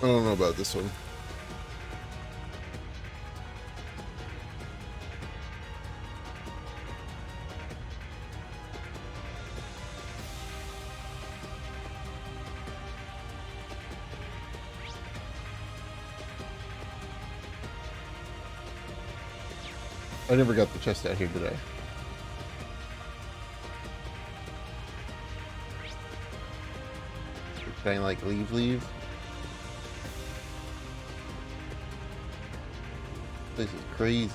I don't know about this one. I never got the chest out here today. Can I like leave? This is crazy.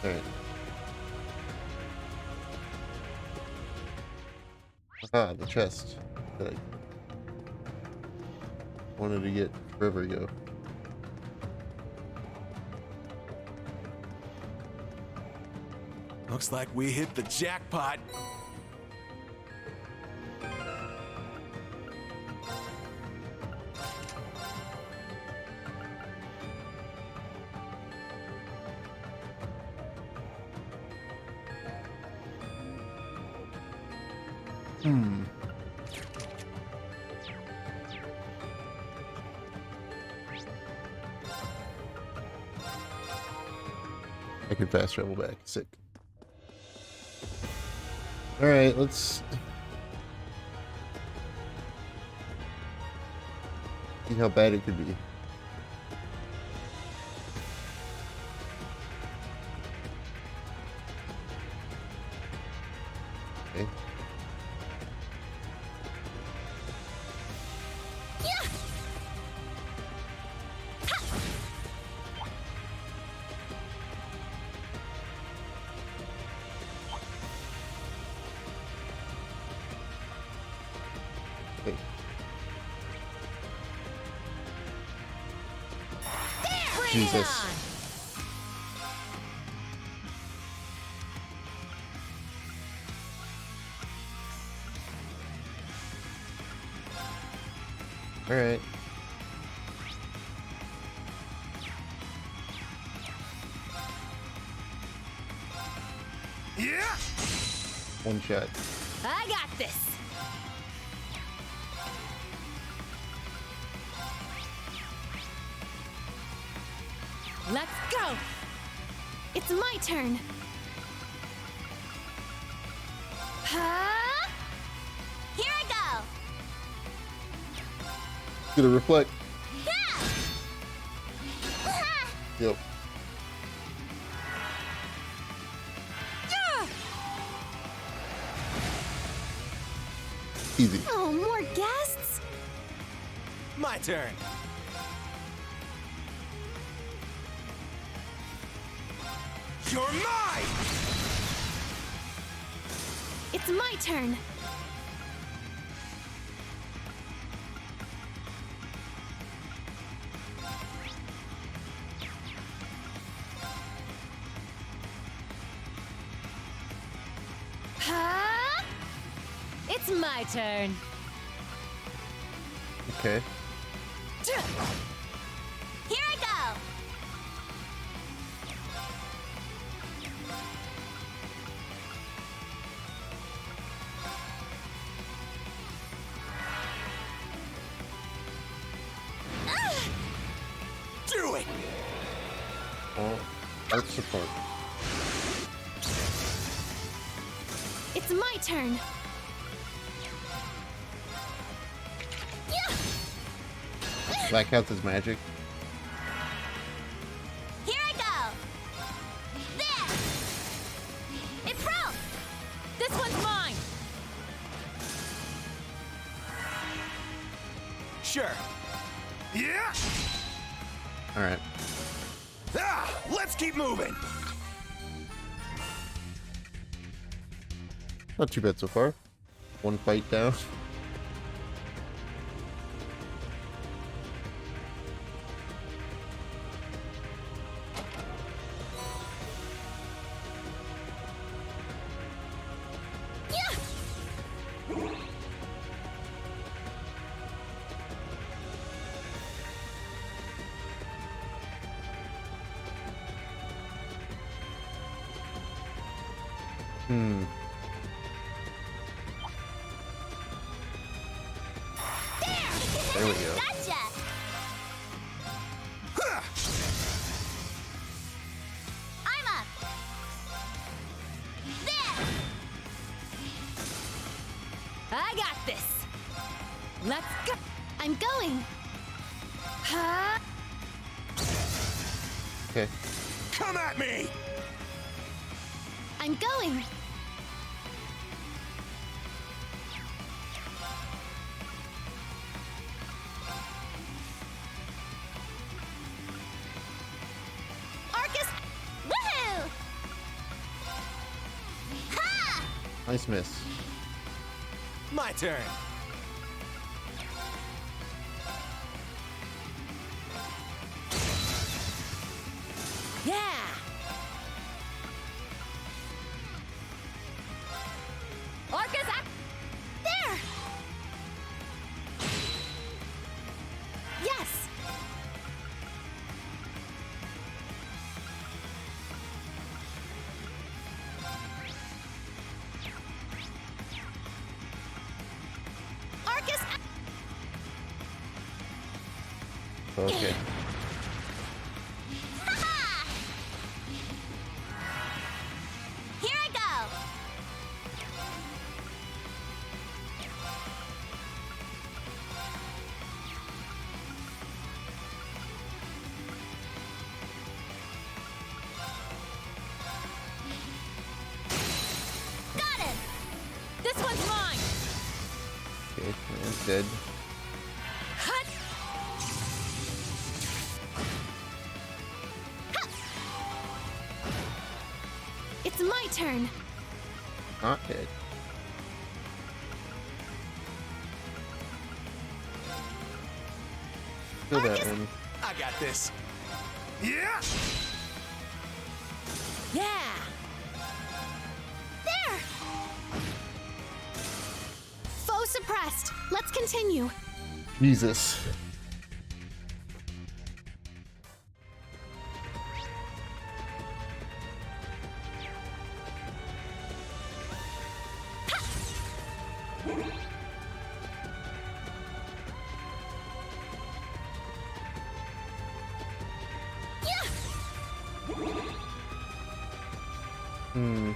Alright. Ah, the chest that I wanted to get forever ago. Looks like we hit the jackpot. I can fast travel back. Sick. Alright, let's see how bad it could be. Okay. Okay. Jesus. All right. Yeah. One shot. I got this. Let's go. It's my turn. Huh? Here I Gonna reflect. go. Yep. Easy. Oh, more guests? My turn. You're mine. It's my turn. Huh? It's my turn. Okay. Here I go. Do it. Well, art support. It's my turn. That counts as magic. Here I go. There. It broke. This one's mine. Sure. Yeah. All right. Let's keep moving. Not too bad so far. One fight down. There we go. Gotcha! I'm up! There! I got this! Let's go! I'm going! Huh? Okay. Come at me! I'm going! Arcus! Woohoo! Ha! Nice miss. My turn. Yeah! Arcus, there! Yes! Arcus, Okay. ha-ha! Here I go! Got him! This one's mine! Okay, that's dead. Hut! Ha! It's my turn! Not dead. Kill that Arcus- one. I got this. Yeah! Yeah! There! Foe suppressed. Let's continue. Jesus. Yeah! Hmm.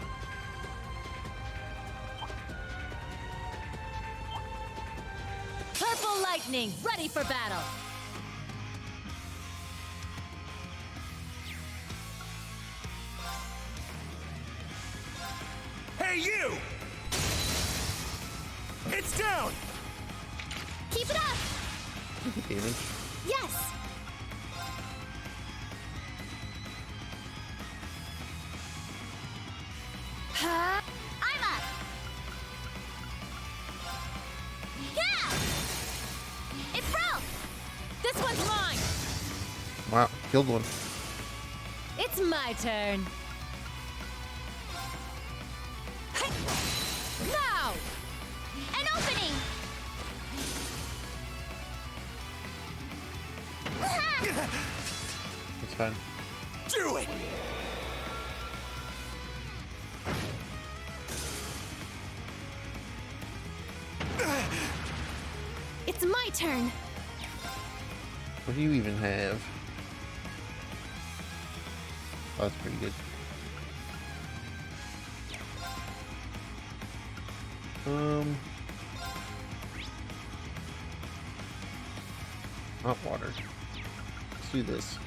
Purple lightning, ready for battle. Hey, you! It's down! Keep it up! Damage. Yes! Huh? I'm up! Yeah! It broke! This one's mine! Wow, killed one. It's my turn. Now! An opening! It's fine. Do it! It's my turn. What do you even have? Oh, that's pretty good. Hot water. Let's do this.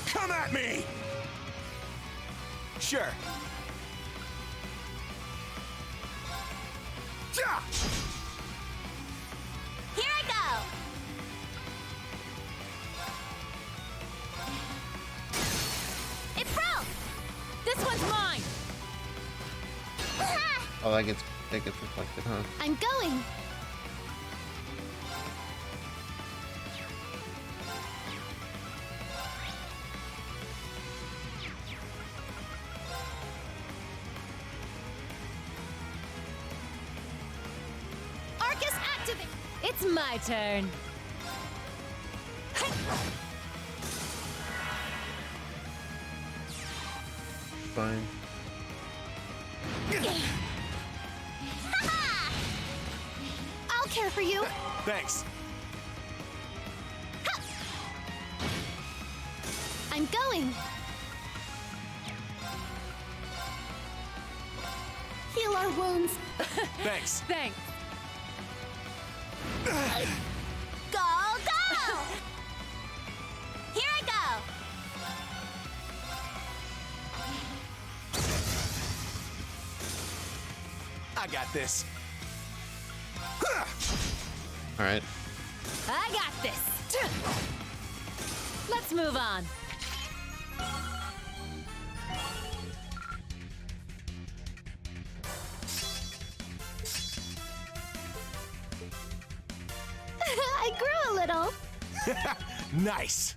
Come at me! Sure. Yeah! Here I go! It broke! This one's mine! Oh, that gets reflected, huh? I'm going! Arcus activate! It's my turn! Fine. I'll here for you. Thanks. I'm going. Heal our wounds. Thanks. Thanks. Go, go! Here I go. I got this. All right. I got this. Let's move on. I grew a little. Nice.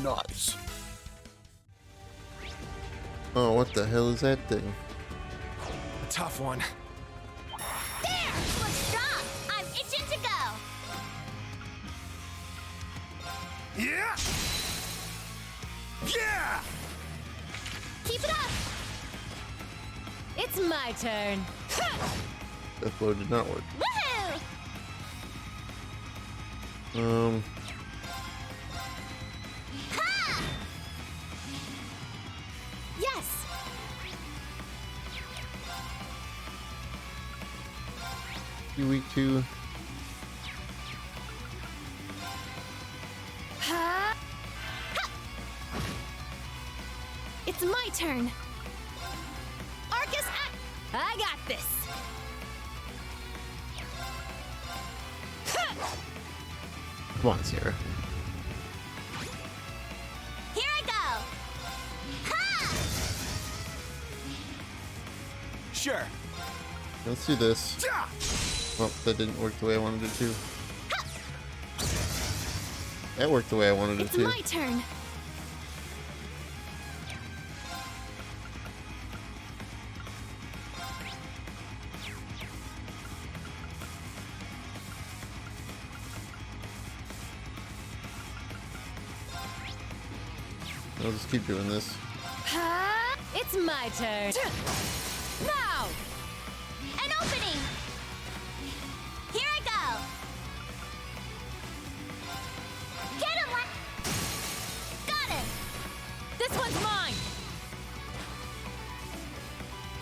Nice. Oh, what the hell is that thing? A tough one. There! Looks strong. I'm itching to go. Yeah. Yeah. Keep it up. It's my turn. That blow did not work. Woohoo! Yes. You weak too. Ha! Ha! It's my turn. Arcus, I got this. Come on, Sarah. here I go. Ha! Sure. Let's do this. Ja! Well, that didn't work the way I wanted it to. That worked the way I wanted it It's to. my turn. I'll just keep doing this. Ha! It's my turn. Now! An opening. Here I go. Get him! Got him. This one's mine.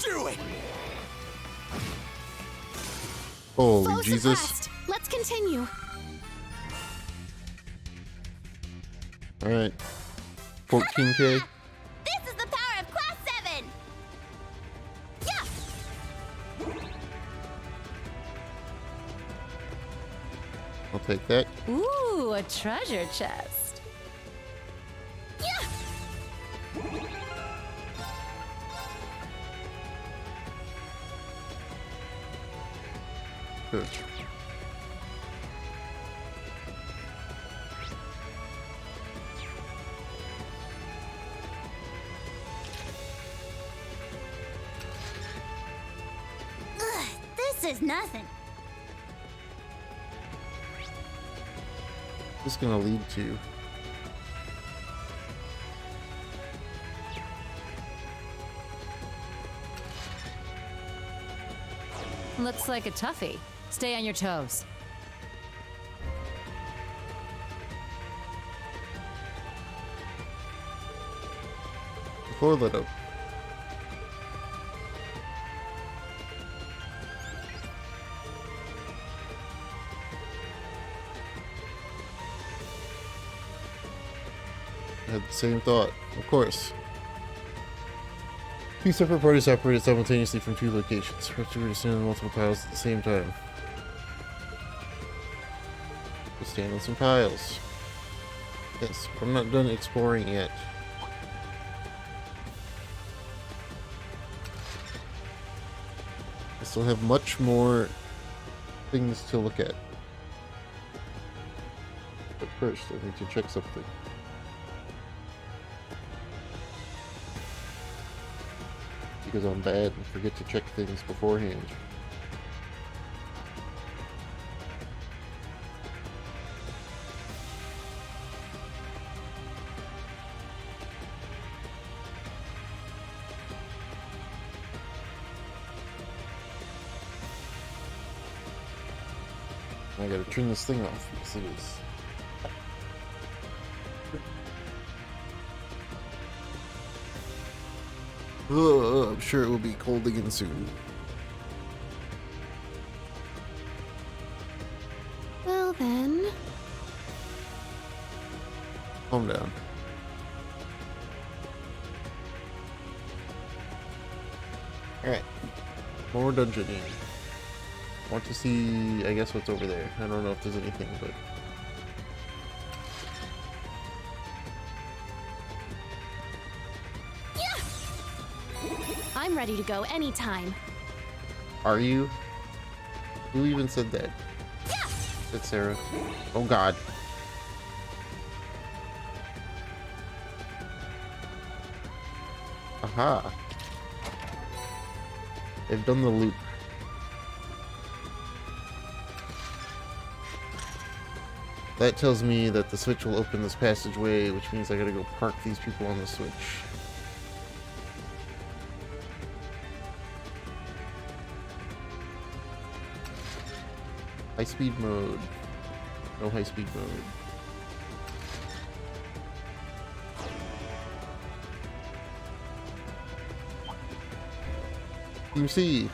Do it. Holy Foe Jesus. suppressed. Let's continue. Alright. 14k. This is the power of Class 7. Yeah. I'll take that. Ooh, a treasure chest. Yeah. Good. Ugh, this is nothing. This is gonna lead to. Looks like a toughie. Stay on your toes. Before lit up. I had the same thought, of course. Two separate parties operated simultaneously from two locations. First, we were to stand on multiple tiles at the same time. We'll stand on some tiles. Yes, I'm not done exploring yet. I still have much more things to look at. But first, I need to check something. Because I'm bad and forget to check things beforehand. I gotta turn this thing off because it is. I'm sure it will be cold again soon. Well then. Calm down. Alright. More dungeoning. Want to see, I guess, what's over there. I don't know if there's anything, but... I'm ready to go anytime. Are you? Who even said that? Said Sarah. Oh god. Aha. They've done the loop. That tells me that the switch will open this passageway, which means I gotta go park these people on the switch. High speed mode. No high speed mode. Team C.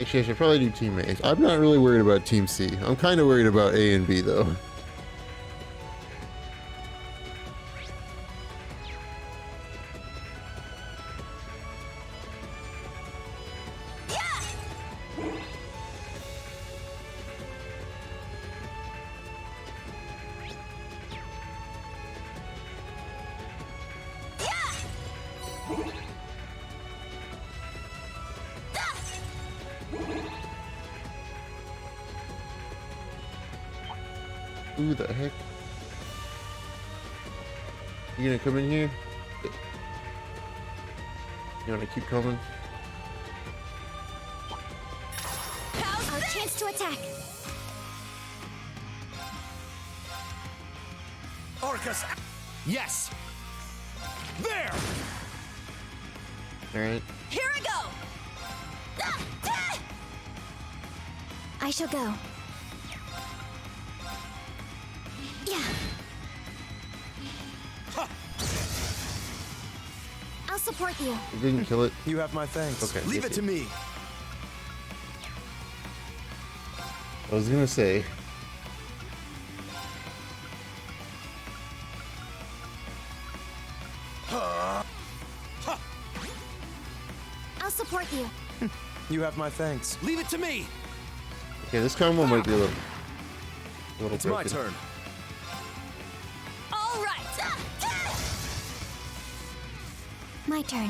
Actually, I should probably do Team A. I'm not really worried about Team C. I'm kind of worried about A and B, though. Who the heck? You gonna come in here? You wanna keep coming? Our chance to attack. Orcus. Yes. There. Alright. Here I go. I shall go. Yeah. I'll support you. You didn't kill it? You have my thanks. Okay. Leave it to me. I was gonna say. I'll support you. You have my thanks. Leave it to me. Okay, this combo might be a little It's broken. my turn. All right. My turn.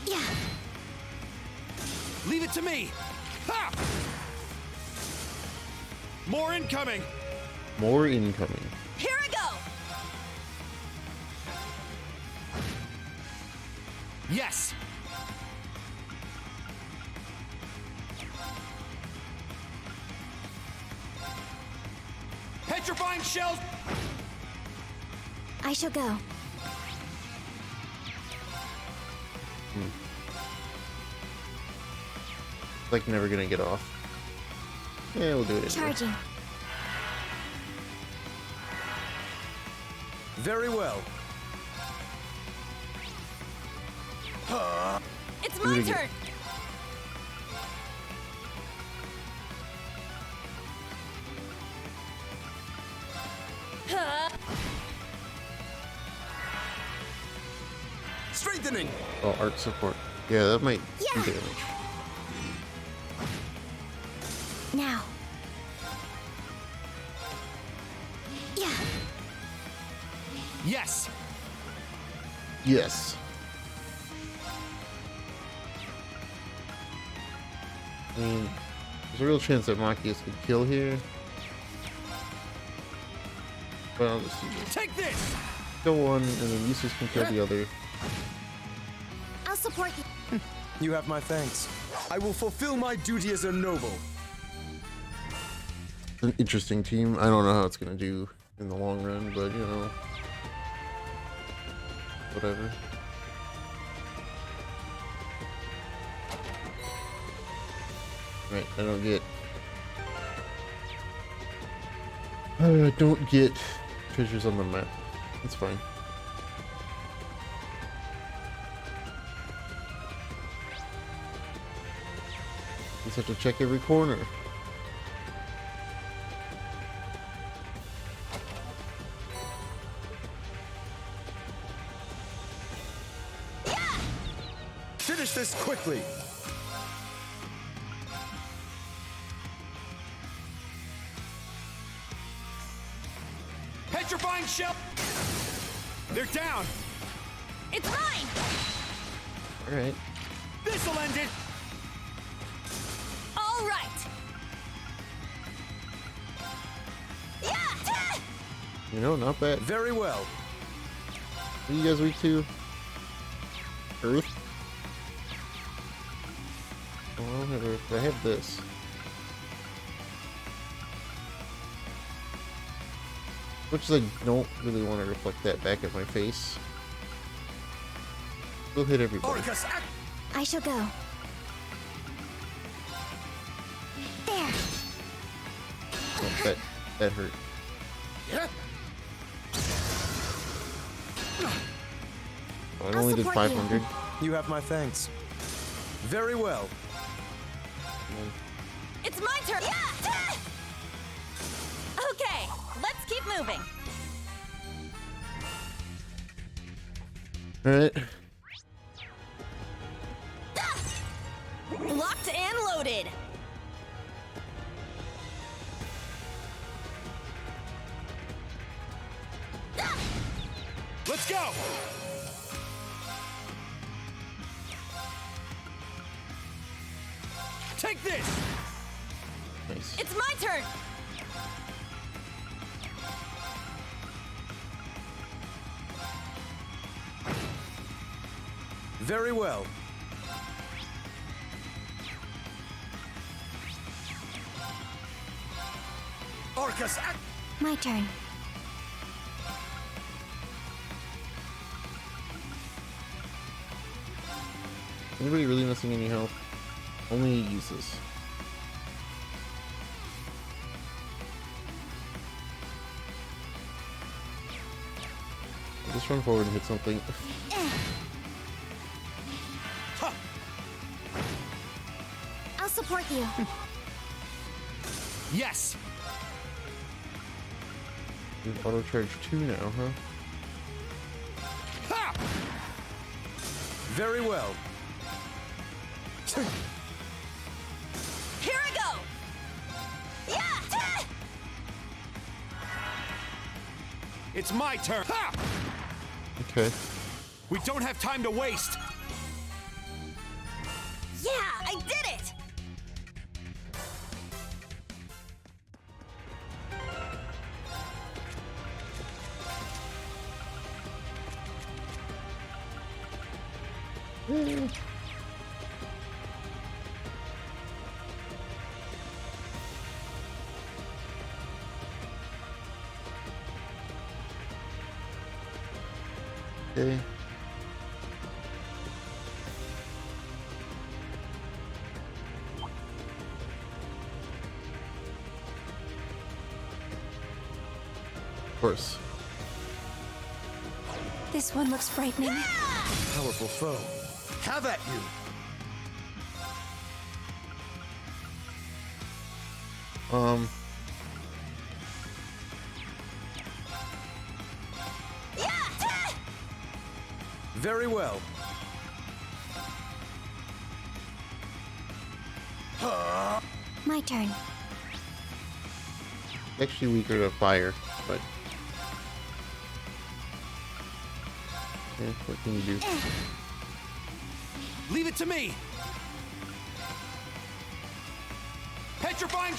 Yeah. Leave it to me. Ha! More incoming. More incoming. Here I go. Yes. Petrifying shells. I shall go. Like never gonna get off. Yeah, we'll do it anyway. Charging. Very well. It's Do my it again. turn. Strengthening. Oh, art support. Yeah, that might do Yeah. damage. Now. Yeah. Yes. Yes. I mean, there's a real chance that Machias could kill here. But I'll just do this. Take this. Kill one, and then Eustace can kill the other. I'll support you. You have my thanks. I will fulfill my duty as a noble. It's an interesting team. I don't know how it's gonna do in the long run, but you know, whatever. Right, I don't get treasures on the map. It's fine. Just have to check every corner. Finish this quickly. Petrifying shell. They're down. It's mine! Alright. This'll end it. All right! Yeah! You know, not bad. Very well. What are you guys weak to? Earth? Oh, I don't have Earth, but I have this. Which I don't really want to reflect that back at my face. We'll hit everybody. Orcus, act. I shall go. There! Oh, that hurt. Yeah. Oh, I only did support you. 500. You have my thanks. Very well. It's my turn! Yeah! Okay, let's keep moving. Alright. Locked and loaded. Let's go. Take this. Nice. It's my turn. Very well. Orcus, act. My turn. Anybody really missing any health? Only uses. Just run forward and hit something. I'll support you. Yes. You auto charge 2 now, huh? Ha! Very well. Here I go. Yeah! It's my turn. Ha! Okay. We don't have time to waste. Yeah, I did it! Okay. Of course. This one looks frightening. Powerful foe. Have at you. Very well. My turn. Actually weaker to fire, but yeah, what can you do? Leave it to me. Petrifying.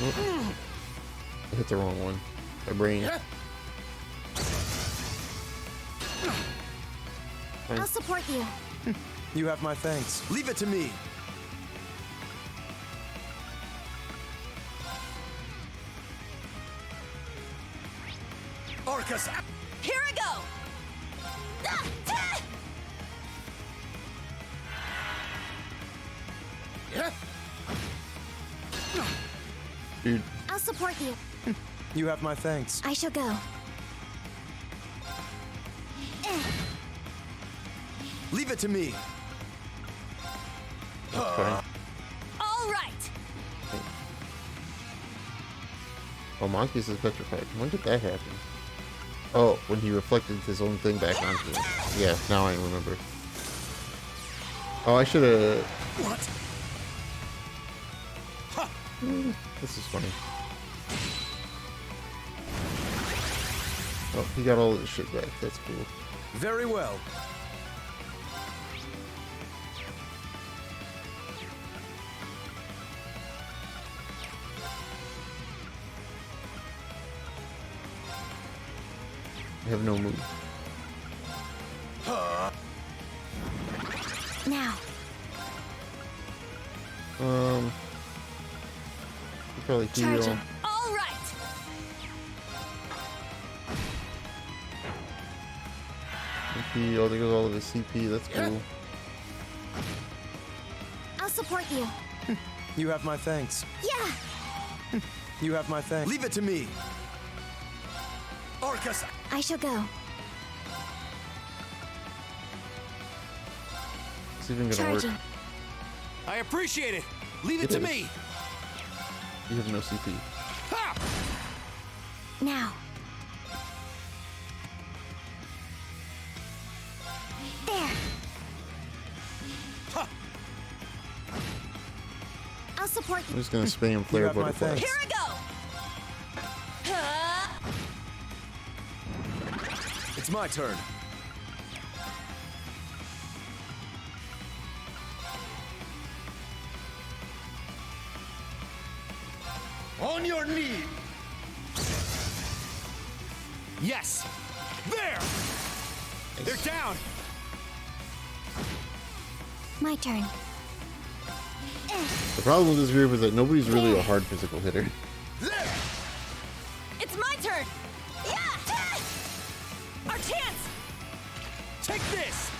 Oh. I hit the wrong one. My brain. I'll support you. You have my thanks. Leave it to me. Orcus. Here I go. Yeah. Dude, I'll support you. You have my thanks. I shall go. Leave it to me. that's fine. All right. Oh, Monkeys is petrified. When did that happen? Oh, when he reflected his own thing back onto him. Yeah, now I remember. Oh, I should have... What? This is funny. Oh, he got all his shit back. That's cool. Very well. I have no move. Now. You probably heal. Charging. All right. CP. Oh, there goes all of his CP. That's cool. I'll support you. You have my thanks. Yeah. You have my thanks. Leave it to me. Arcus. I shall go. It's even gonna Charging. work. I appreciate it. Leave It it to is. me. You have no CP. Ha! Now. There. Ha! I'll support I'm you. just gonna spam flare have my butterflies. thanks. Here I go. It's my turn. On your knee. Yes. There. They're down. My turn. The problem with this group is that nobody's really a hard physical hitter. There. It's my turn. Yeah. Our chance. Take this.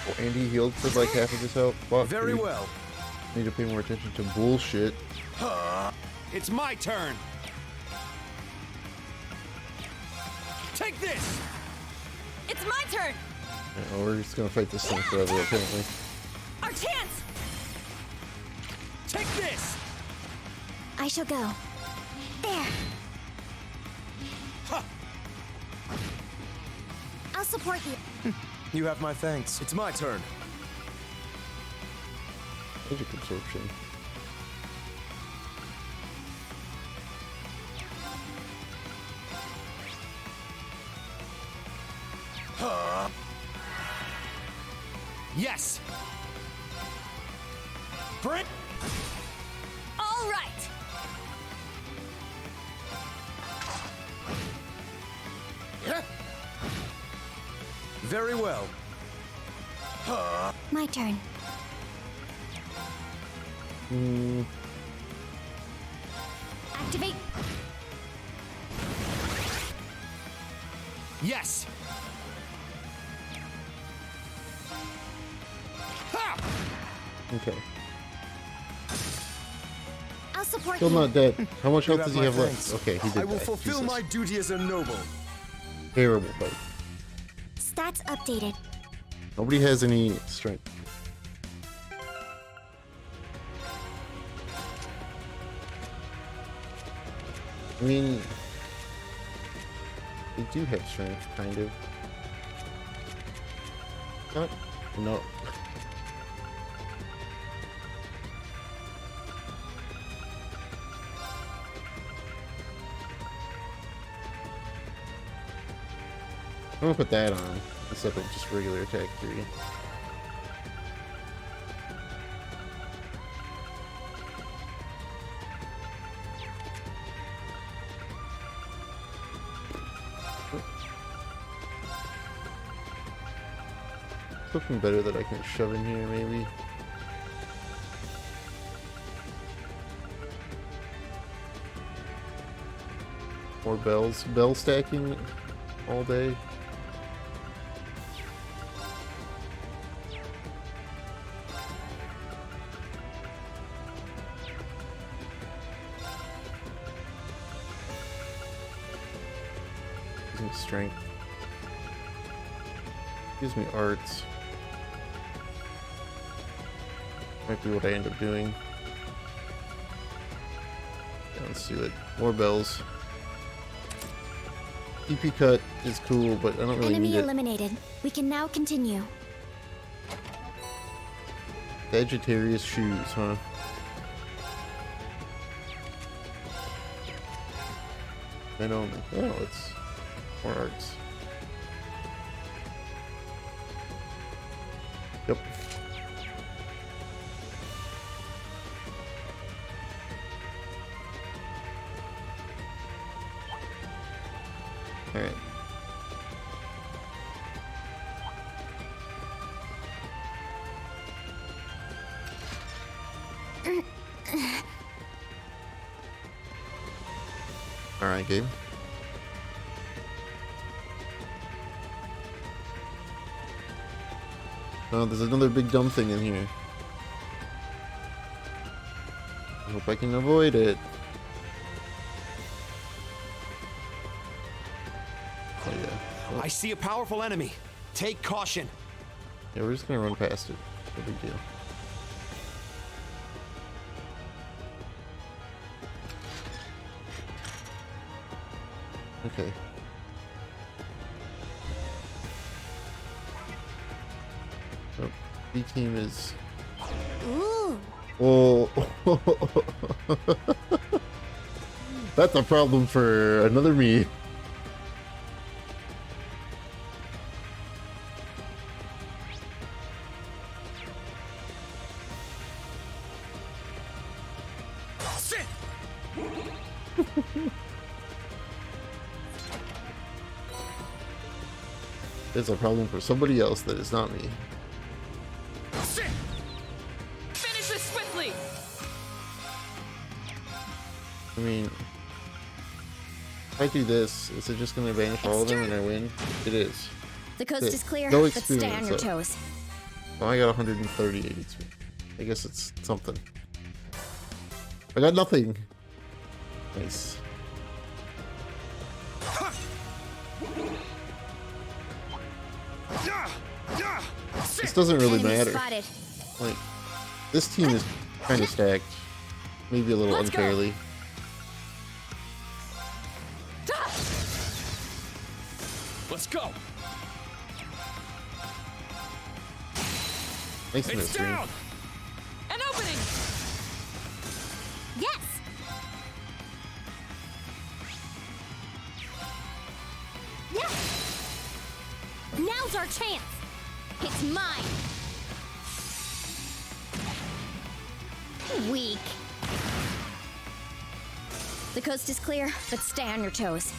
Oh, and he healed for like half of his health. Fuck, Very dude. well. Need to pay more attention to bullshit. It's my turn. Take this. It's my turn. Oh, we're just gonna fight this thing forever, apparently. Our chance. Take this. I shall go. There. Ha! I'll support you. You have my thanks. It's my turn. Magic absorption. Yes. Brit. All right. Very well. My turn. Activate. Yes. Ha! Okay. I'll support Still you. not dead. How much You health does he my have thanks. left? Okay, he did I will die. fulfill Jesus. my duty as a noble. Terrible fight. Stats updated. Nobody has any strength. I mean, they do have strength, kind of. Not, no. I'm gonna put that on instead of just regular attack 3. Something better that I can shove in here, maybe. More bells. Bell stacking all day. And strength. Gives me arts. Might be what I end up doing. Yeah, let's do it. More bells. TP cut is cool, but I don't really Enemy need it. eliminated. We can now continue. Sagittarius shoes, huh? And oh, it's more arts. Yep. All right. All right, Gabe. Oh, there's another big dumb thing in here. I hope I can avoid it. Oh yeah. Oh, I see a powerful enemy. Take caution. yeah, we're just gonna run past it. No big deal. Okay. Oh, B team is. Ooh. Oh. That's a problem for another me. Sit. It's a problem for somebody else that is not me. Sit. Finish this swiftly! I mean, if I do this, is it just going to banish all of them and I win? It is. The coast Good. is clear, No but stay on experience, your though. toes. Oh, I got 130 ADT. I guess it's something. I got nothing. Nice. This doesn't really Enemy matter. spotted. Like, this team is kind of stacked. Maybe a little Let's go. unfairly. Let's go. Nice It's miss, down. An opening! Yes. Yes. Now's our chance. It's mine. Weak. The coast is clear, but stay on your toes.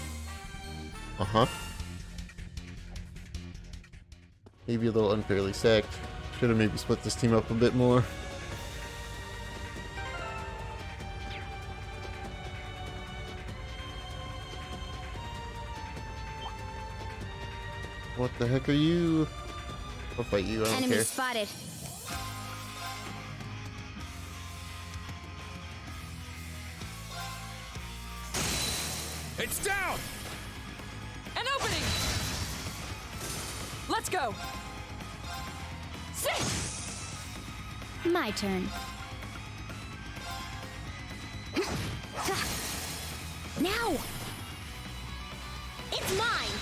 Uh-huh. Maybe a little unfairly stacked. Should have maybe split this team up a bit more. What the heck are you? I'll fight you, I don't Enemy care. spotted. It's down. An opening! Let's go! Sit! My turn. Now! It's mine!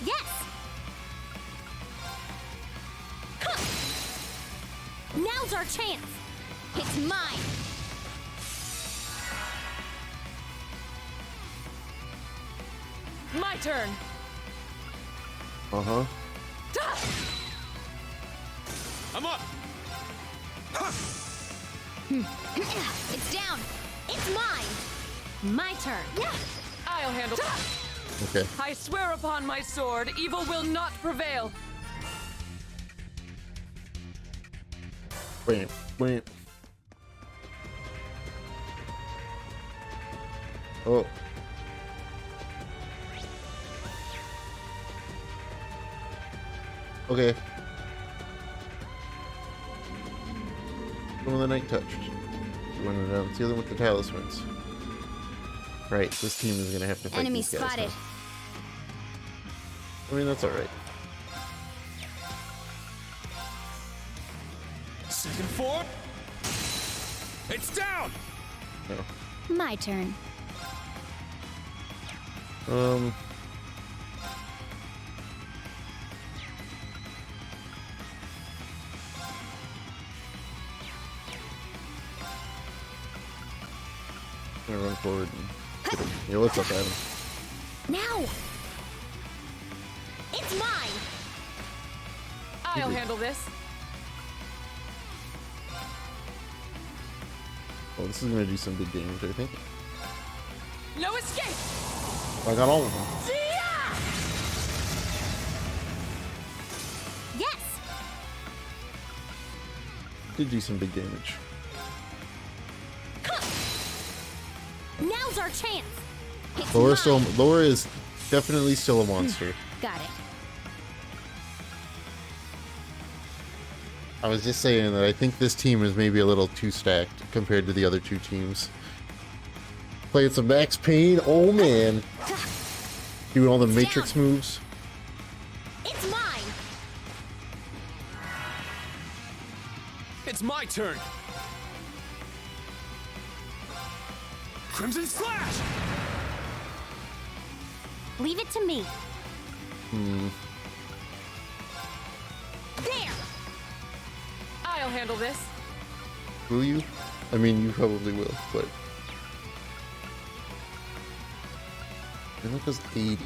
Yes! Now's our chance! It's mine! My turn! Uh-huh. I'm up. It's down! It's mine! My turn! I'll handle. Okay. I swear upon my sword, evil will not prevail. Wait, wait. Oh. Okay. One of the night touched. One of them. It's the other with the talismans. Right, this team is gonna have to fight Enemy these guys spotted. now. I mean, that's alright. Second form. It's down. No. My turn. I'm gonna run forward and get him. Yeah, what's up, Adam? Now! It's mine! I'll handle this. Oh, this is gonna do some big damage, I think. No escape! I got all of them. Yes! Did do some big damage. Now's our chance! It's Laura is definitely still a monster. Got it. I was just saying that I think this team is maybe a little too stacked compared to the other two teams. Playing some Max Payne, oh man. Doing all the Matrix moves. It's mine! It's my turn. Crimson Slash! Leave it to me. There! I'll handle this. Will you? I mean, you probably will, but... And that goes 80.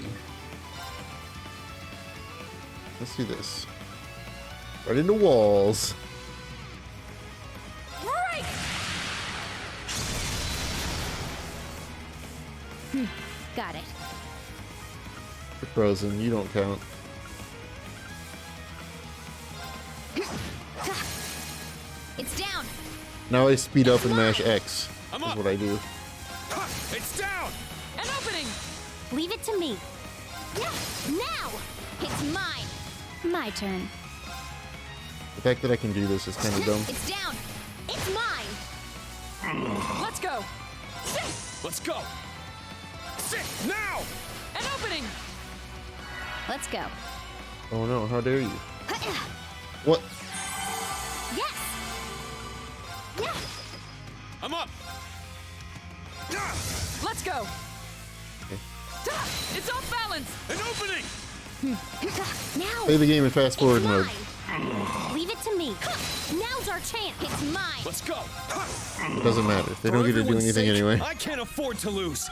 Let's do this. Right into walls. Right! Got it. You're frozen, you don't count. It's down! Now I speed up and mash X. I'm That's up. what I do. Ha! It's down. An opening! Leave it to me. Now! It's mine! My turn. The fact that I can do this is kind of dumb. It's down! It's mine! Let's go! Let's go. Sit now. An opening! Let's go. Oh no, how dare you? What? Yes! Yeah! I'm up. Let's go! Okay. It's off balance! An opening. Now! Play the game in fast forward It's mode. mine. Leave it to me. Now's our chance. It's mine. Let's go. It doesn't matter. They don't For get to do everyone's anything sake, anyway. I can't afford to lose.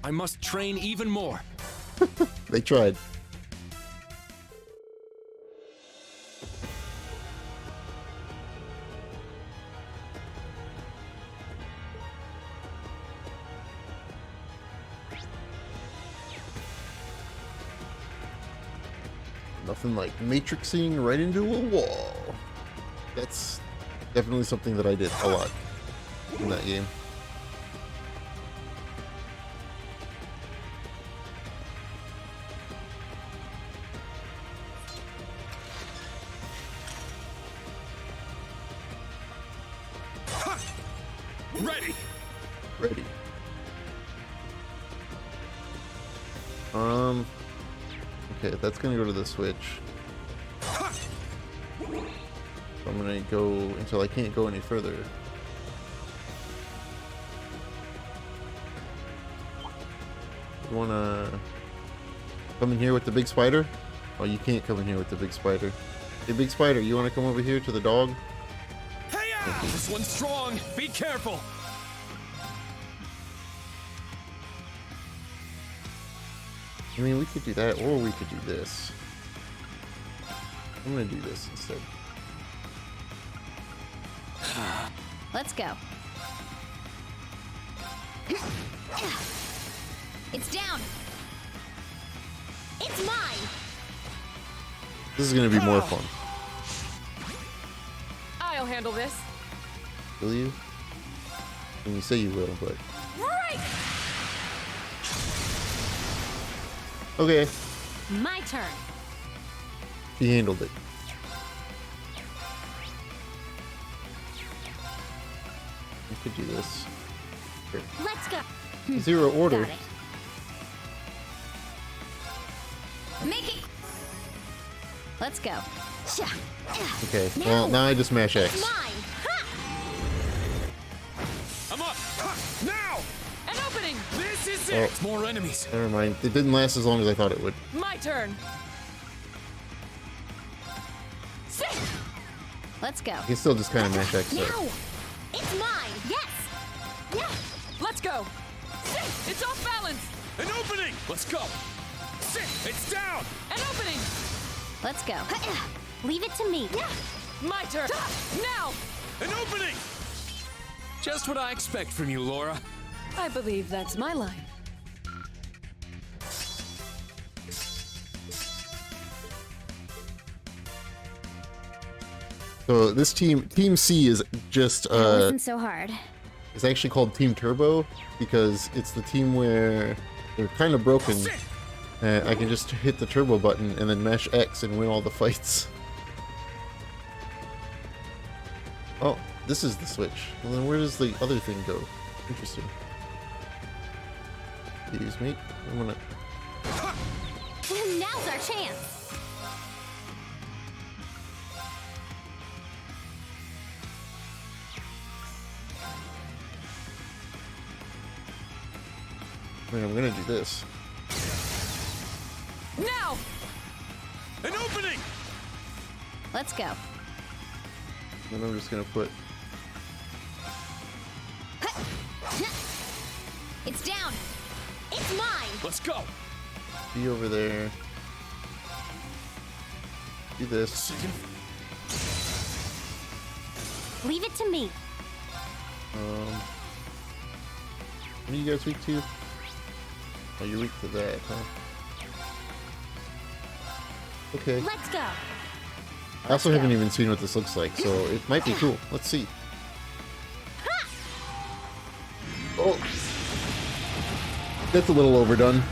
I must train even more. They tried. Nothing like matrixing right into a wall. That's definitely something that I did a lot in that game. Ready. Ready. Okay, that's gonna go to the switch. So I'm gonna go until I can't go any further. You wanna come in here with the big spider? Oh, you can't come in here with the big spider. Hey, big spider, you wanna come over here to the dog? Hey, this one's strong. Be careful. I mean, we could do that, or we could do this. I'm gonna do this instead. Let's go. It's down. It's mine. This is gonna be more fun. I'll handle this. Will you? And you say you will, but... Right. Okay, My turn. he handled it. We could do this. Here. Let's go. Zero order. Got it. Let's go. Okay, well, now I just mash X. It's mine. Ha! I'm up. Ha! Now! An opening! This is Oh. it! More enemies. Never mind. It didn't last as long as I thought it would. My turn. Sit. Let's go. You can still just kind of mash X. Now! So. It's mine. Yes. Yeah. Let's go. Sit. It's off balance. An opening! Let's go! Sit! It's down! An opening. Let's go. Leave it to me. Yeah. My turn. Now. An opening! Just what I expect from you, Laura. I believe that's my line. So this team C is just It wasn't so hard. it's actually called Team Turbo because it's the team where they're kind of broken. I can just hit the turbo button and then mash X and win all the fights. Oh, this is the switch. Well, then where does the other thing go? Interesting. Excuse me. I'm gonna. Now's our chance. I'm gonna do this. Now. An opening! Let's go. And I'm just gonna put. It's down. It's mine. Let's go! B over there. Do this. Second. Leave it to me. What are you guys weak to? Oh, you're weak to that, huh? Okay. Let's go. I also haven't even seen what this looks like, so it might be cool. Let's see. Oh! That's a little overdone.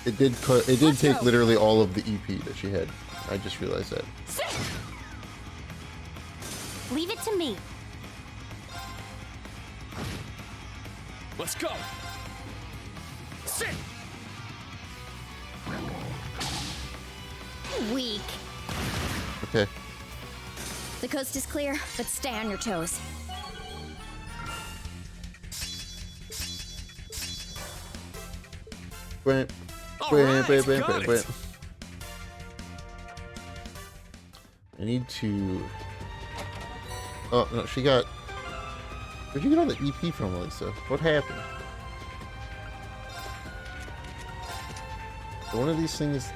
It did take literally all of the EP that she had. I just realized that. Sit. Leave it to me. Let's go! Sit! Weak. Okay. The coast is clear, but stay on your toes. Bam, All bam, right, bam, bam, got bam, it. bam. I need to. Oh no, she got. Where'd you get all the EP from, Lisa? What happened? Did one of these things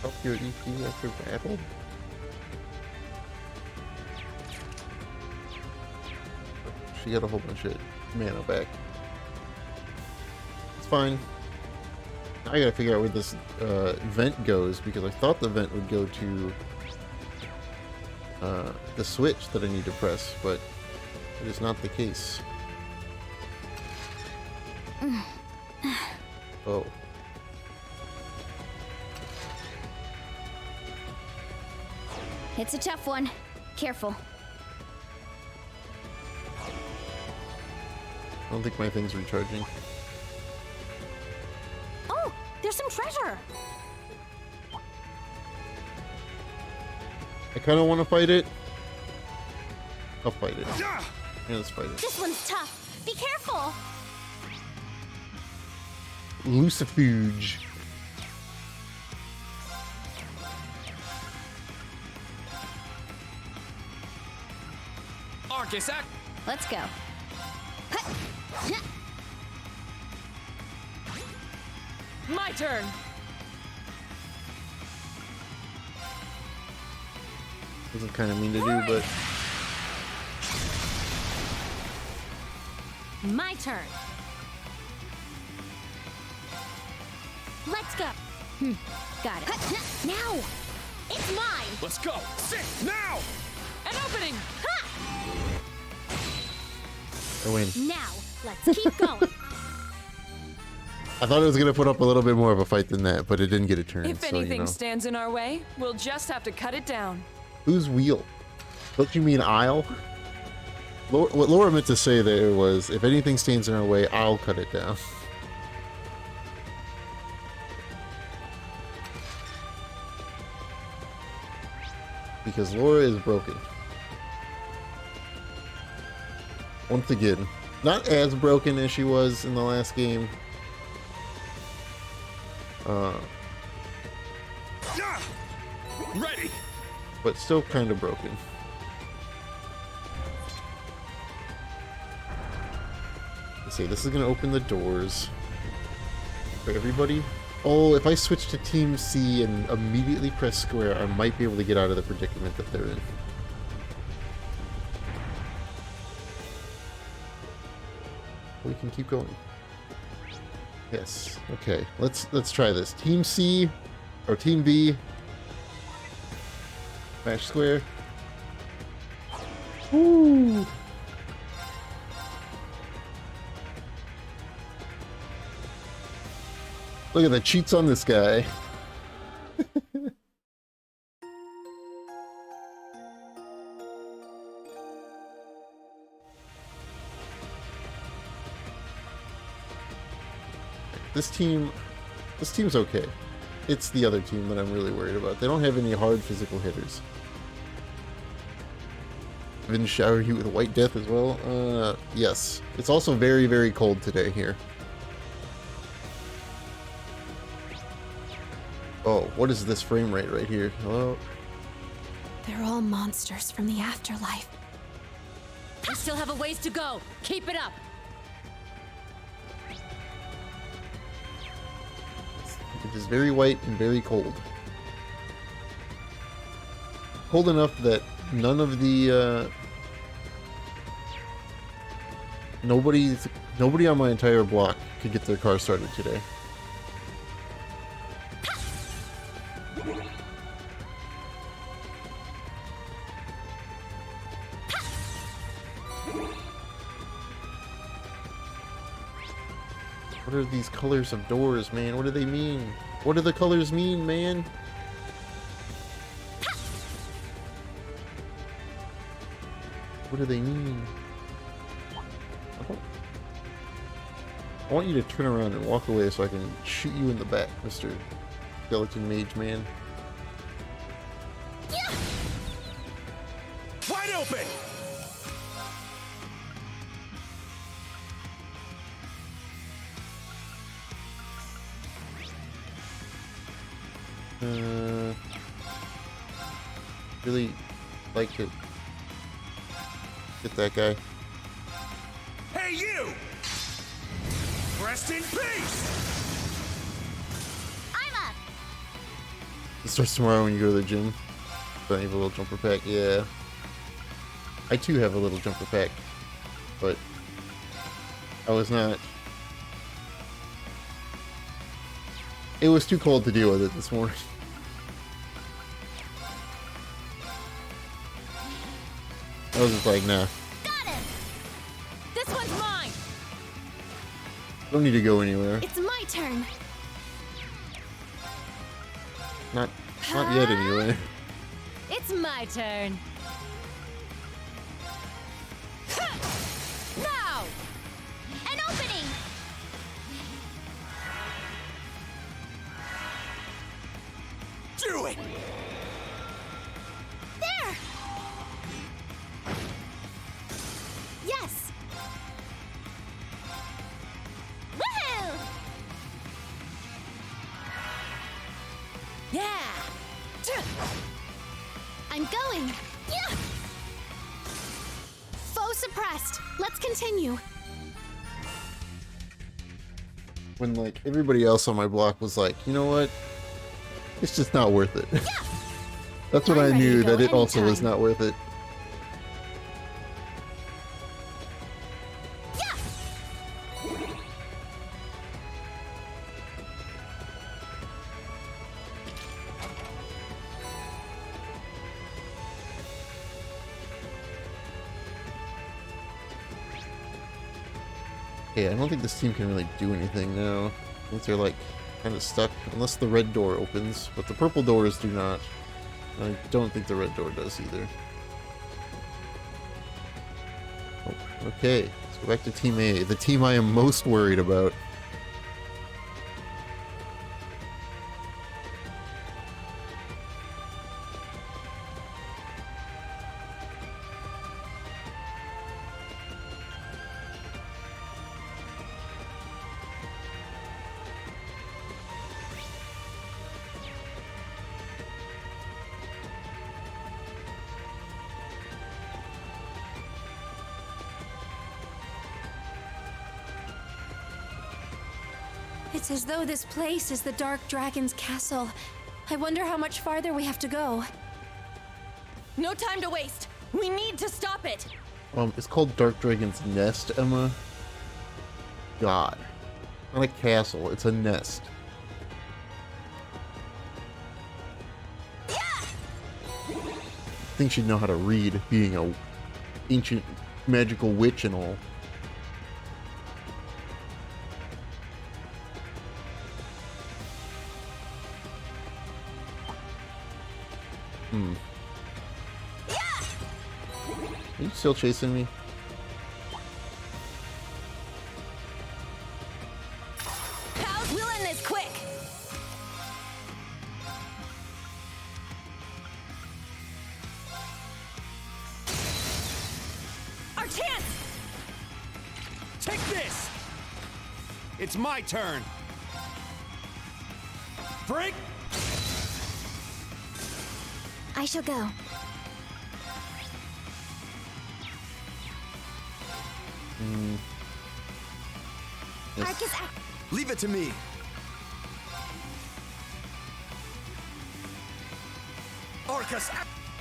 up your EP after battle? She got a whole bunch of mana back. It's fine. Now I gotta figure out where this vent goes because I thought the vent would go to the switch that I need to press, but it is not the case. Oh. It's a tough one. Careful. I don't think my thing's recharging. Oh, there's some treasure. I kind of want to fight it. I'll fight it. Yeah! Yeah, let's fight it. This one's tough. Be careful. Lucifuge. Arcus, act! Let's go. My turn. This is kind of mean to do, but My turn. Let's go. Got it. Now. It's mine. Let's go! Sit! Now! An opening. I win. Now, let's keep going. I thought it was gonna put up a little bit more of a fight than that, but it didn't get a turn. If so, anything you know. stands in our way, we'll just have to cut it down. Whose wheel? Don't you mean aisle? What Laura meant to say there was, if anything stands in our way, I'll cut it down. Because Laura is broken. Once again. Not as broken as she was in the last game. Ready. But still kind of broken. Let's see, this is going to open the doors for everybody. Oh, if I switch to Team C and immediately press square, I might be able to get out of the predicament that they're in. We can keep going. Yes. Okay. Let's try this. Team C or Team B. Smash square. Woo! Look at the cheats on this guy. This team's okay. It's the other team that I'm really worried about. They don't have any hard physical hitters. Didn't shower you with white death as well? Yes. It's also very, very cold today here. Oh, what is this frame rate right here? Hello? They're all monsters from the afterlife. We still have a ways to go. Keep it up. It is very white and very cold. Cold enough that none of the nobody on my entire block could get their car started today. What are these colors of doors, man? What do they mean? What do the colors mean, man? What do they mean? I want you to turn around and walk away so I can shoot you in the back, Mr. Skeleton Mage Man. Wide open. Really like to get that guy. Hey, you! Rest in peace! I'm up! It starts tomorrow when you go to the gym. Don't you have a little jumper pack? Yeah. I too have a little jumper pack. But I was not. It was too cold to deal with it this morning. I was just like, nah. Got him! This one's mine. Don't need to go anywhere. It's my turn. Not yet anyway. It's my turn. Now! An opening! Do it! There! Yes! Woohoo! Yeah! I'm going! Yeah! Foe suppressed. Let's continue. When like everybody else on my block was like, you know what? It's just not worth it. That's when I'm I ready knew to go that it also was anytime. not worth it. Yeah, I don't think this team can really do anything now. I think they're like kind of stuck unless the red door opens, but the purple doors do not. I don't think the red door does either. Okay, let's go back to Team A, the team I am most worried about. It's as though this place is the Dark Dragon's castle. I wonder how much farther we have to go. No time to waste. We need to stop it. It's called Dark Dragon's Nest, Emma. God. Not a castle, it's a nest. I think she'd know how to read, being a ancient magical witch and all. Are you still chasing me? Pals, we'll end this quick. Our chance. Take this! It's my turn. Break! I shall go. Yes. Arcus, Leave it to me. Arcus!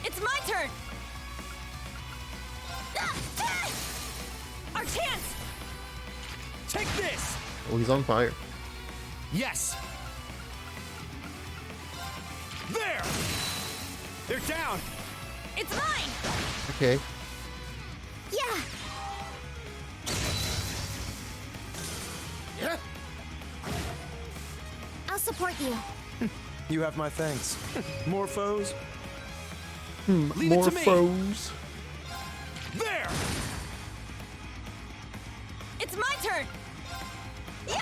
It's my turn. Our chance. Take this! Oh, he's on fire. Yes! There! They're down! It's mine. Okay. yeah. I'll support you. You have my thanks. More foes? Leave it More to me. foes. There! It's my turn. Yeah.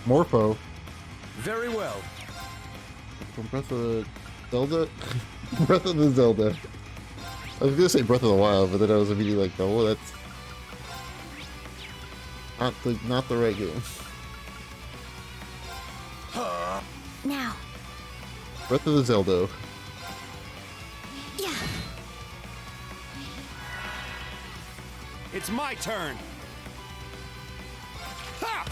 Morpho. Very well. From Breath of the Zelda? Breath of the Zelda. I was gonna say Breath of the Wild, but then I was immediately like, oh, that's not the right game. Now. Breath of the Zelda. Yeah. It's my turn. Ha!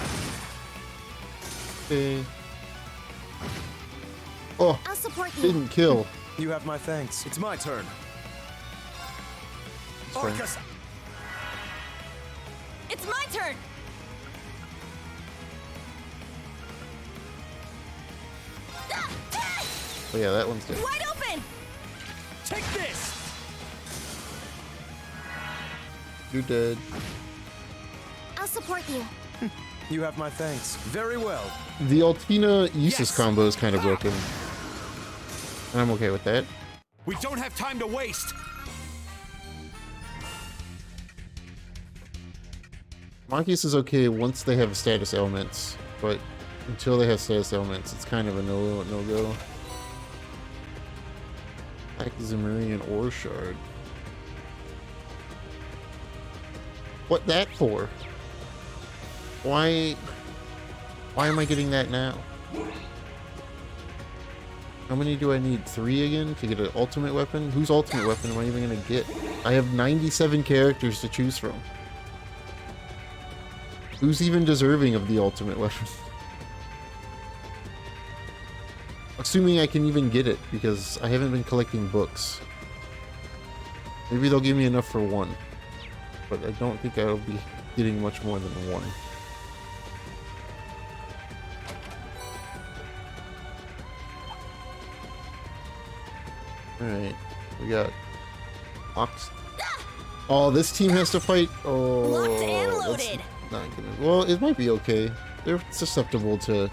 Okay. Oh, I'll support you. didn't kill. You have my thanks. It's my turn. It's fine. Arcus! It's my turn. Oh yeah, that one's dead. Wide open. Take this! You're dead. I'll support you. You have my thanks. Very well. The Altina Usus Yes. combo is kind of broken. And I'm okay with that. We don't have time to waste. Monkeys is okay once they have status elements, but until they have status elements, it's kind of a no-go. Like Zemurian Ore Shard. What that for? Why am I getting that now? How many do I need? 3 again to get an ultimate weapon? Whose ultimate weapon am I even gonna get? I have 97 characters to choose from. Who's even deserving of the ultimate weapon? Assuming I can even get it, because I haven't been collecting books. Maybe they'll give me enough for 1. But I don't think I'll be getting much more than 1. Alright, we got Ox. Oh, this team has to fight. Oh, Locked and that's loaded. not gonna. Well, it might be okay. They're susceptible to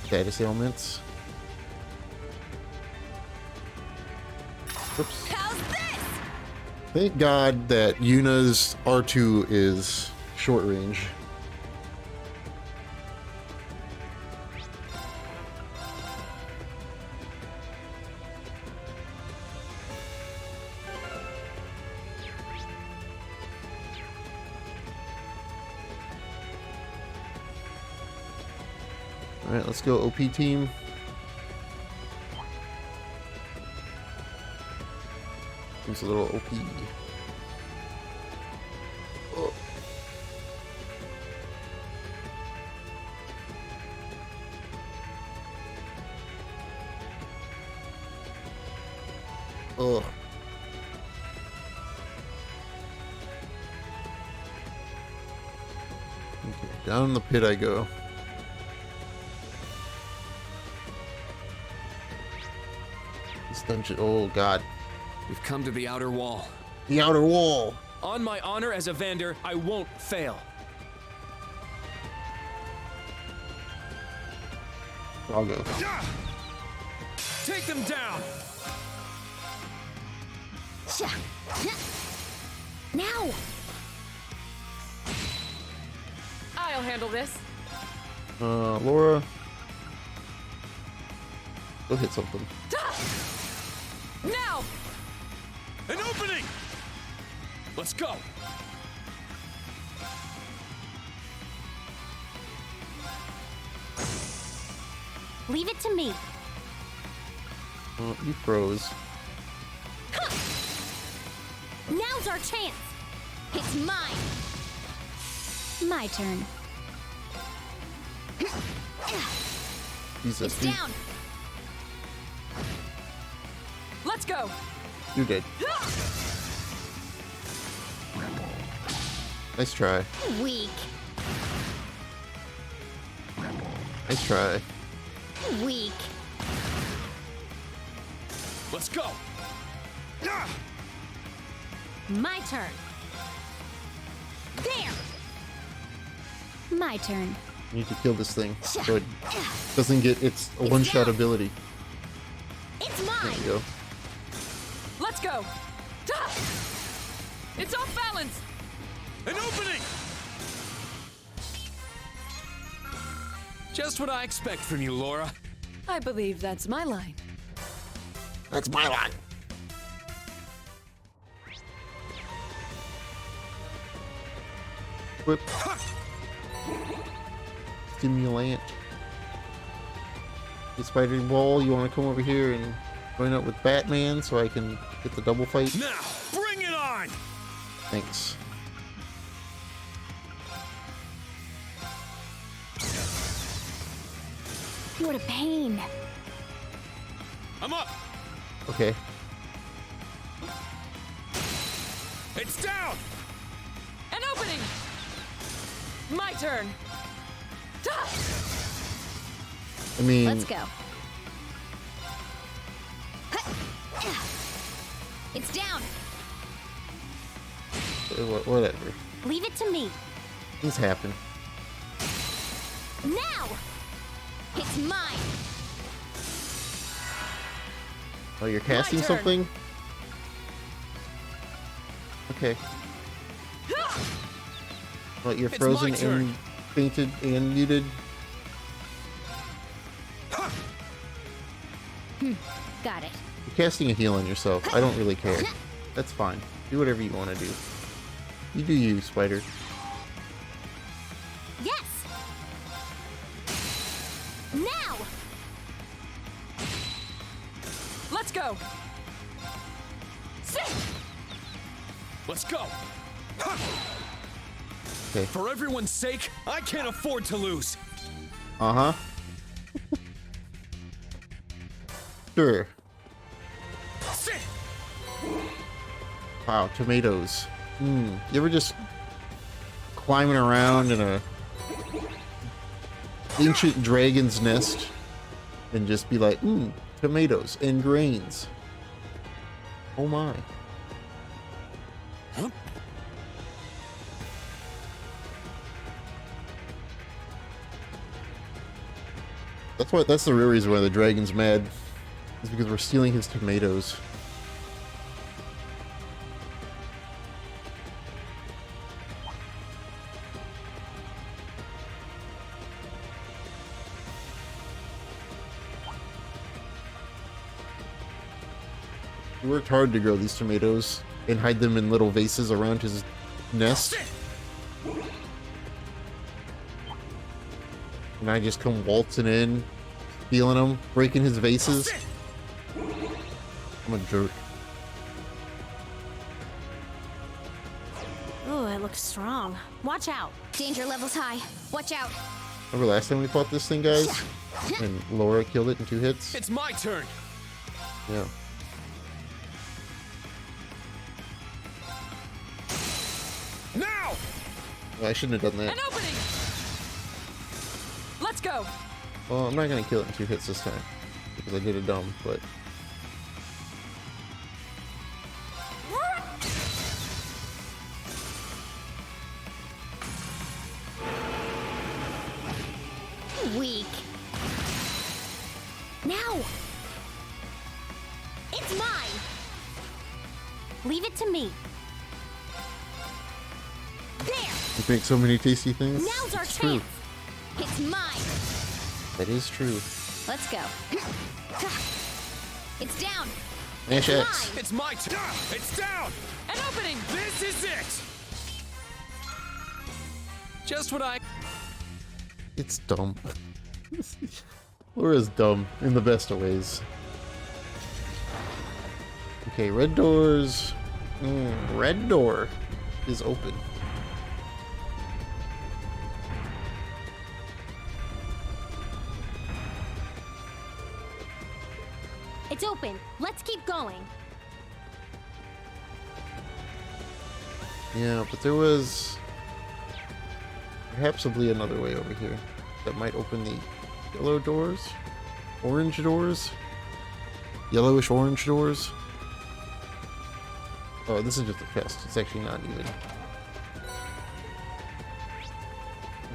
status ailments. Oops. How's this? Thank God that Yuna's R2 is short range. Alright, let's go OP team. Seems a little OP. Oh. Oh. Okay, down in the pit I go. This dungeon, oh god. We've come to the outer wall. The outer wall! On my honor as a Vander, I won't fail. I'll go. Take them down! Now! I'll handle this. Laura. Go hit something. Now! An opening! Let's go! Leave it to me. Oh, you froze. Now's our chance. It's mine. My turn. Jesus, It's down. Let's go! you did. Nice try. Weak. Nice try. Weak. Let's go! My turn. There. My turn. You need to kill this thing so it doesn't get its one-shot ability. It's There mine. you go. Let's go! It's off balance! An opening! Just what I expect from you, Laura. I believe that's my line. That's my line. Whip. Stimulant. Hey, Spider Ball, you want to come over here and join up with Batman so I can get the double fight? Now, bring it on! Thanks. What a pain. I'm up! Okay. It's down! An opening! My turn! I mean, Let's go. It's down. whatever. Leave it to me. Things happen. Now! It's mine. Oh, you're casting turn. something? Okay. Well, you're It's frozen my turn. and fainted and muted. Got it. You're casting a heal on yourself. I don't really care. That's fine. Do whatever you want to do. You do you, Spider. Yes! Now! Let's go! Sit! Let's go! Okay. For everyone's sake, I can't afford to lose! Uh-huh. Sure. Sit! Wow, tomatoes. You ever just climbing around in a ancient dragon's nest and just be like, tomatoes and grains. Oh my. Huh? That's the real reason why the dragon's mad. Is because we're stealing his tomatoes. He worked hard to grow these tomatoes and hide them in little vases around his nest. And I just come waltzing in, stealing them, breaking his vases. I'm a jerk. Ooh, it looks strong. Watch out. Danger level's high. Watch out. Remember last time we fought this thing, guys? And Laura killed it in 2 hits? It's my turn. Yeah. Now! Well, I shouldn't have done that. An opening! Let's go! Well, I'm not gonna kill it in 2 hits this time. Because I did it dumb, but... Weak. Now! It's mine! Leave it to me. There! You make so many tasty things? Now's our It's chance! true. It's mine! That is true. Let's go. It's down! Mash It's X. mine. It's my turn. It's down! An opening! This is it! Just what I... It's dumb. Laura's dumb in the best of ways. Okay, red doors. Red door is open. It's open. Let's keep going. Yeah, but there was perhapsably another way over here that might open the yellow doors, orange doors, yellowish orange doors. Oh, this is just a chest. It's actually not even.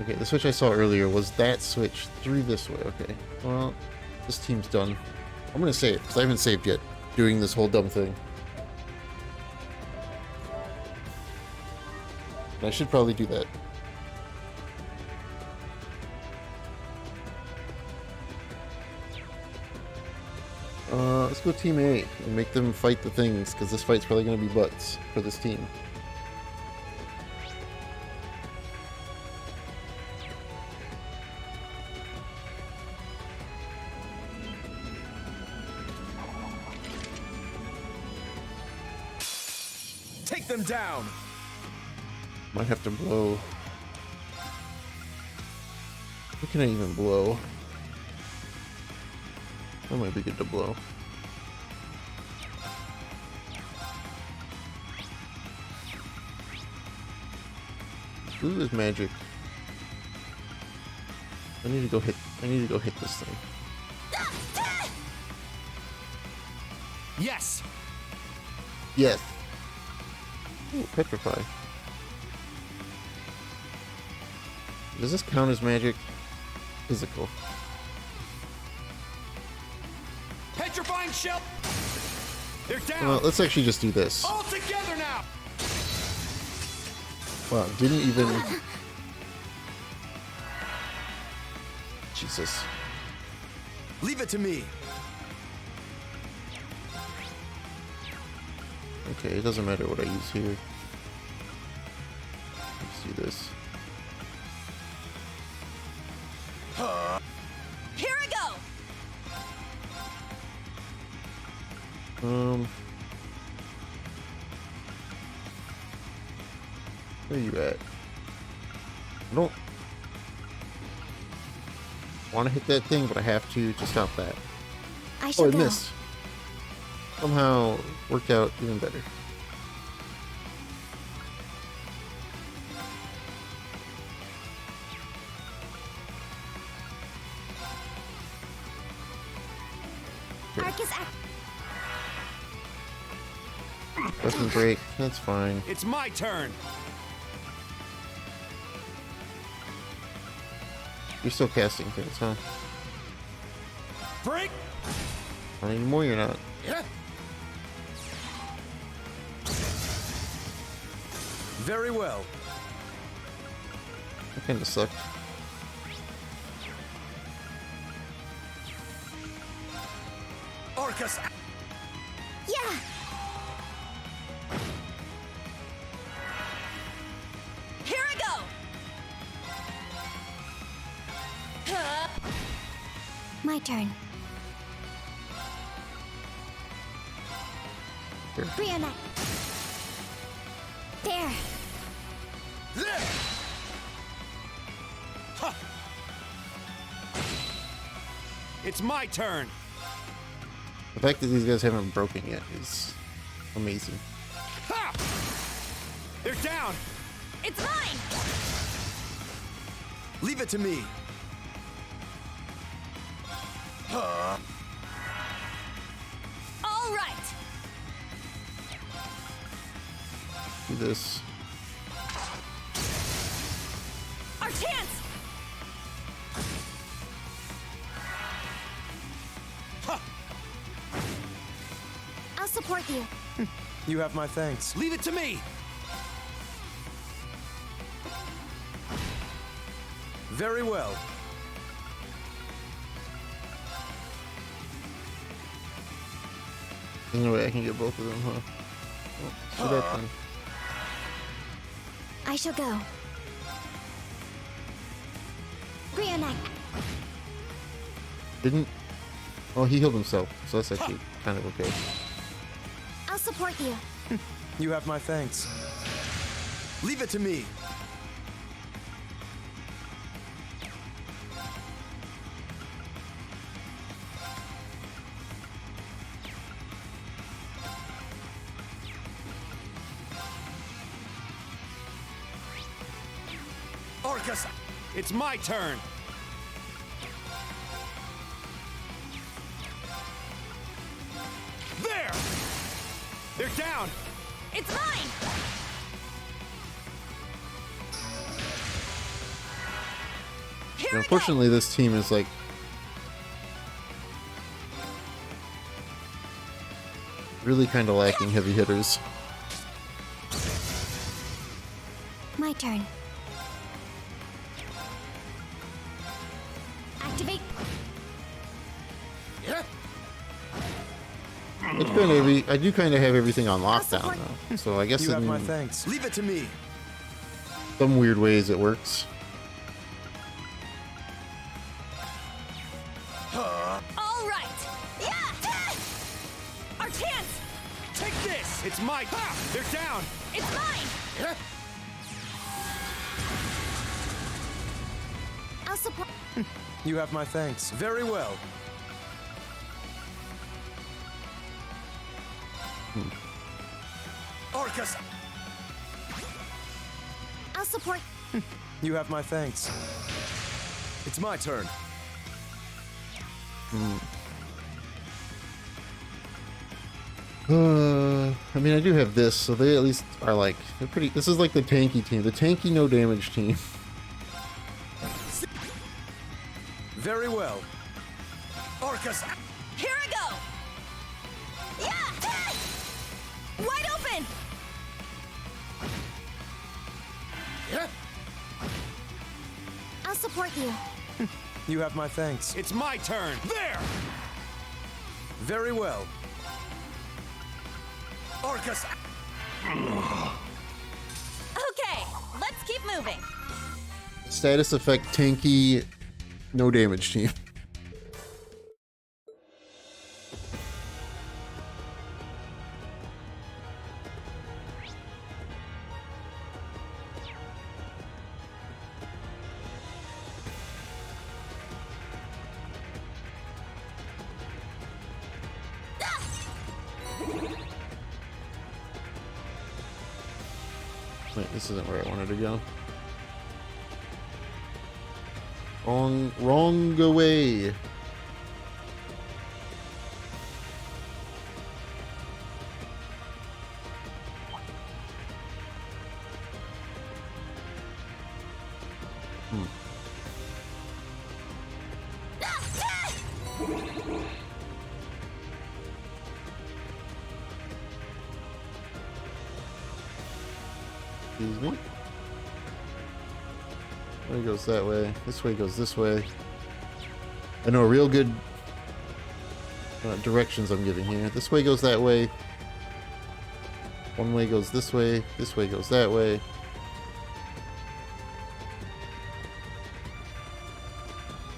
Okay, the switch I saw earlier was that switch through this way. Okay, well, this team's done. I'm gonna save because I haven't saved yet doing this whole dumb thing. I should probably do that. Let's go Team A and make them fight the things, because this fight's probably going to be butts for this team. Take them down! Might have to blow. What can I even blow? That might be good to blow. Blue is magic. I need to go hit this thing. Yes! Yes. Ooh, petrify. Does this count as magic? Physical. Petrifying shell! They're down! Well, let's actually just do this. All together now! Wow, didn't even... Jesus. Leave it to me. Okay, it doesn't matter what I use here. Let's do this. Here I go! Where are you at? I don't want to hit that thing, but I have to stop that. I Oh, should I go. missed. Somehow worked out even better. Arcus act. Weapon break, that's fine. It's my turn! You're still casting things, huh? Break! Not anymore, you're not. Yeah. Very well. That kinda sucked. Arcus. Yeah. turn. Here. Brianna. There. There. Ha. It's my turn. The fact that these guys haven't broken yet is amazing. Ha! They're down. It's mine! Leave it to me. All right! Do this. Our chance! I'll support you. You have my thanks. Leave it to me. Very well. There's no way I can get both of them, huh? Oh, shoot that thing. I shall go. Brianna. Didn't. Oh, he healed himself, so that's actually kind of okay. I'll support you. You have my thanks. Leave it to me. Orcus, it's my turn. There. They're down. It's mine! Here we go! Unfortunately, this team is like really kind of lacking heavy hitters. My turn. Activate. Yeah. It's kind of I do kind of have everything on lockdown though, so I guess You have my in thanks. Leave it to me. some weird ways it works. All right! Yeah! Our chance! Take this. It's my. Ha! They're down. It's mine! Yeah. I'll support. You have my thanks. Very well. Orcus. I'll support. You have my thanks. It's my turn. I mean, I do have this, so they at least are like they're pretty. This is like the tanky team, the tanky no damage team. Very well. Orcus. Here I go! Yeah! Wide open! Yeah. I'll support you. You have my thanks. It's my turn. There. Very well. Orcus. Okay, let's keep moving. Status effect tanky no damage team. Wait, this isn't where I wanted to go. Wrong way. Excuse me. Way goes that way. This way goes this way. I know real good directions I'm giving here. This way goes that way. One way goes this way. This way goes that way.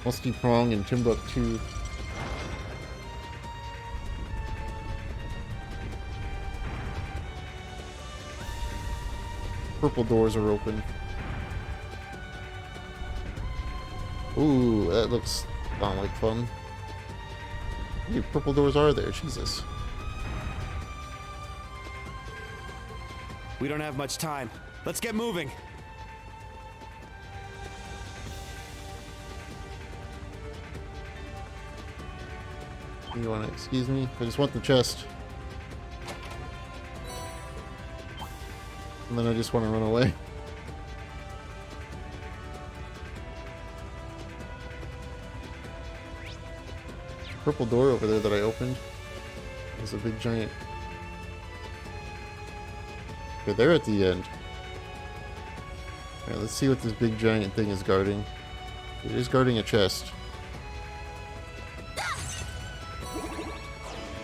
Musty Prong and Timbuktu Purple doors are open. Ooh, that looks not like fun. How many purple doors are there? Jesus. We don't have much time. Let's get moving. You want to excuse me? I just want the chest. And then I just want to run away. Purple door over there that I opened. There's a big giant. Okay, they're at the end. Alright, let's see what this big giant thing is guarding. It is guarding a chest.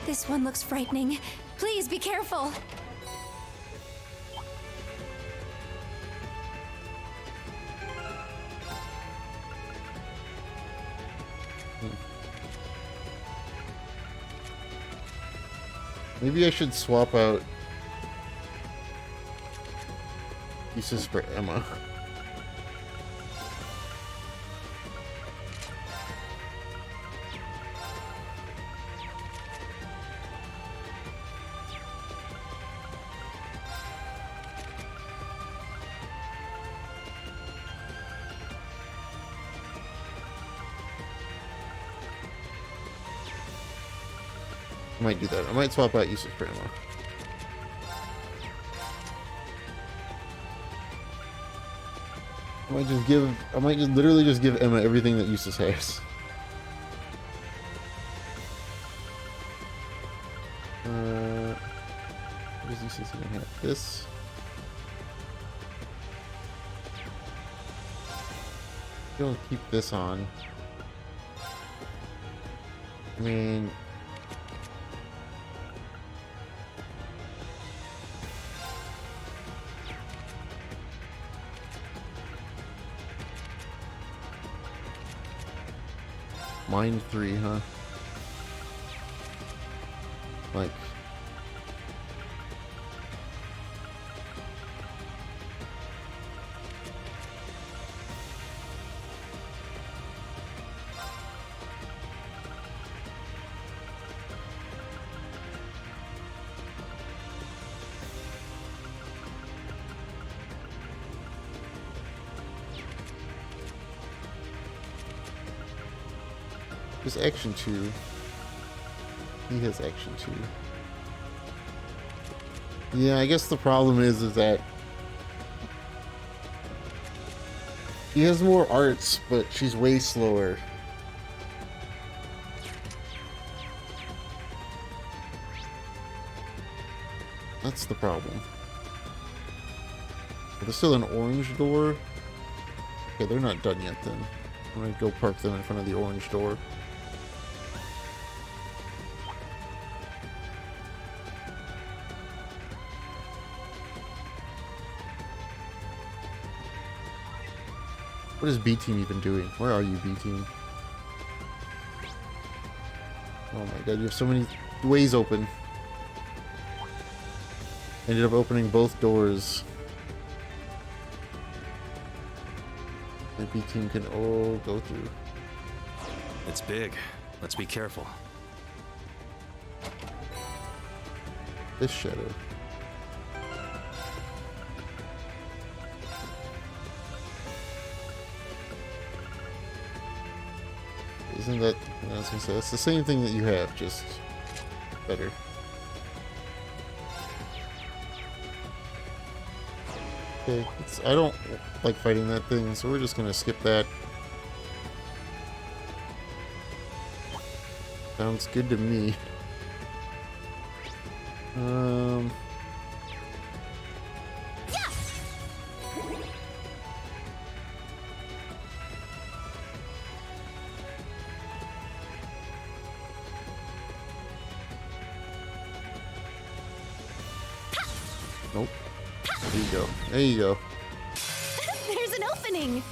This one looks frightening. Please be careful. Maybe I should swap out pieces for Emma. I might do that. I might swap out uses for Emma. I might just literally just give Emma everything that Eustace has. What does Eustace even have? This. Don't keep this on. I mean, mine 3, huh? Like, there's action 2. He has action 2. Yeah, I guess the problem is that he has more arts, but she's way slower. That's the problem. But there's still an orange door. Okay, they're not done yet then. I'm gonna go park them in front of the orange door. What is B team even doing? Where are you, B team? Oh my god, you have so many ways open. Ended up opening both doors. The B team can all go through. It's big. Let's be careful. This shadow. Isn't that, I was gonna say, it's the same thing that you have, just better. Okay, I don't like fighting that thing, so we're just gonna skip that. Sounds good to me. Nope. There you go. There you go. There's an opening.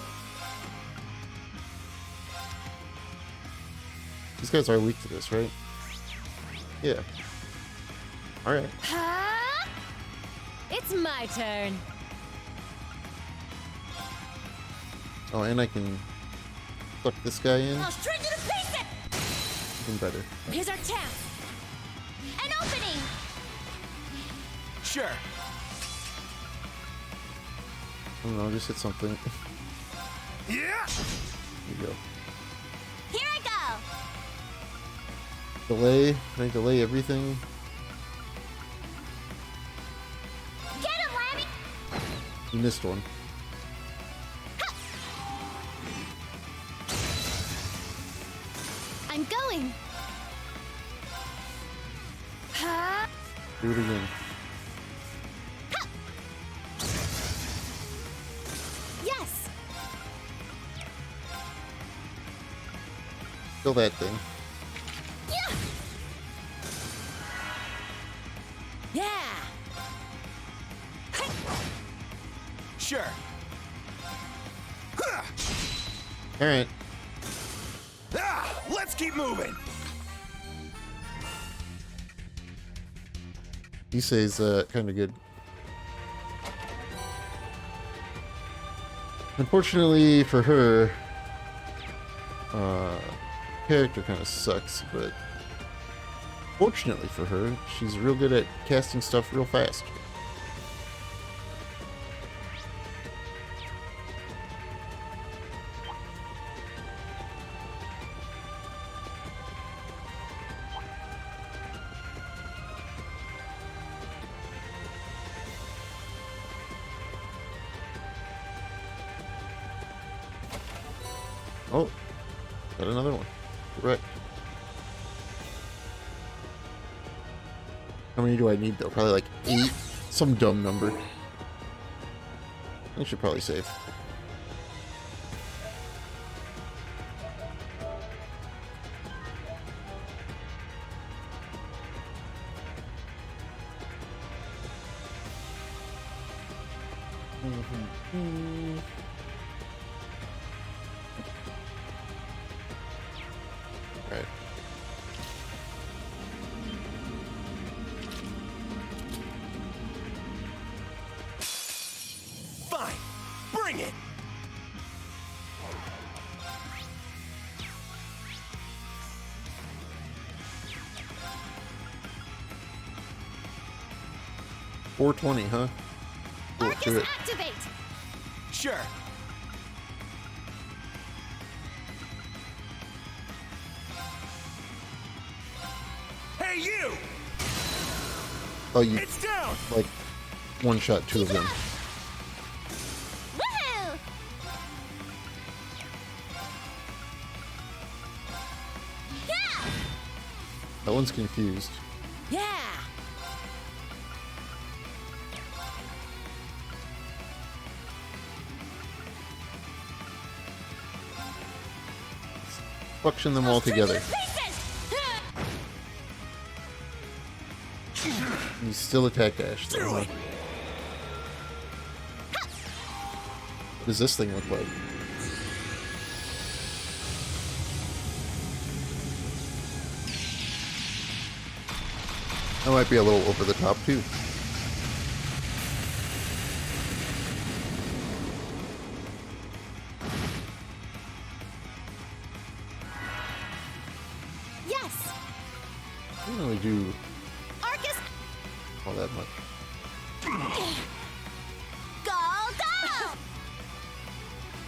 These guys are weak to this, right? Yeah. Alright. Huh? It's my turn. Oh, and I can suck this guy in. I'll shred you to pieces! Even better. Here's our chance. An opening! Sure. I don't know, just hit something. Yeah. There you go. Here I go! Delay. Can I delay everything? Get him, Lammy! You missed one. I'm going! Huh? Do it again. Yes! Kill that thing. Yeah! Yeah! Sure. Alright. Ah, let's keep moving. He says kind of good. Unfortunately for her, character kind of sucks, but fortunately for her, she's real good at casting stuff real fast. Oh, got another one. Correct. How many do I need though? Probably like 8. Some dumb number. I should probably save. Alright. Fine. Bring it. $420, huh? Cool, do Arcus it. activate! Sure. Hey, you! Oh, you It's down. like one shot 2 of them. Woohoo! Yeah! That one's confused. Yeah! Function them all together. You still attack Ash though, Do huh? it. What does this thing look like? That might be a little over the top too. Yes! I don't really do Arcus, all that much. go, go!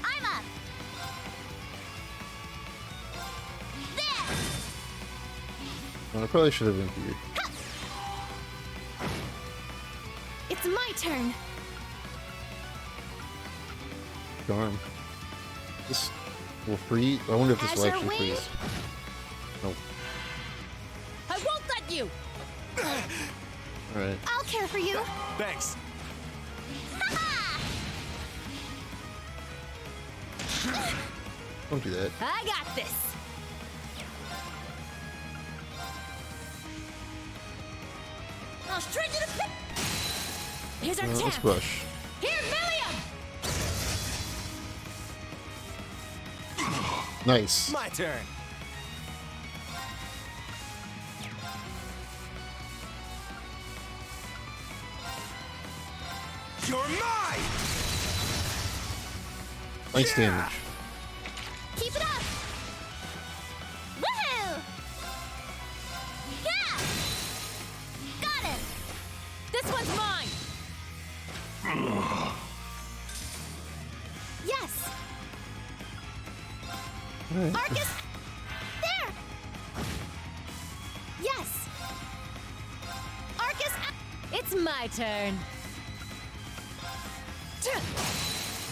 I'm up! There! Well, I probably should have interviewed. It's my turn! Darn. This will freeze. I wonder if this will Azure actually Wing? freeze. Nope. I won't let you! Alright. I'll care for you! Thanks. Don't do that. I got this! I'll shred you to pi- Here's our Let's chance! rush. Here, Millium! Nice. My turn. You're mine! Nice damage. Keep it up! Woohoo! Yeah! Got him! This one's mine! Yes! Alright. Arcus! There! Yes! Arcus! It's my turn.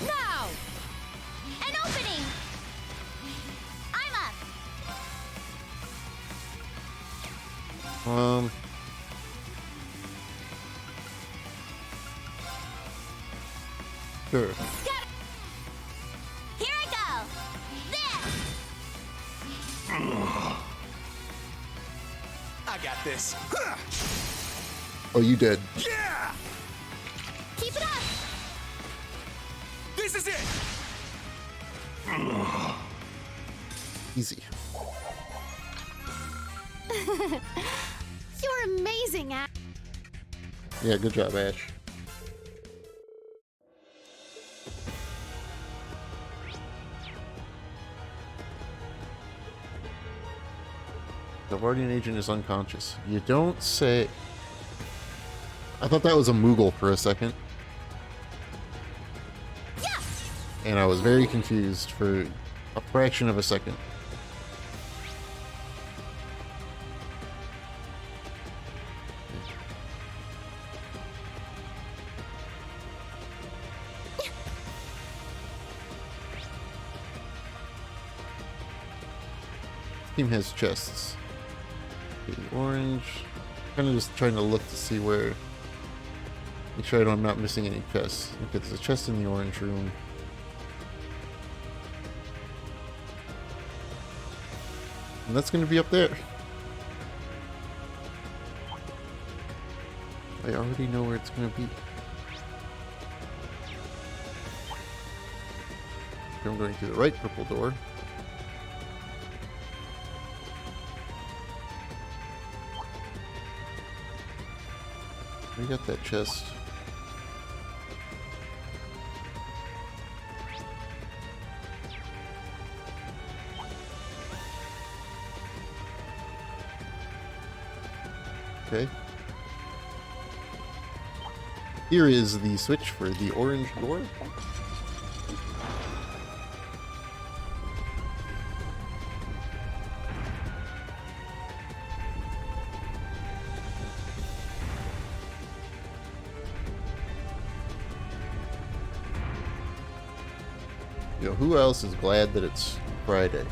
Now! An opening! I'm up! Sure. Here I go! There! I got this. Oh, you did. Yeah! Keep it up! This is it! Easy. You're amazing, Ash. Yeah, good job, Ash. The Guardian agent is unconscious. You don't say. I thought that was a Moogle for a second. Yeah! And I was very confused for a fraction of a second. Team has chests. Okay, orange. Kind of just trying to look to see where. Make sure I'm not missing any chests. Okay, there's a chest in the orange room. And that's going to be up there. I already know where it's going to be. Okay, I'm going through the right purple door. We got that chest. Okay. Here is the switch for the orange door. You know, who else is glad that it's Friday?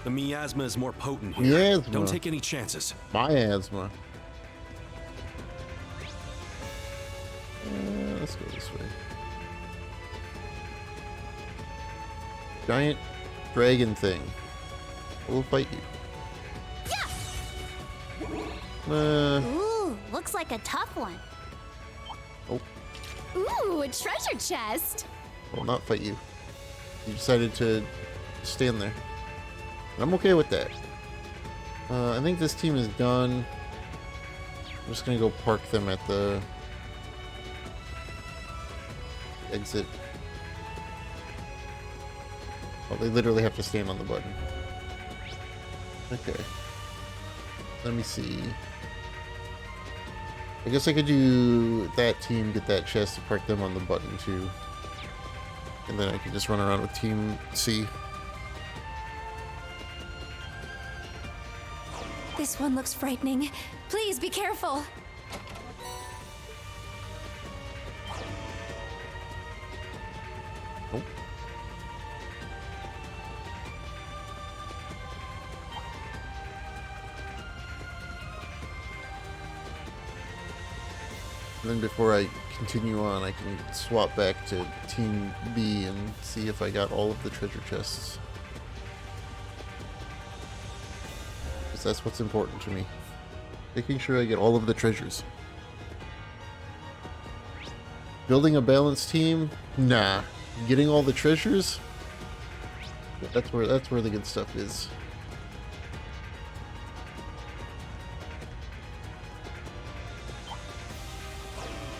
The miasma is more potent here. Miasma. Don't take any chances. My asthma. Let's go this way. Giant dragon thing. We'll fight you. Ooh, looks like a tough one. Oh, Ooh, a treasure chest. will not fight you. You decided to stand there. I'm okay with that. I think this team is done. I'm just gonna go park them at the exit. Oh, they literally have to stand on the button. Okay. Let me see. I guess I could do that team, get that chest, to park them on the button too. And then I can just run around with Team C. This one looks frightening. Please be careful. Nope. And then before I continue on, I can swap back to Team B and see if I got all of the treasure chests. Because that's what's important to me. Making sure I get all of the treasures. Building a balanced team? Nah. Getting all the treasures? That's where the good stuff is.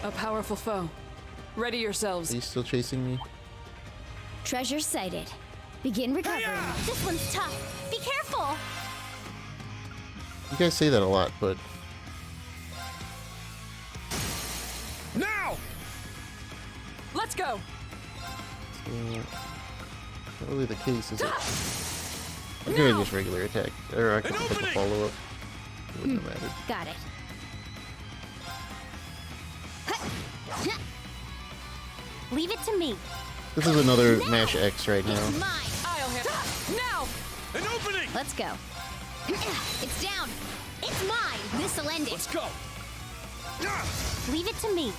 A powerful foe. Ready yourselves. Are you still chasing me? Treasure sighted. Begin recovering. This one's tough. Be careful. You guys say that a lot, but Now! Let's go. not really the case, is it? I could have just regular attack, or I could have put the follow up. It wouldn't have mattered. Got it. Leave it to me. This is another Mash X right now. It's mine. I'll have now. An opening! Let's go. It's down. It's mine. This'll end it. Let's go! Leave it to me.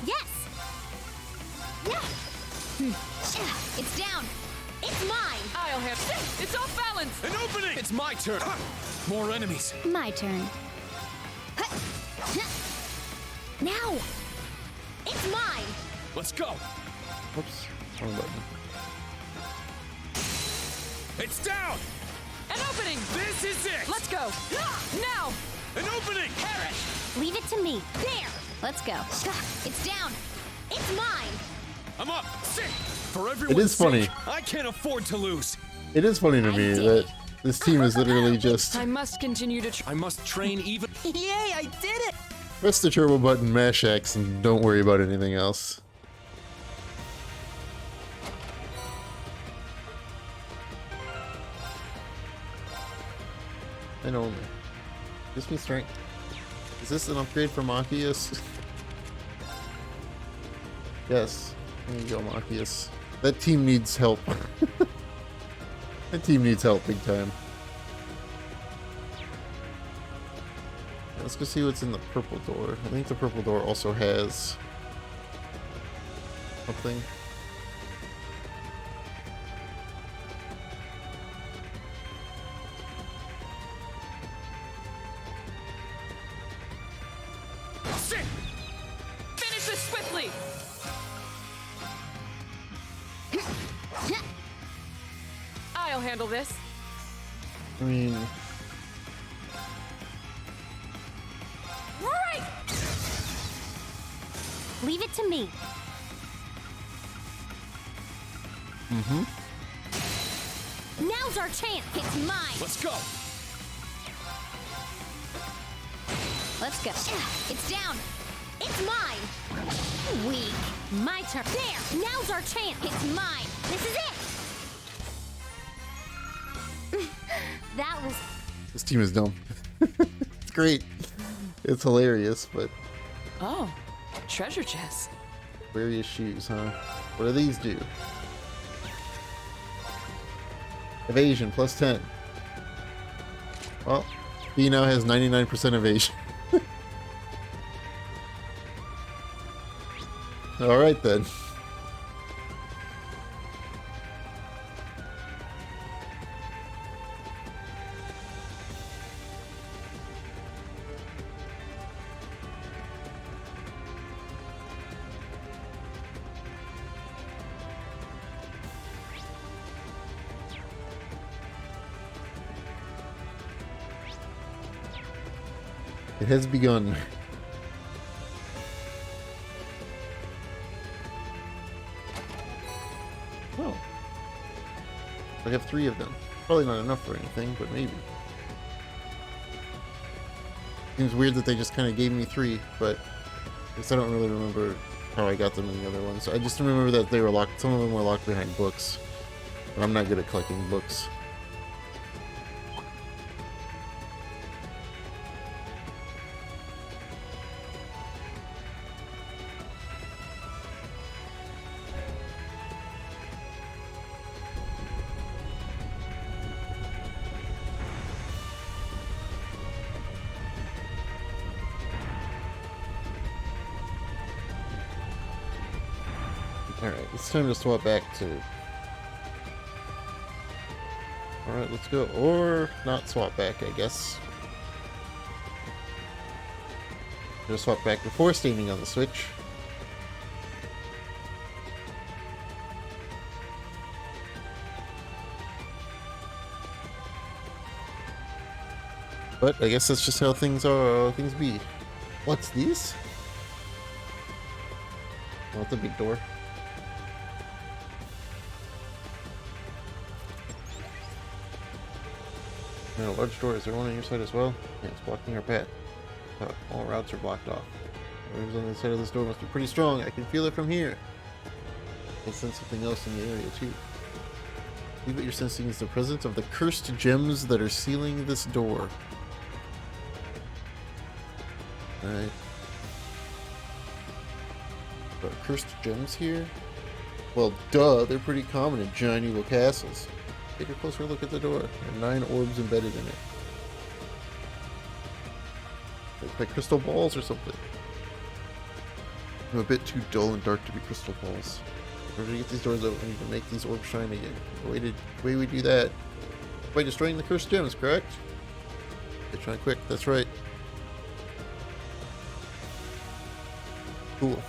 Yes. It's down. It's mine. I'll have. It's off balance. An opening! It's my turn! More enemies! My turn. Now. It's mine. Let's go! Whoops. Wrong button. It's down! An opening. This is it! Let's go. Now. An opening! Perish. Leave it to me. There. Let's go. It's down. It's mine. I'm up! Sit! For everyone's is funny. sake, I can't afford to lose! It is funny to me that this team is literally just I must continue to. I must train even. Yay! I did it. press the turbo button, mash X, and don't worry about anything else. And only. Gives me strength. Is this an upgrade for Machias? Yes. There you go, Machias. That team needs help. That team needs help big time. Let's go see what's in the purple door. I think the purple door also has something. Sit! Finish this swiftly. I'll handle this. I mean, Right. Leave it to me. Now's our chance. It's mine. Let's go! Let's go. It's down. It's mine. Weak. My turn. There. Now's our chance. It's mine. This is it. That was. this team is dumb. It's great. It's hilarious, but Oh, treasure chest. various shoes, huh? What do these do? Evasion plus 10. Well, B now has 99% evasion. Alright then. It has begun. Oh. I have 3 of them. Probably not enough for anything, but maybe. Seems weird that they just kind of gave me 3, but I guess I don't really remember how I got them in the other ones. I just remember that they were locked. Some of them were locked behind books, but I'm not good at collecting books. Alright, it's time to swap back to... Alright, let's go. Or not swap back, I guess. Just swap back before standing on the switch. But I guess that's just how things are, things be. What's these? Oh, it's a big door. No, large door. Is there one on your side as well? Yeah, it's blocking our path. Oh, all routes are blocked off. Whatever's on the side of this door must be pretty strong. I can feel it from here. I sense something else in the area too. I believe what you're sensing is the presence of the cursed gems that are sealing this door. Alright. There are cursed gems here? Well, duh, they're pretty common in giant evil castles. Take a closer look at the door. There are 9 orbs embedded in it. They look like crystal balls or something. I'm a bit too dull and dark to be crystal balls. In order to get these doors open, we need to make these orbs shine again. The way we do that by destroying the cursed gems, correct? Okay, try quick, that's right. Cool.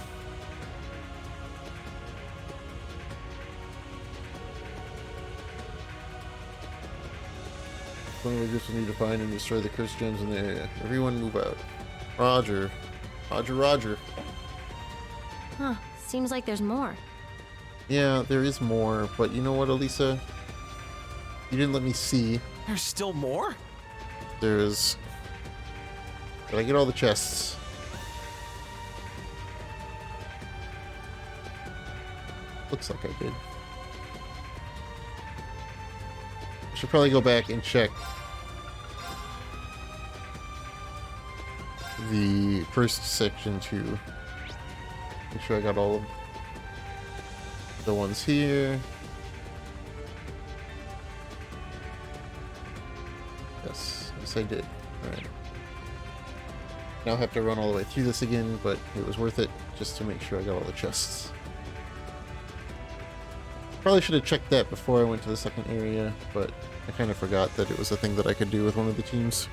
One of the groups will need to find and destroy the cursed gems in the area. Everyone move out. Roger. Roger, roger. Huh. Seems like there's more. Yeah, there is more, but you know what, Elisa? You didn't let me see. There's still more? There's... Did I get all the chests? Looks like I did. I should probably go back and check the first section too. Make sure I got all of the ones here. Yes, I did. Alright. Now I have to run all the way through this again, but it was worth it just to make sure I got all the chests. Probably should have checked that before I went to the second area, but I kind of forgot that it was a thing that I could do with one of the teams.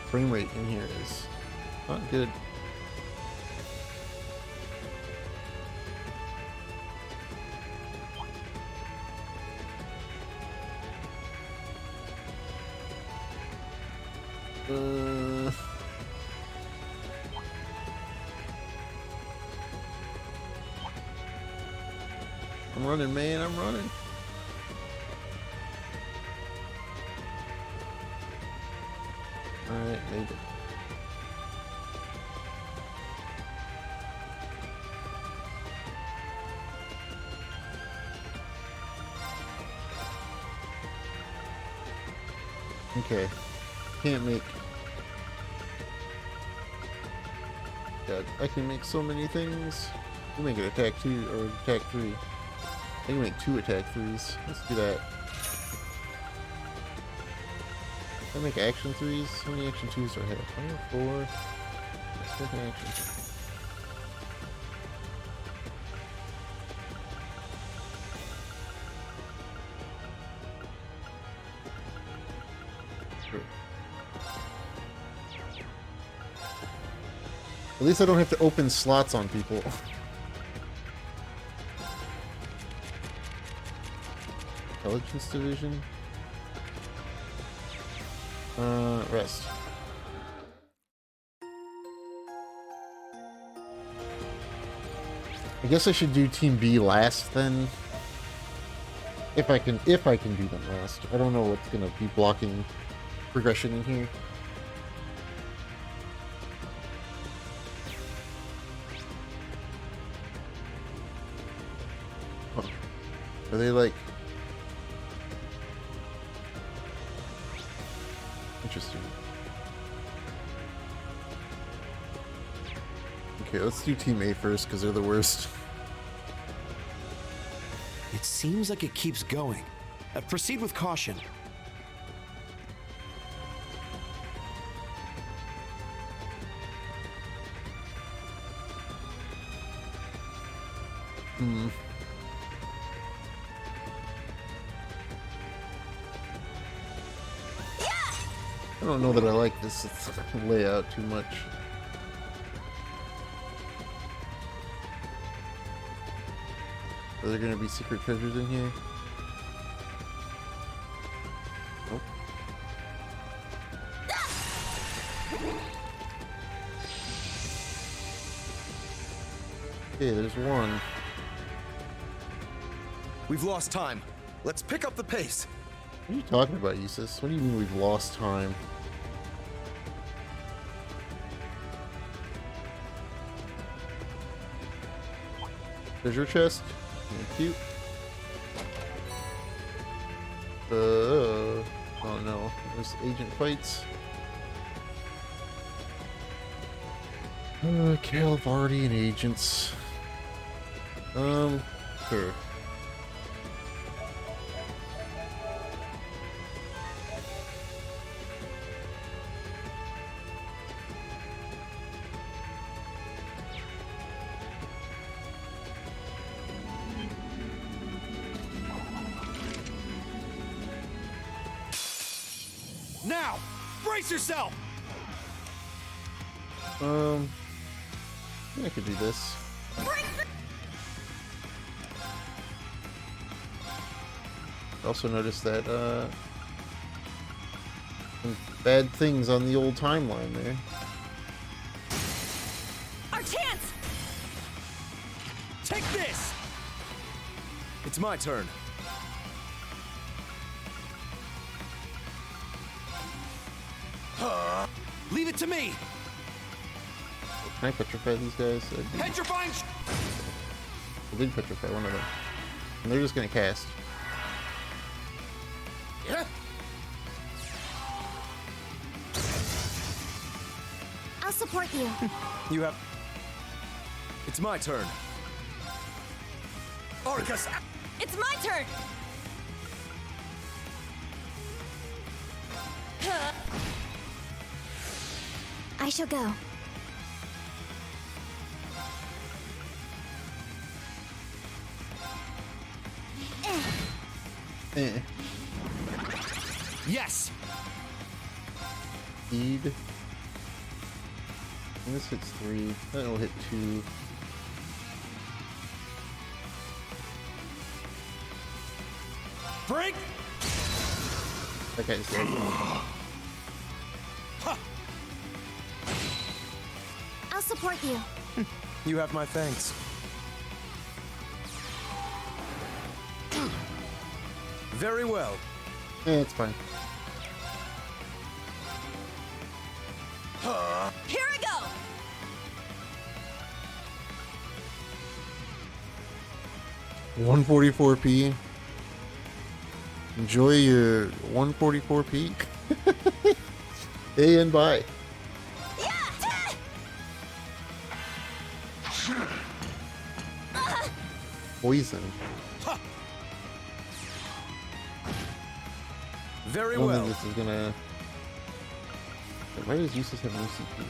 Frame rate in here is not good. I'm running, man, I'm running. Alright, made it. Okay. Can't make... God, I can make so many things. We'll make it attack 2 or attack 3. I can make 2 attack 3s. Let's do that. Can I make action 3s? How many action 2s do I have? I have 4. Let's make an action. Sure. At least I don't have to open slots on people. Intelligence division. Rest. I guess I should do Team B last then. If I can do them last. I don't know what's gonna be blocking progression in here. Huh. Are they like... Interesting. Okay, let's do Team A first, because they're the worst. It seems like it keeps going. Proceed with caution. I don't know that I like this layout too much. Are there gonna be secret treasures in here? Nope. Okay, there's one. We've lost time. Let's pick up the pace. What are you talking about, Eustace? What do you mean we've lost time? Treasure chest. Thank you. Oh no. There's agent fights. Calvardi and agents. Sure. Now, brace yourself. I could do this. Also noticed that some bad things on the old timeline there. Our chance! Take this. It's my turn. Leave it to me. Can I petrify these guys? Petrifying. I did petrify one of them. And they're just gonna cast. Yeah. I'll support you. You have. It's my turn. Arcus. It's my turn! I shall go. Eh. Yes. Speed. And this hits 3. That'll hit 2. Break. That guy's dead. I'll support you. You have my thanks. Very well. Yeah, it's fine. Here I go! 144p. Enjoy your 144p. A and bye. Poison. Very I don't well. think this is gonna. Why does Eustace have no CP?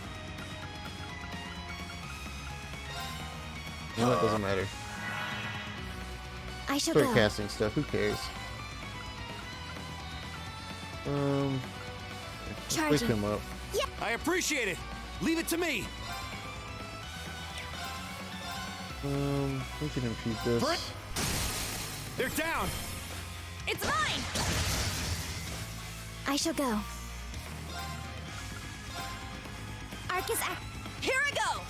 You know, it doesn't matter. I shall Start go. casting stuff. Who cares? Wake Charging. him up. I appreciate it. Leave it to me. We can impede this. Break. They're down. It's mine! I shall go. Arcus, Here I go!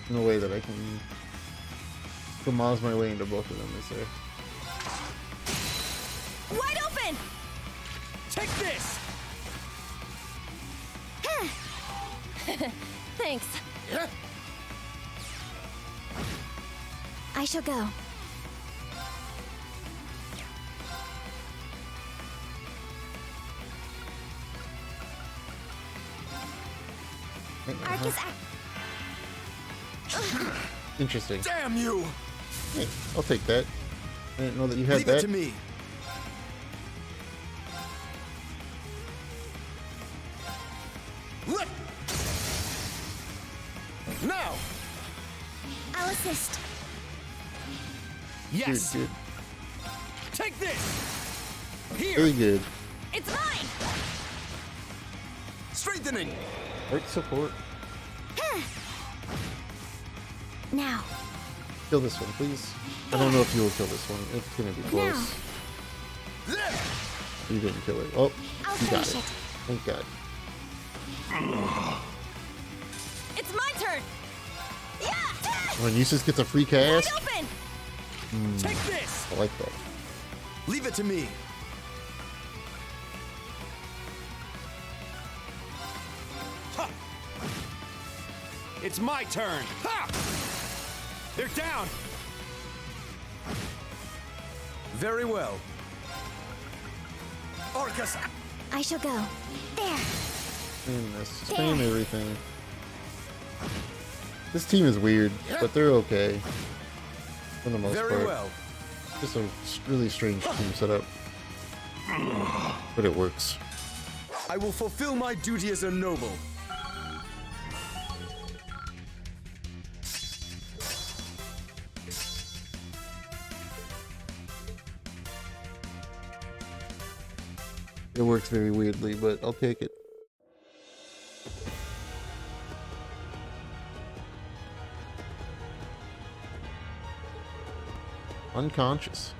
No way that I can Kamaz my way into both of them, is there? Wide open! Take this. Thanks. Yeah. I shall go. Arcus, Interesting. Damn you! Hey, I'll take that. I didn't know that you had Leave that. it to me. Let. Now. I'll assist. Yes. Good, Take this. good. Here. Very good. It's mine! Strengthening. Right support. Now. Kill this one, please. I don't know if you will kill this one. It's gonna be close. Now. There. You didn't kill it. Oh, I'll you got finish it. it. Thank God. It's my turn. Yeah. When Usus gets a free Wide cast, open. Take this! I like that. Leave it to me. Ha! It's my turn. Ha! They're down. Very well. Arcus. I shall go. There. Spam this. Spam everything. This team is weird, but they're okay. For the most Very part. well. Just a really strange team setup. But it works. I will fulfill my duty as a noble. It works very weirdly, but I'll take it. Unconscious.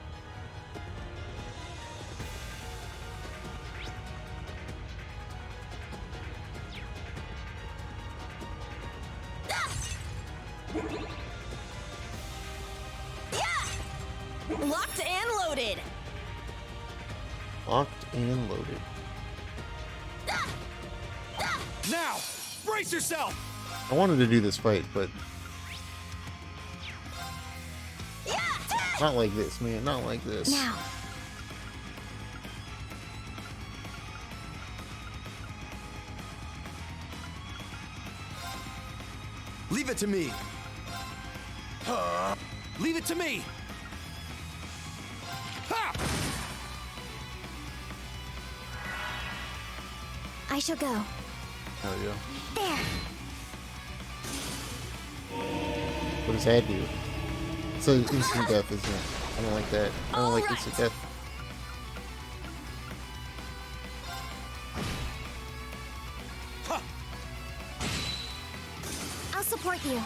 Locked and loaded. Locked and loaded. Now, brace yourself. I wanted to do this fight, but not like this, man. Not like this. Now. Leave it to me. Leave it to me. Ha! I shall go. There we go. There. What does that do? It's an instant death, isn't it? I don't like that. I don't like instant death. I'll support you.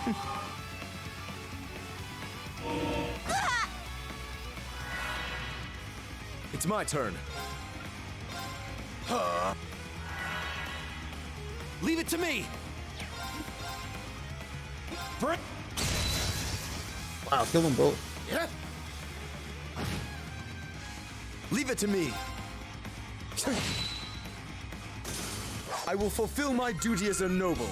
It's my turn. Leave it to me. Bra- Wow, kill them both. Yeah. Leave it to me. I will fulfill my duty as a noble.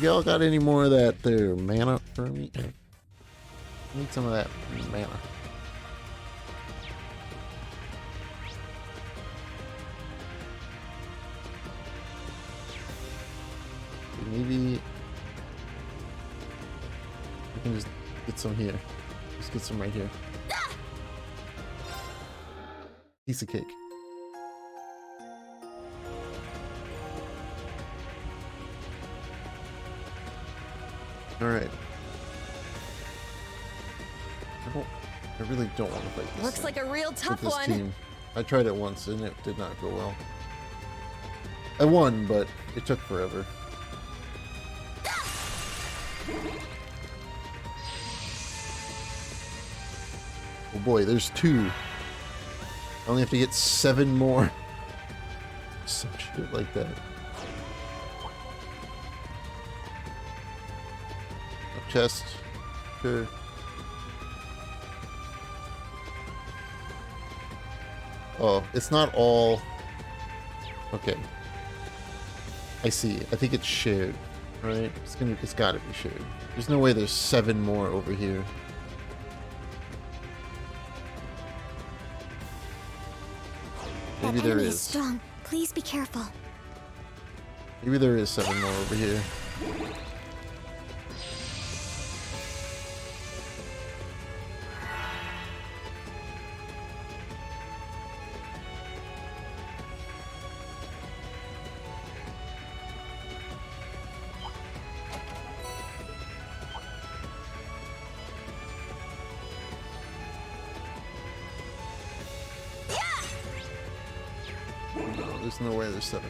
You all got any more of that there mana for me? I need some of that mana. Maybe I can just get some here. Just get some right here. Piece of cake. All right. I really don't want to fight this. Looks thing like a real with tough this one. team. I tried it once and it did not go well. I won, but it took forever. Oh boy, there's 2. I only have to get 7 more. Some shit like that. A chest. Sure. Oh, it's not all... Okay. I see. I think it's shared, right? It's gotta be shared. There's no way there's 7 more over here. Maybe That there enemy is. strong. Please be careful. Maybe there is 7 more over here. No, there's no way there's 7.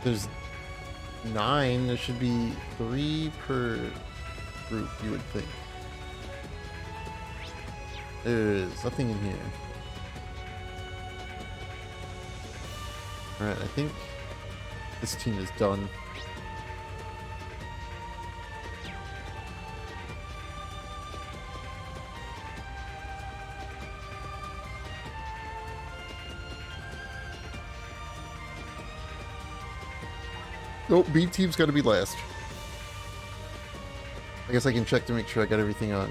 There's 9. There should be 3 per group, you would think. There's nothing in here. Alright, I think this team is done. Nope, B team's got to be last. I guess I can check to make sure I got everything on.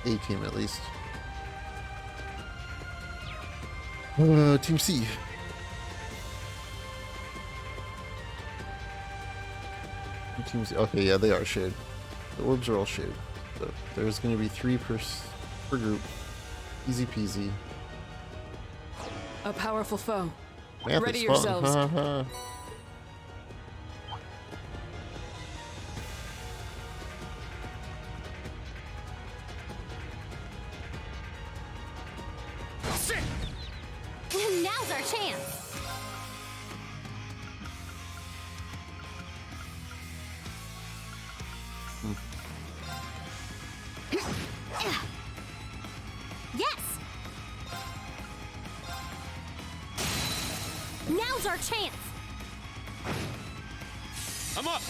A team at least. Team C. Team C. Okay, yeah, they are shared. The orbs are all shared. So there's going to be 3 per group. Easy peasy. A powerful foe. Math Ready is fun. yourselves. Ha, ha. Now's our chance. Yes. Now's our chance. I'm up.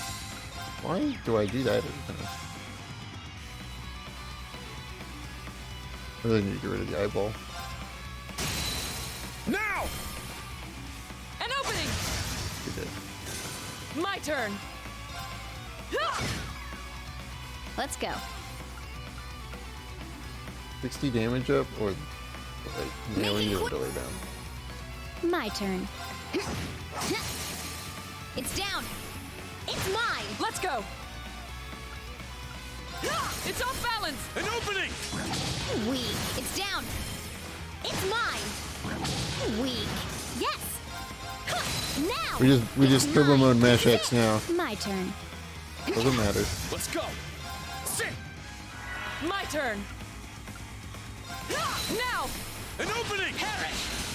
Why do I do that every time? I really need to get rid of the eyeball. Now! An opening! You did. My turn! Let's go. 60 damage up or like nailing your ability down? My turn. It's down. It's mine. Let's go! It's off balance! An opening! Weak. It's down. It's mine. Weak. Yes. Now. We just It's turbo mine. mode mash X now. My turn. Doesn't matter. Let's go! Sit! My turn! Now! An opening!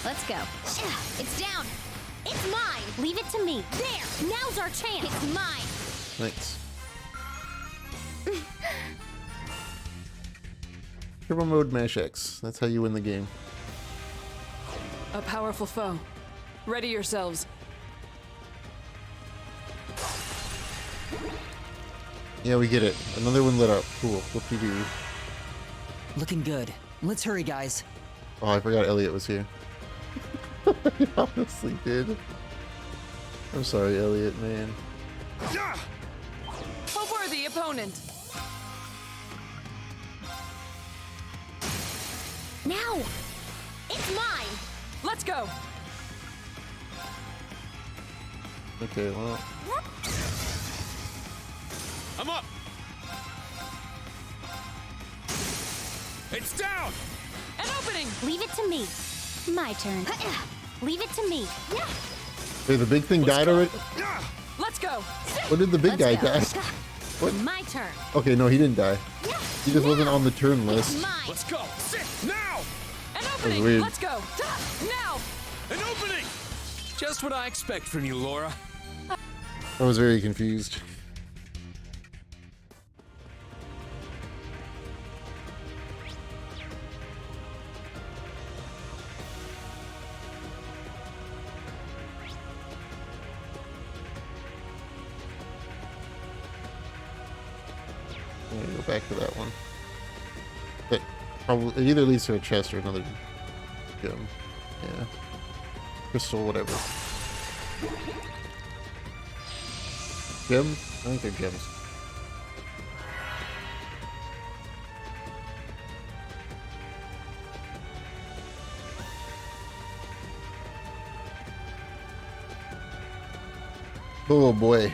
Let's go. It's down. It's mine. Leave it to me. There. Now's our chance. It's mine. Thanks. Turbo mode mash X. That's how you win the game. A powerful foe. Ready yourselves. Yeah, we get it. Another one lit up. Cool. Whoop-de-doo. Looking good. Let's hurry, guys. Oh, I forgot Elliot was here. I honestly did. I'm sorry, Elliot, man. A worthy opponent. Now. It's mine. Let's go! Okay, well. I'm up! It's down! An opening! Leave it to me. My turn. Leave it to me. Hey, the big thing died already? Let's go! When did the big guy Let's die? go. What? My turn. Okay, no, he didn't die. He just wasn't on the turn list. It's mine. Let's go! Sit! Now! An opening! weird. Let's go! Now! An opening! Just what I expect from you, Laura. I was very confused. I'm gonna go back to that one. But probably it either leads to a chest or another gem. Yeah. Crystal, whatever. Gems? I think they're gems. Oh boy.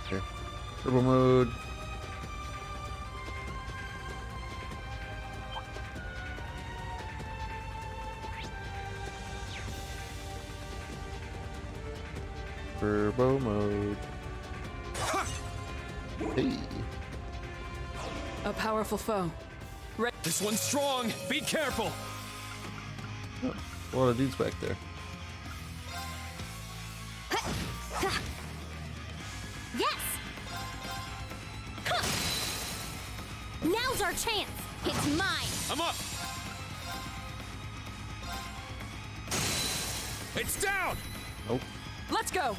Okay. Turbo mode. Turbo mode. Hey. A powerful foe. This one's strong. Be careful. A lot of dudes back there. Yes! Huh. Now's our chance! It's mine! I'm up. It's down. Nope. Let's go.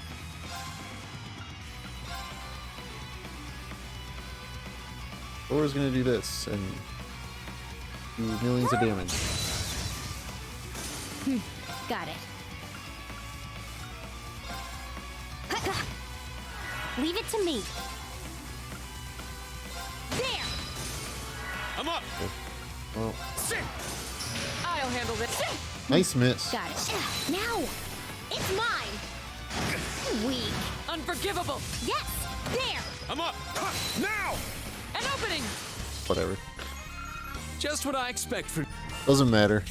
Thor's gonna do this and do millions of damage. Got it. Leave it to me. There! I'm up. Well, Sit. I'll handle this. nice miss. Got it. Now! It's mine! Weak. Unforgivable. Yes! There! I'm up. Now. An opening. Whatever. Just what I expect from. Doesn't matter.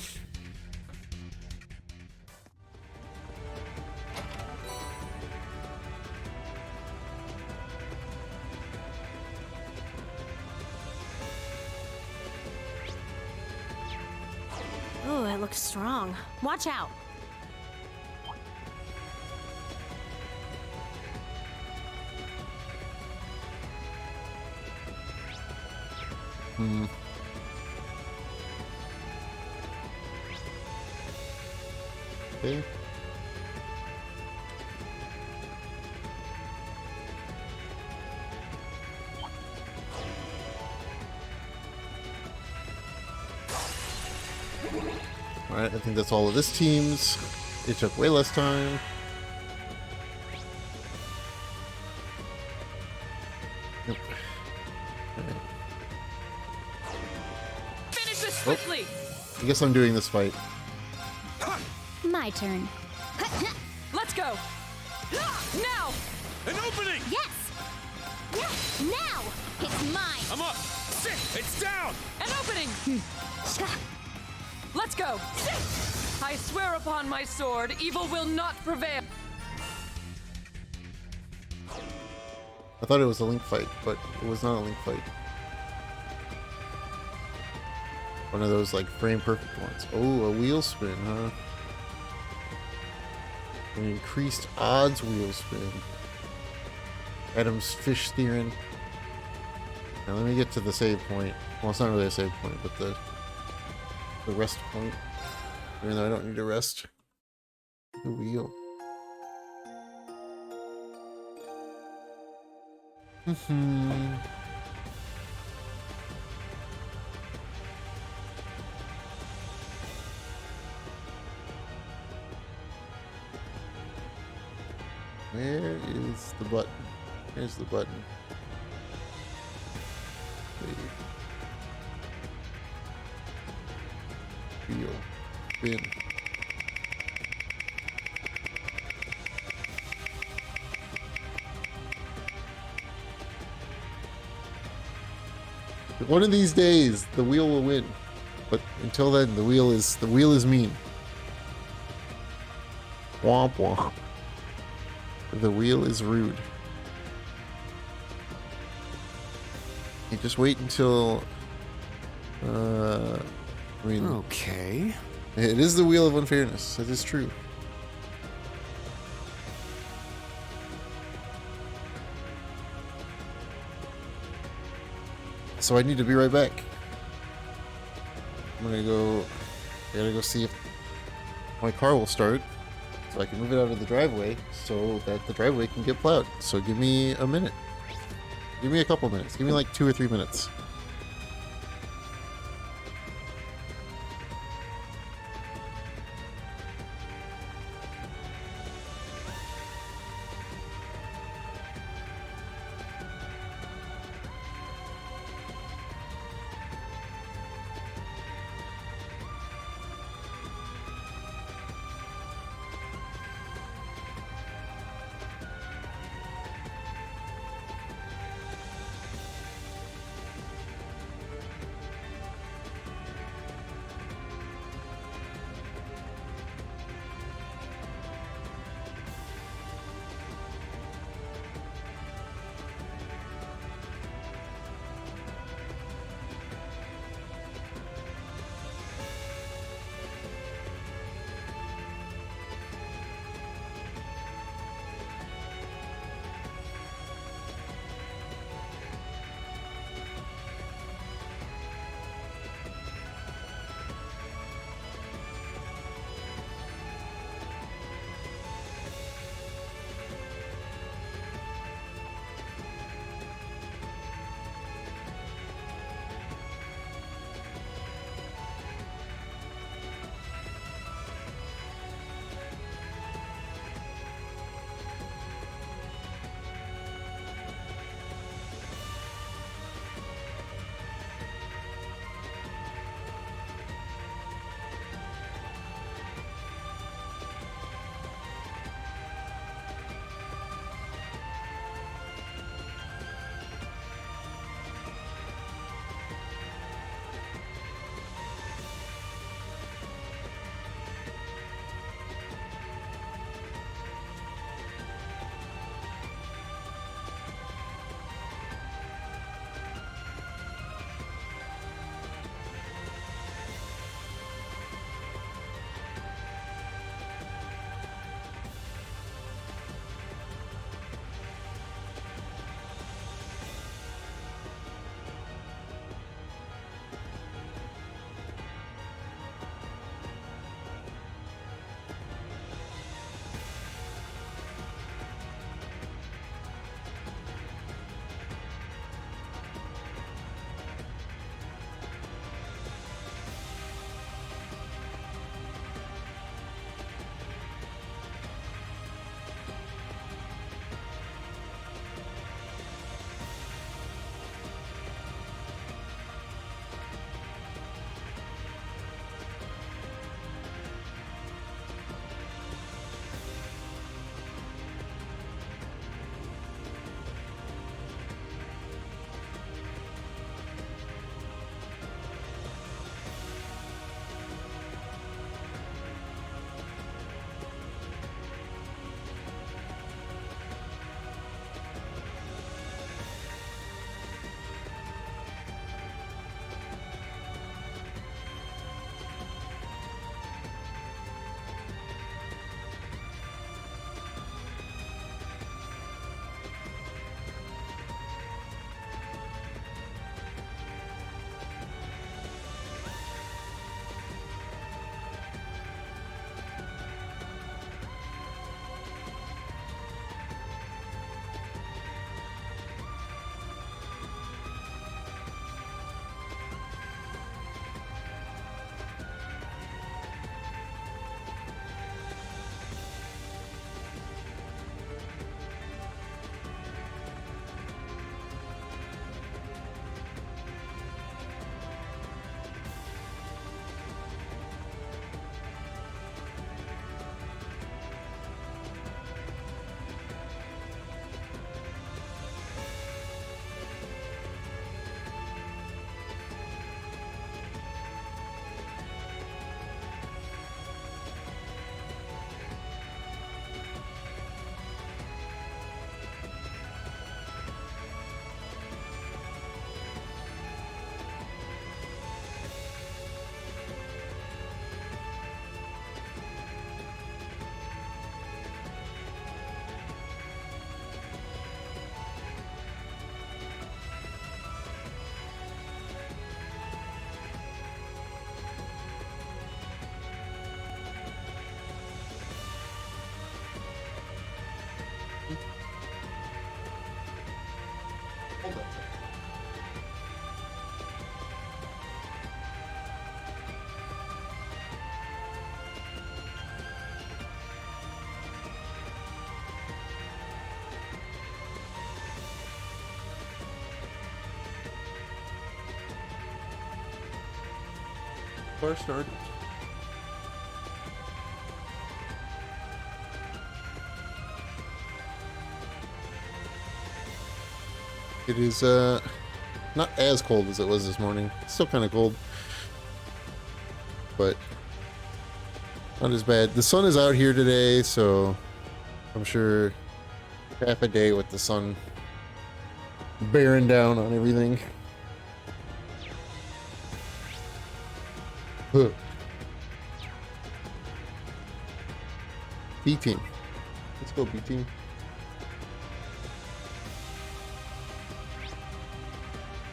Oh, it looks strong. Watch out. Okay. Alright, I think that's all of this team's. It took way less time. Yep. Okay. Finish this swiftly. I guess I'm doing this fight. My turn. Let's go. Now. An opening. Yes! Yes! Now! It's mine! I'm up. Sit. It's down. An opening. Let's go. I swear upon my sword, evil will not prevail. I thought it was a link fight, but it was not a link fight. One of those like frame perfect ones. Oh, a wheel spin, huh? An increased odds wheel spin. Adam's fish steering. Now let me get to the save point. Well, it's not really a save point, but the rest point. Even though I don't need to rest. The wheel. Where is the button? Here's the button. Wheel. Spin. One of these days, the wheel will win. But until then, the wheel is mean. Womp womp. The wheel is rude. You just wait until. I mean, Okay. it is the wheel of unfairness. That is true. So I need to be right back. I'm gonna go. I gotta go see if my car will start, so I can move it out of the driveway, so that the driveway can get plowed. So give me a minute. Give me a couple minutes. Give me like 2 or 3 minutes. Far started. It is not as cold as it was this morning. It's still kind of cold, but not as bad. The sun is out here today, so I'm sure half a day with the sun bearing down on everything. Huh. B team. Let's go B team.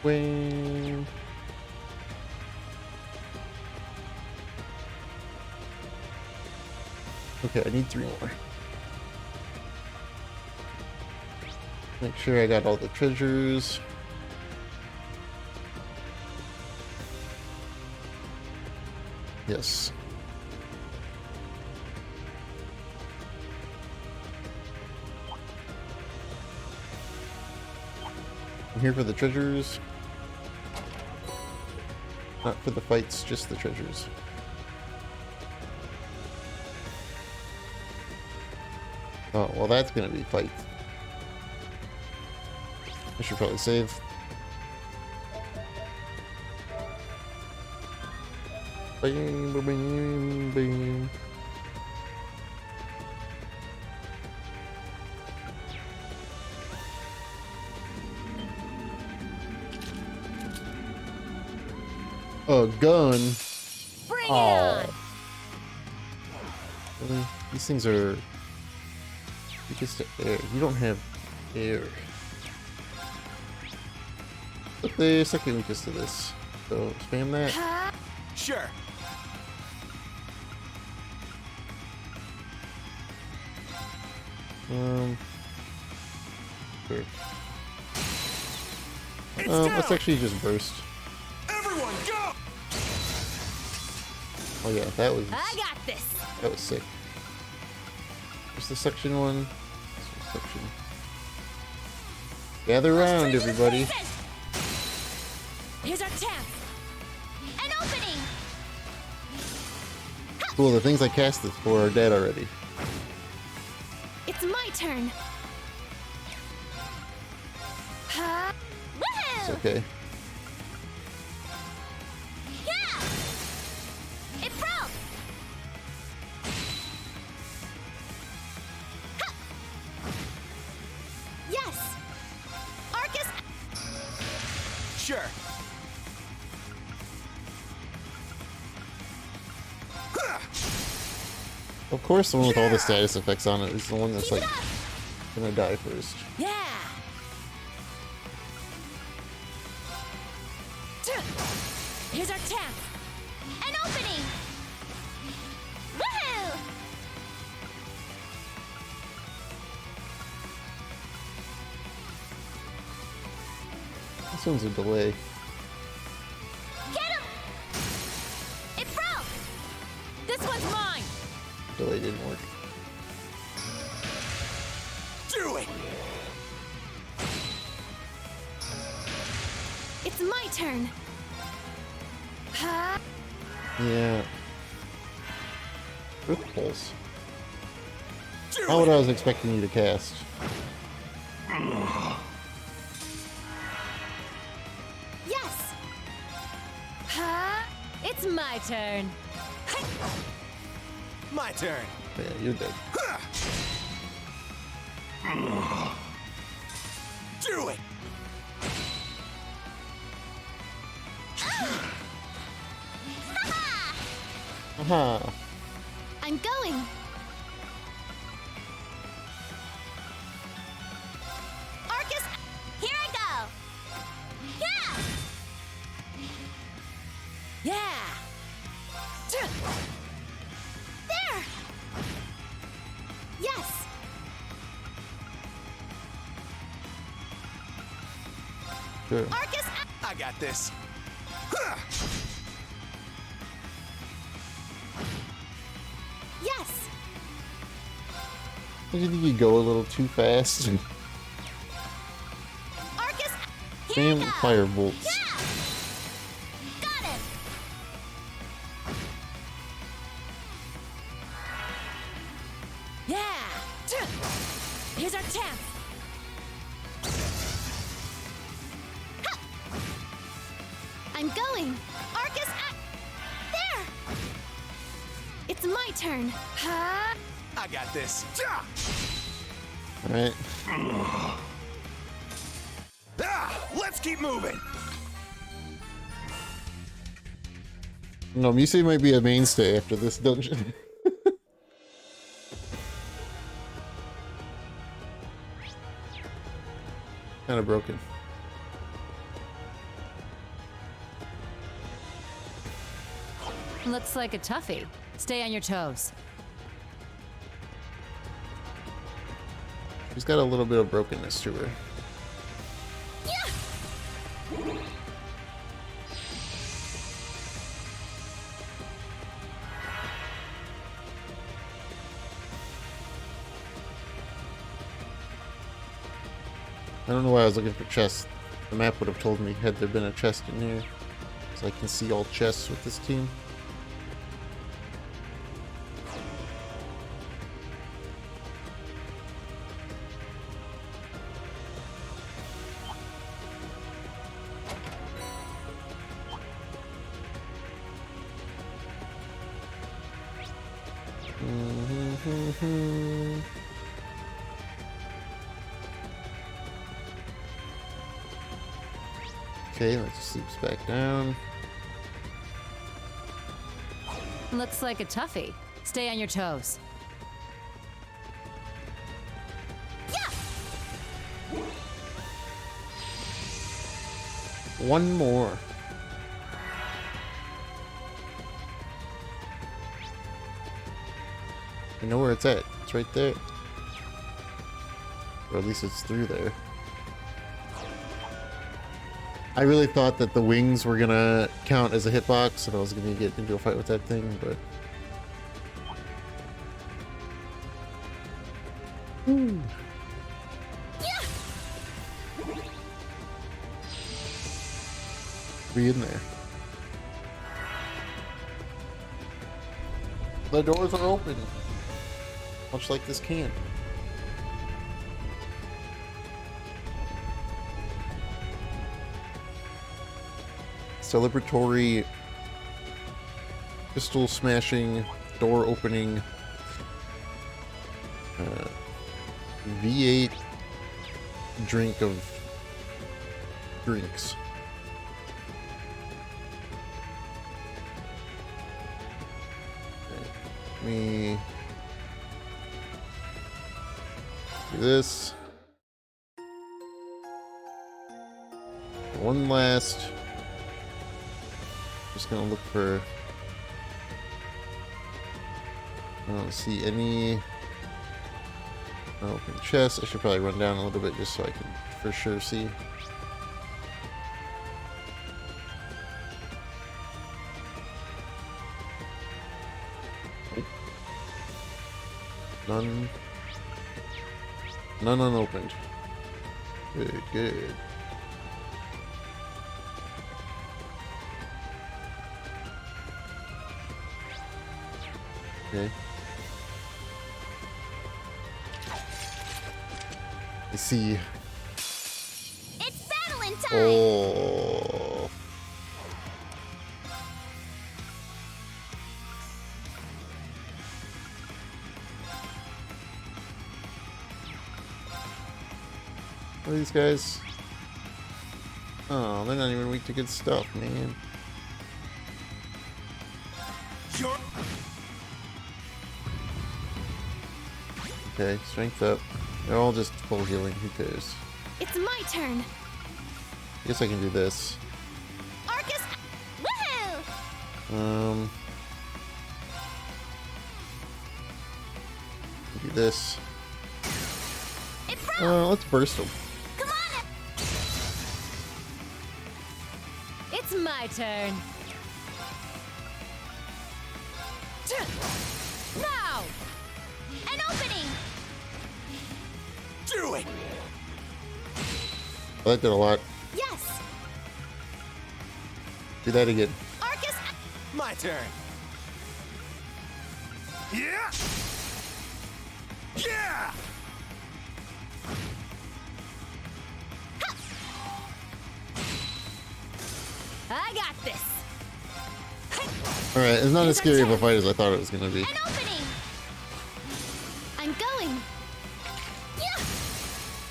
Wing. Okay, I need 3 more. Make sure I got all the treasures. Yes. I'm here for the treasures. Not for the fights, just the treasures. Oh, well that's gonna be fight. I should probably save. Bing, bing, bing, bing. A gun. Bring it on. Really? These things are just air. You don't have air. But the second weakest to this. So spam that. Sure. Sure. Let's actually just burst. Everyone go! Oh yeah, that was I got this. sick. Where's the section one? Section. Gather around, everybody. Here's our chance. An opening. Cool, the things I cast this for are dead already. It's my turn. Ha! It's Woohoo! okay. Yeah! It broke. Ha! Yes. Arcus. Sure. Of course, the one with all the status effects on it is the one that's Keep like it up. gonna die first. Yeah. Here's our chance. An opening. Woohoo! This one's a delay. Get him! It broke. This one's mine. Delay didn't work. Do it! It's my turn. Ha! Yeah. Earth Pulse. Do Not what it! I was expecting you to cast. Yes. Ha! It's my turn. My turn. Yeah, you're dead. Do it! Aha! I'm going. Arcus, here I go. Yeah. Yeah. There. Yes. Good. Arcus, I got this. yes. Do you think you go a little too fast? Arcus, here Damn you go. fire bolts. Yeah. Got it. Yeah! Here's our chance! I'm going. Arcus, there. It's my turn. Huh? I got this. Alright. Let's keep moving. No, Musei might be a mainstay after this dungeon. Kind of broken. Looks like a toughie. Stay on your toes. She's got a little bit of brokenness to her. I don't know why I was looking for chests. The map would have told me had there been a chest in here. So I can see all chests with this team. Okay, let's sleeps back down. Looks like a toughie. Stay on your toes. One more. You know where it's at. It's right there. Or at least it's through there. I really thought that the wings were gonna count as a hitbox and I was gonna get into a fight with that thing, but... Be in there. The doors are open. Much like this can. Celebratory pistol smashing, door opening, V8 drink of drinks. Let me do this. One last. Just gonna look for. I don't see any open chests. I should probably run down a little bit just so I can for sure see. None unopened. Good, good. Okay. I see. It's battling time. Oh. What are these guys? Oh, they're not even weak to good stuff, man. Okay, strength up. They're all just full healing. Who cares? It's my turn. I guess I can do this. Arcus, woohoo! Do this. It broke. Let's burst them. Come on. It's my turn. Now! An opening! Do it! Well, that did a lot. Yes! Do that again. Arcus! My turn. Yeah! Yeah! I got this! Alright, it's not as scary of a fight as I thought it was gonna be. An opening! I'm going! Yeah!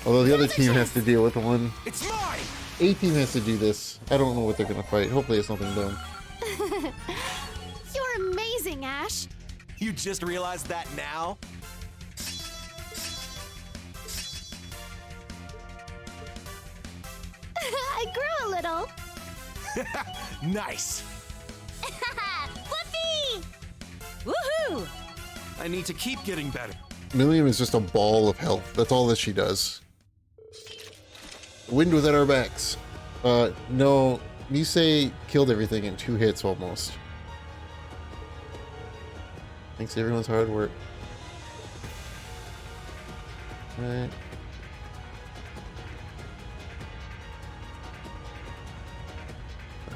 Although the other team has to deal with one. It's mine! A team has to do this. I don't know what they're gonna fight. Hopefully it's nothing dumb. You're amazing, Ash! You just realized that now? I grew a little! Nice! Fluffy! Woohoo! I need to keep getting better. Milliam is just a ball of health. That's all that she does. Wind was at our backs. No, Nisei killed everything in 2 hits almost. Thanks to everyone's hard work. Right.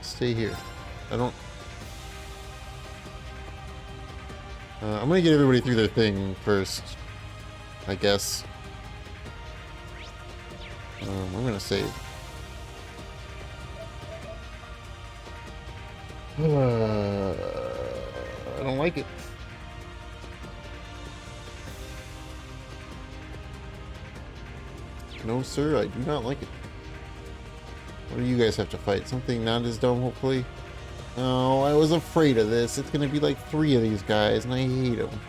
Stay here. I don't... I'm gonna get everybody through their thing first, I guess. I'm gonna save. I don't like it. No, sir, I do not like it. What do you guys have to fight? Something not as dumb, hopefully? Oh, I was afraid of this. It's gonna be like 3 of these guys, and I hate them.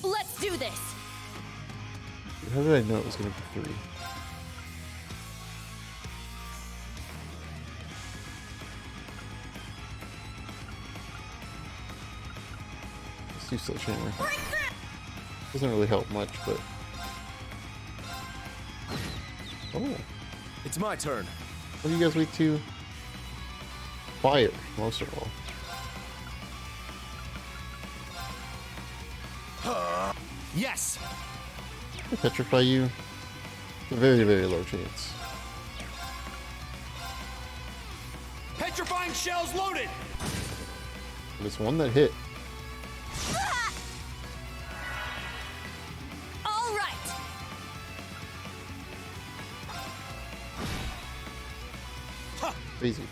Let's do this! How did I know it was gonna be 3? Let's do Sledgehammer. Doesn't really help much, but... Oh. It's my turn. What do you guys weak to? Fire, most of all. Yes! I petrify you. It's a very, very low chance. Petrifying shells loaded! There's one that hit. All right! Crazy.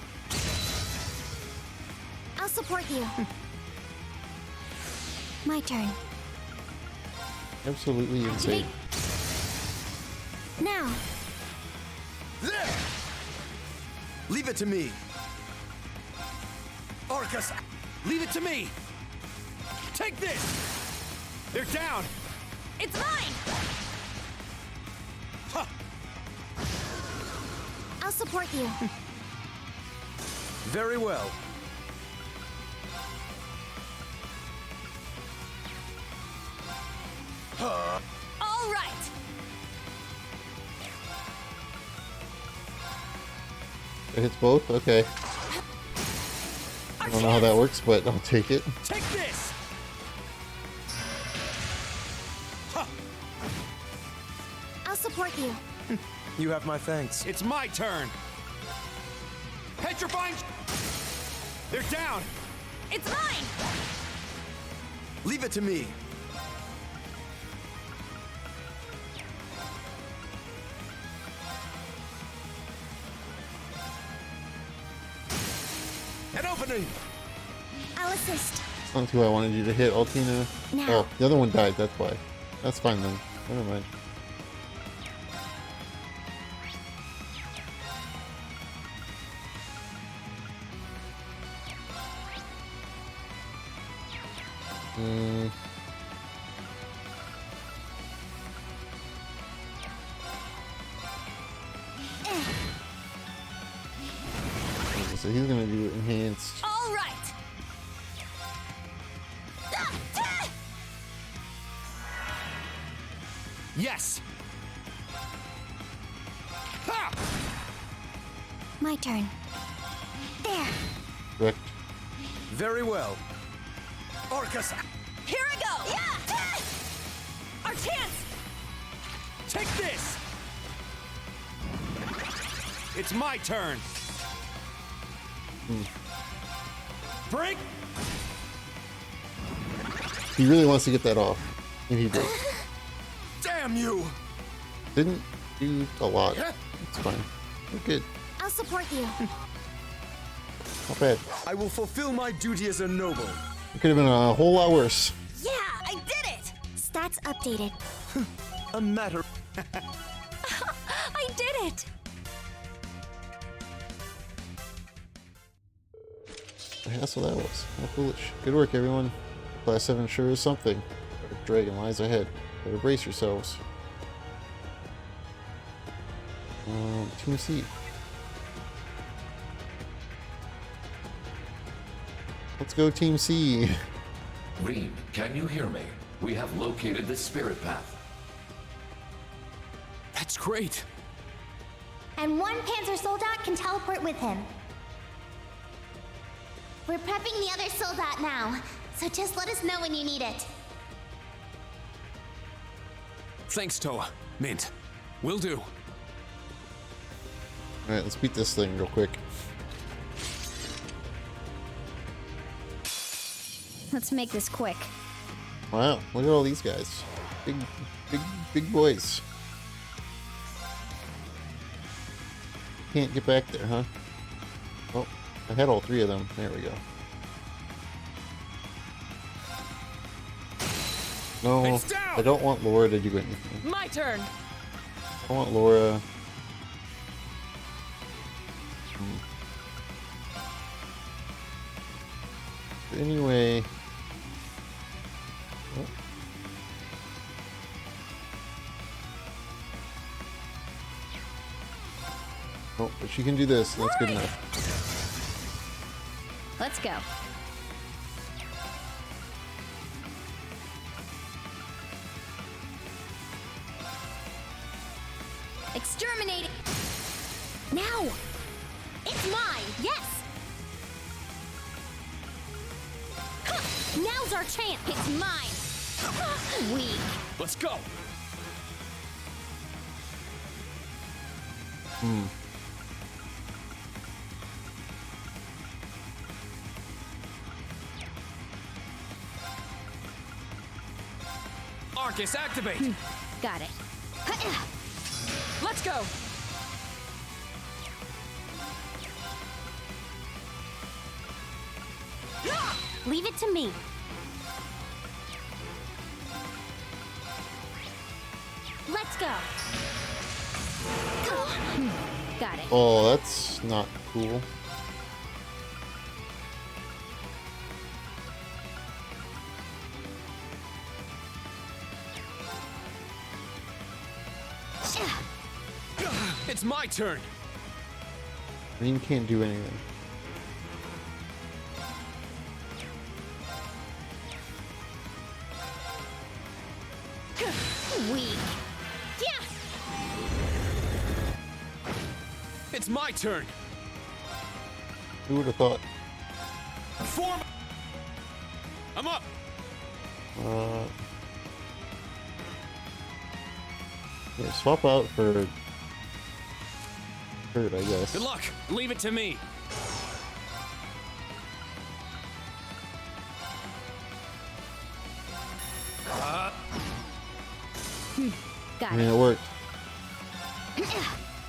I'll support you. My turn. Absolutely insane. Now. There! Leave it to me. Arcus, Leave it to me! Take this! They're down! It's mine! Huh. I'll support you. very well. All right! It hits both? Okay. I don't know how that works, but I'll take it. Take this! Huh. I'll support you. You have my thanks. It's my turn! Petrifying... They're down! It's mine! Leave it to me. An opening! I'll assist. It's not who I wanted you to hit, Altina. Now. Oh, the other one died, that's why. That's fine then. Never mind. So he's gonna do enhanced. All right! Yes! My turn. There. Correct. Very well. Arcus, Here I go! Yeah! Our chance! Take this! It's my turn. Break! He really wants to get that off. And he did. damn you! Didn't do a lot. It's fine. We're good. I'll support you. Not bad. I will fulfill my duty as a noble. It could have been a whole lot worse. Yeah, I did it! Stats updated. A matter. I did it! That's what that was. How foolish. Good work, everyone. Class 7 sure is something. Our dragon lies ahead. Better brace yourselves. Team C. Let's go, Team C. Reed, can you hear me? We have located the spirit path. That's great. And one Panzer Soldat can teleport with him. We're prepping the other Soldat now, so just let us know when you need it. Thanks, Toa. Mint. Will do. Alright, let's beat this thing real quick. Let's make this quick. Wow, look at all these guys. Big boys. Can't get back there, huh? Oh, I had all three of them. There we go. No, It's down! I don't want Laura to do anything. My turn! I want Laura. Anyway. Oh. Oh, but she can do this. That's good enough. Let's go. Exterminate it! Now! It's mine! Yes! Now's our chance! It's mine! Weak. Let's go. Arcus, activate. Got it. Let's go! Leave it to me. Let's go. Got it. Oh, that's not cool. It's my turn. Green can't do anything. Weak. Yeah. It's my turn. Who would have thought? Form. I'm up. Yeah, swap out for Kurt, I guess. Good luck. Leave it to me. Got I mean, it. it worked.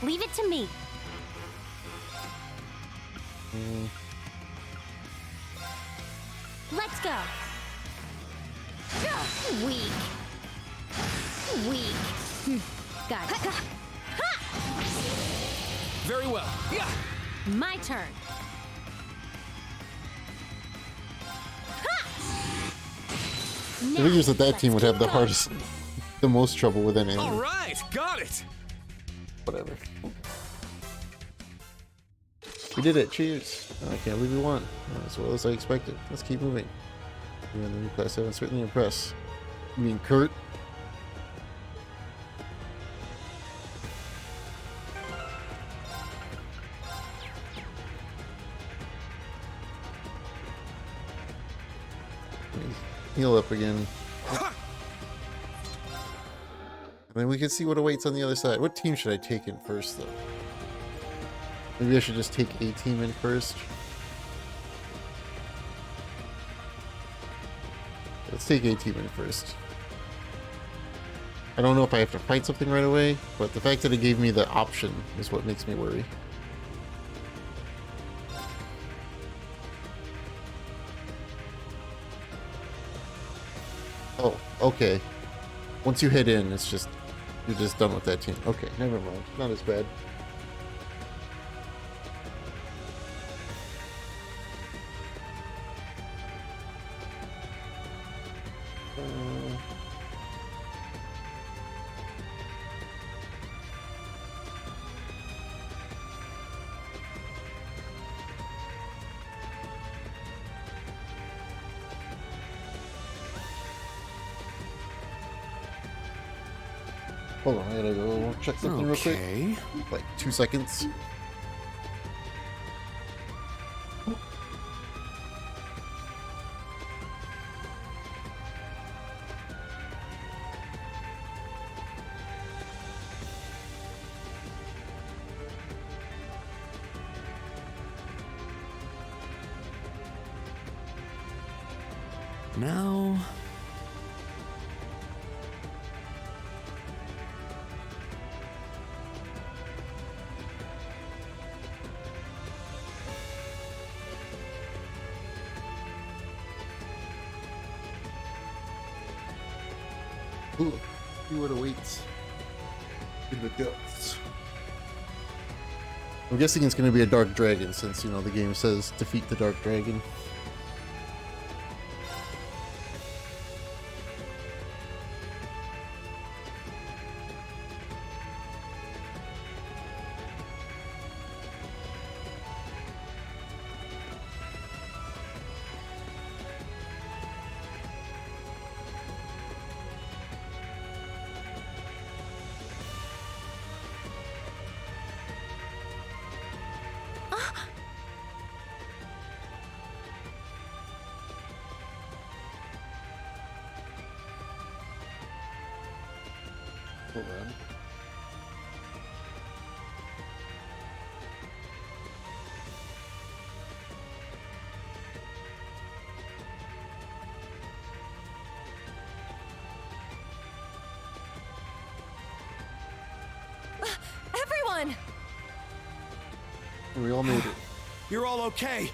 Leave it to me. Let's go. Weak. Weak. Got it. Very well. Yeah. My turn. It figures that that team would have the hardest, the most trouble with anything. All right. Got it. Whatever. We did it. Cheers. Oh, I can't believe we won. As well as I expected. Let's keep moving. You in the new class 7 certainly impressed. You mean Kurt? Heal up again. And then we can see what awaits on the other side. What team should I take in first, though? Maybe I should just take a team in first. Let's take a team in first. I don't know if I have to fight something right away, but the fact that it gave me the option is what makes me worry. Oh, okay. Once you hit in, it's just... you're just done with that team. Okay, never mind. Not as bad. Hold on, I gotta go check something real quick. Like 2 seconds. Now... Ooh, see what awaits in the depths. I'm guessing it's going to be a dark dragon since, you know, the game says defeat the dark dragon. Hold on. Everyone! We all made it. You're all okay.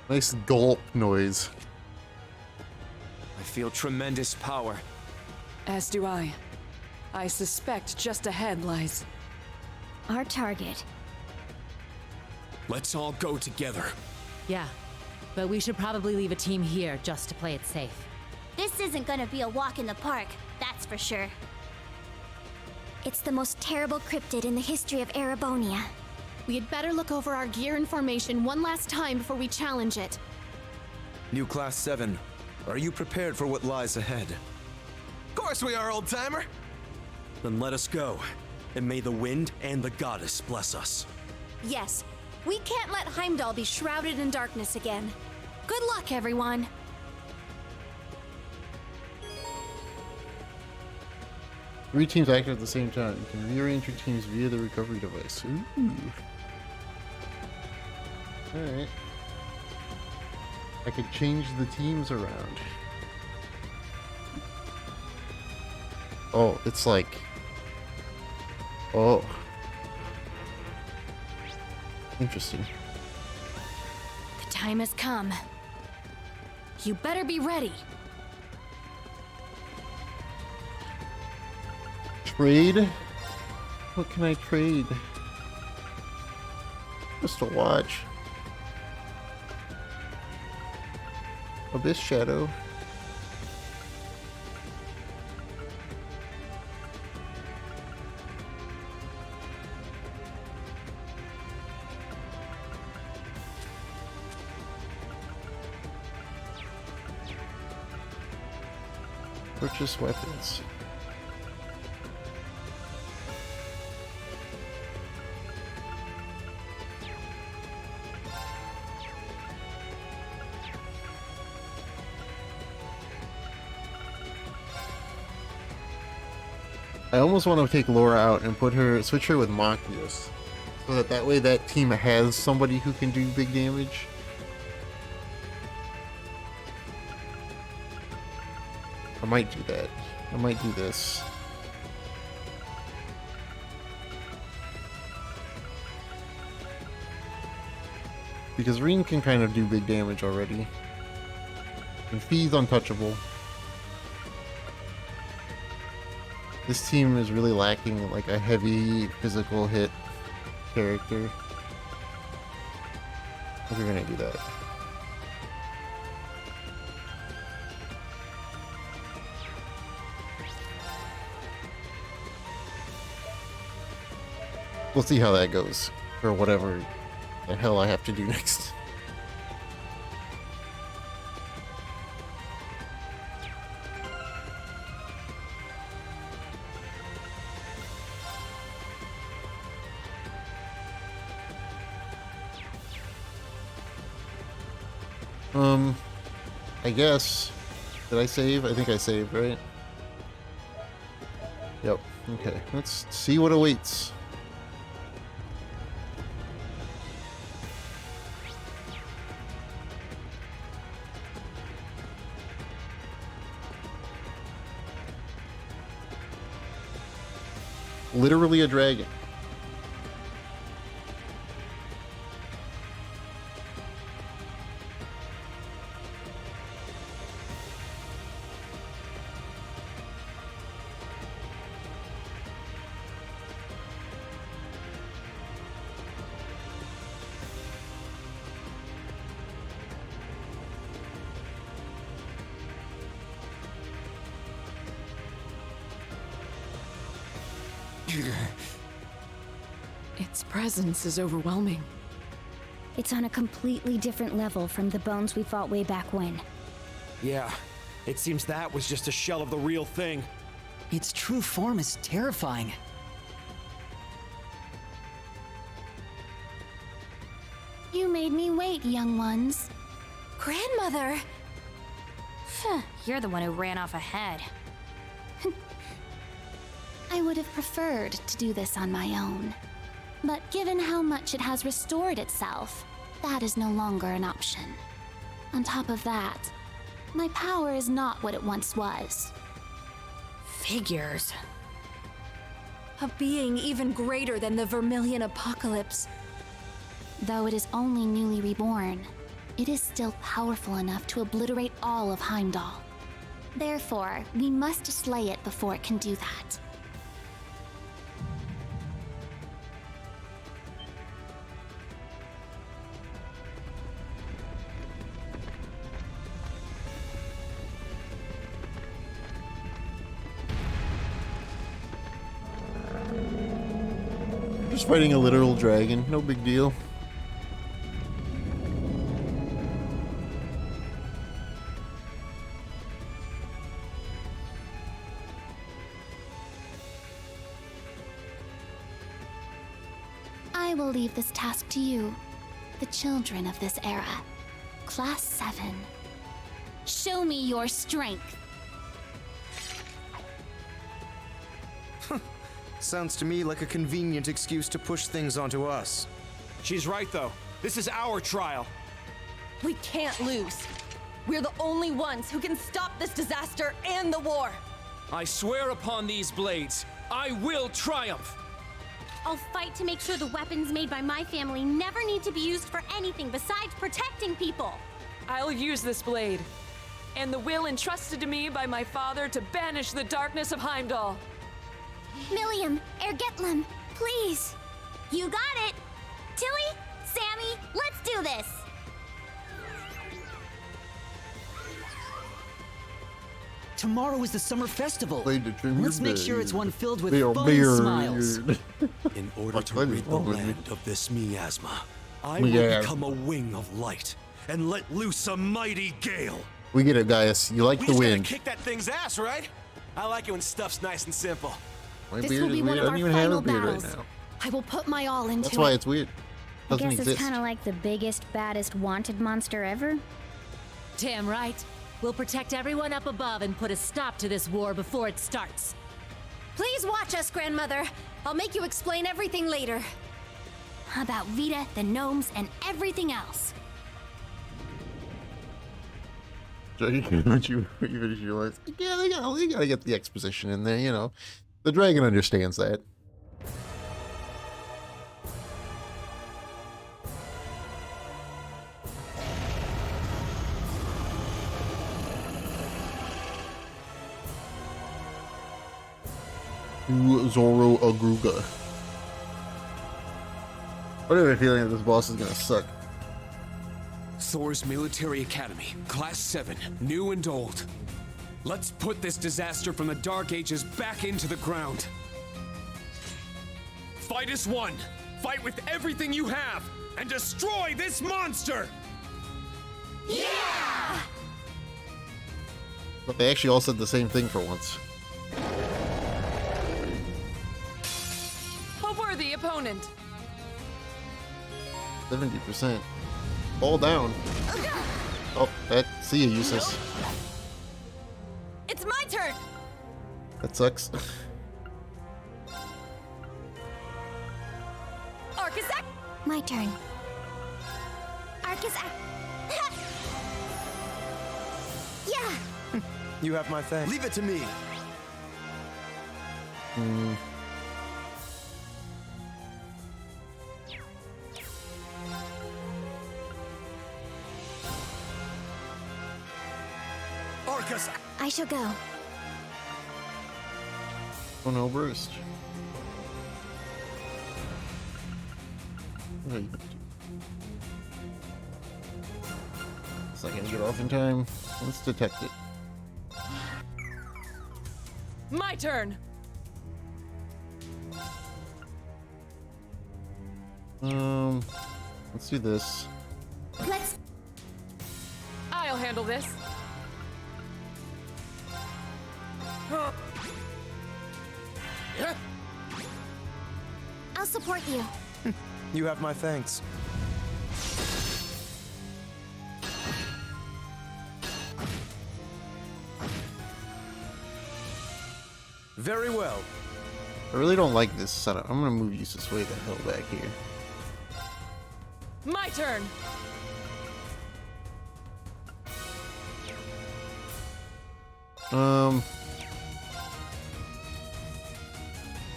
Nice gulp noise. I feel tremendous power. As do I. I suspect just ahead lies Our target. Let's all go together. Yeah, but we should probably leave a team here just to play it safe. This isn't gonna be a walk in the park, that's for sure. It's the most terrible cryptid in the history of Erebonia. We had better look over our gear and formation one last time before we challenge it. New Class 7, are you prepared for what lies ahead? Of course we are, old timer. Then let us go, and may the wind and the goddess bless us. Yes, we can't let Heimdall be shrouded in darkness again. Good luck, everyone. Three teams active at the same time. You can rearrange your teams via the recovery device. Ooh. Alright. I could change the teams around. Oh, it's like... Oh. Interesting. The time has come. You better be ready. Trade? What can I trade? Just a watch. Abyss Shadow. Purchase weapons. I almost want to take Laura out and switch her with Machias, so that way that team has somebody who can do big damage. I might do that. I might do this. Because Reen can kind of do big damage already. And Fee's untouchable. This team is really lacking like a heavy physical hit character. I think we're gonna do that. We'll see how that goes, or whatever the hell I have to do next. I guess. Did I save? I think I saved, right? Yep. Okay. Let's see what awaits. Literally a dragon. Its presence is overwhelming. It's on a completely different level from the bones we fought way back when. Yeah, it seems that was just a shell of the real thing. Its true form is terrifying. You made me wait, young ones. Grandmother! You're the one who ran off ahead. I would have preferred to do this on my own. But given how much it has restored itself, that is no longer an option. On top of that, my power is not what it once was. Figures. A being even greater than the Vermilion Apocalypse. Though it is only newly reborn, it is still powerful enough to obliterate all of Heimdall. Therefore, we must slay it before it can do that. Just fighting a literal dragon, no big deal. I will leave this task to you, the children of this era. Class 7. Show me your strength. Sounds to me like a convenient excuse to push things onto us. She's right, though. This is our trial. We can't lose. We're the only ones who can stop this disaster and the war. I swear upon these blades, I will triumph. I'll fight to make sure the weapons made by my family never need to be used for anything besides protecting people. I'll use this blade, and the will entrusted to me by my father to banish the darkness of Heimdall. Milliam, Ergetlam, please. You got it. Tilly, Sammy, let's do this. Tomorrow is the summer festival. Played to trim Let's your make sure it's beard. one filled with They are fun and beard. smiles. In order What to kind rid of the wrong with land me? of this miasma, I Yeah. will become a wing of light and let loose a mighty gale. We get it, Gaius. You like We the just gotta wind. kick that thing's ass, right? I like it when stuff's nice and simple. My This beard will is be weird. one I of don't our even have a final beard battles. right now. I will put my all into That's why it. it's weird. I Doesn't guess exist. it's kind of like the biggest, baddest wanted monster ever. Damn right. We'll protect everyone up above and put a stop to this war before it starts. Please watch us, Grandmother. I'll make you explain everything later. About Vita, the gnomes, and everything else. Don't you finish your lines? Yeah, they gotta get the exposition in there, you know. The dragon understands that. To Zoro Agruga. I have a feeling that this boss is gonna suck. Thor's Military Academy, Class 7, new and old. Let's put this disaster from the Dark Ages back into the ground. Fight as one. Fight with everything you have and destroy this monster! But they actually all said the same thing for once. A worthy opponent. 70%. Fall down. Oh, that. See ya, useless. It's my turn. That sucks. Architect. My turn. Arcus. Yeah. You have my thanks. Leave it to me. Orcus! I shall go. Oh no, burst. What are you gonna do? It's not gonna get off in time. Let's detect it. My turn. Let's do this. Let's. I'll handle this. I'll support you. You have my thanks. Very well. I really don't like this setup. I'm gonna move Useless way the hell back here. My turn.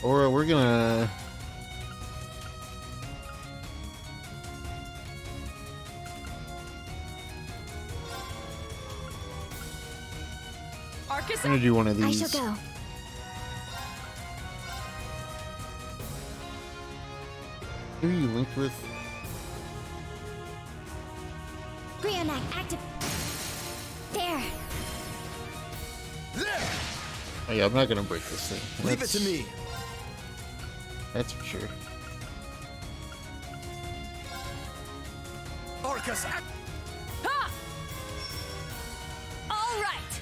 Or we're gonna. Arcus. I'm gonna do one of I these. shall go. Who are you linked with? Brionac, active. There. Oh yeah, I'm not gonna break this thing. Leave it to me. That's for sure. Orcus! Ha! All right.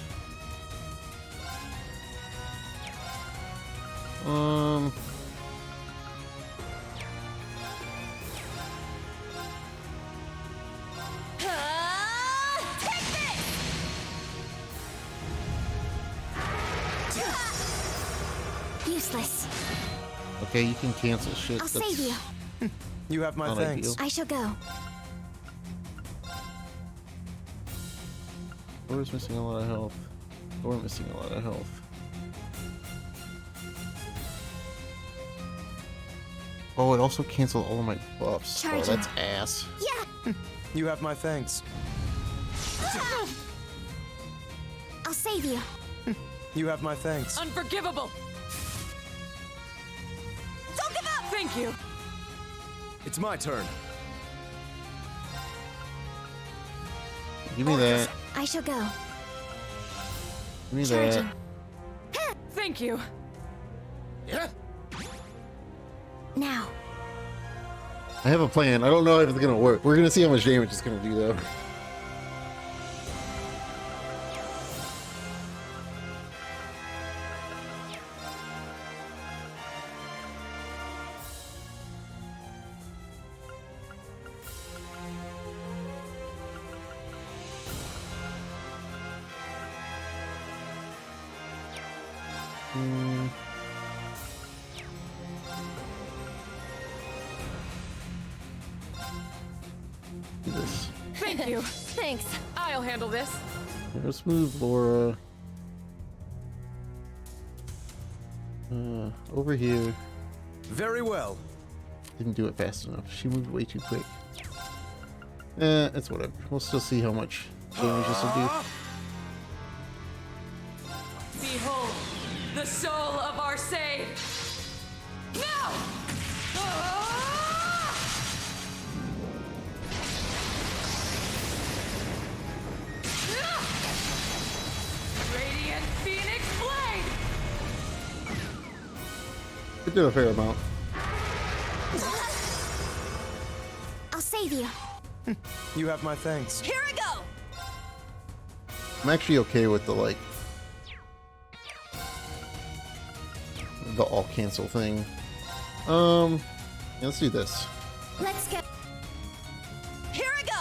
Take this. Useless. Okay, you can cancel shit. I'll That's save you. You have my not thanks. ideal. I shall go. Thor's missing a lot of health. Thor missing a lot of health. Oh, it also canceled all of my buffs. Oh, Charging. that's ass. Yeah. You have my thanks. I'll save you. You have my thanks. Unforgivable. Don't give up. Thank you. It's my turn. Give me that. I shall go. Give me Charging. that. Thank you. Now. I have a plan. I don't know if it's gonna work. We're gonna see how much damage it's gonna do though. Do this. Thank you. Thanks. I'll handle this. Let's move Laura over here. Very well. Didn't do it fast enough. She moved way too quick. It's whatever. We'll still see how much damage this will do. Behold, the soul of our sage. Now! Radiant Phoenix Blade! It did a fair amount. I'll save you. You have my thanks. Here I go. I'm actually okay with the all cancel thing. Yeah, let's do this. Let's go. Here I go.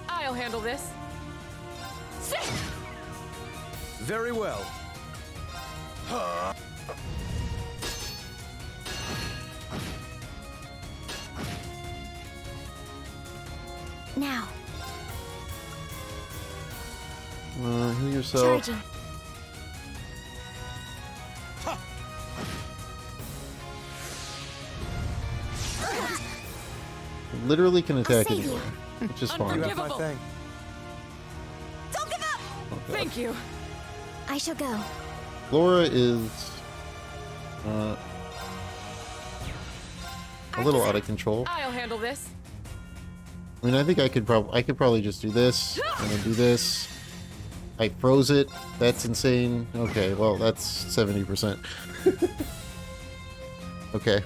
I'll handle this. Sit! Very well. Now, Heal yourself. charging. Literally can attack save anywhere, which is You fine. have my Unforgivable. thanks. Don't give up. Oh, God. Thank you. I shall go. Laura is a little out of control. I'll handle this. I mean, I think I could probably just do this and then do this. I froze it. That's insane. Okay, well, that's 70%. Okay.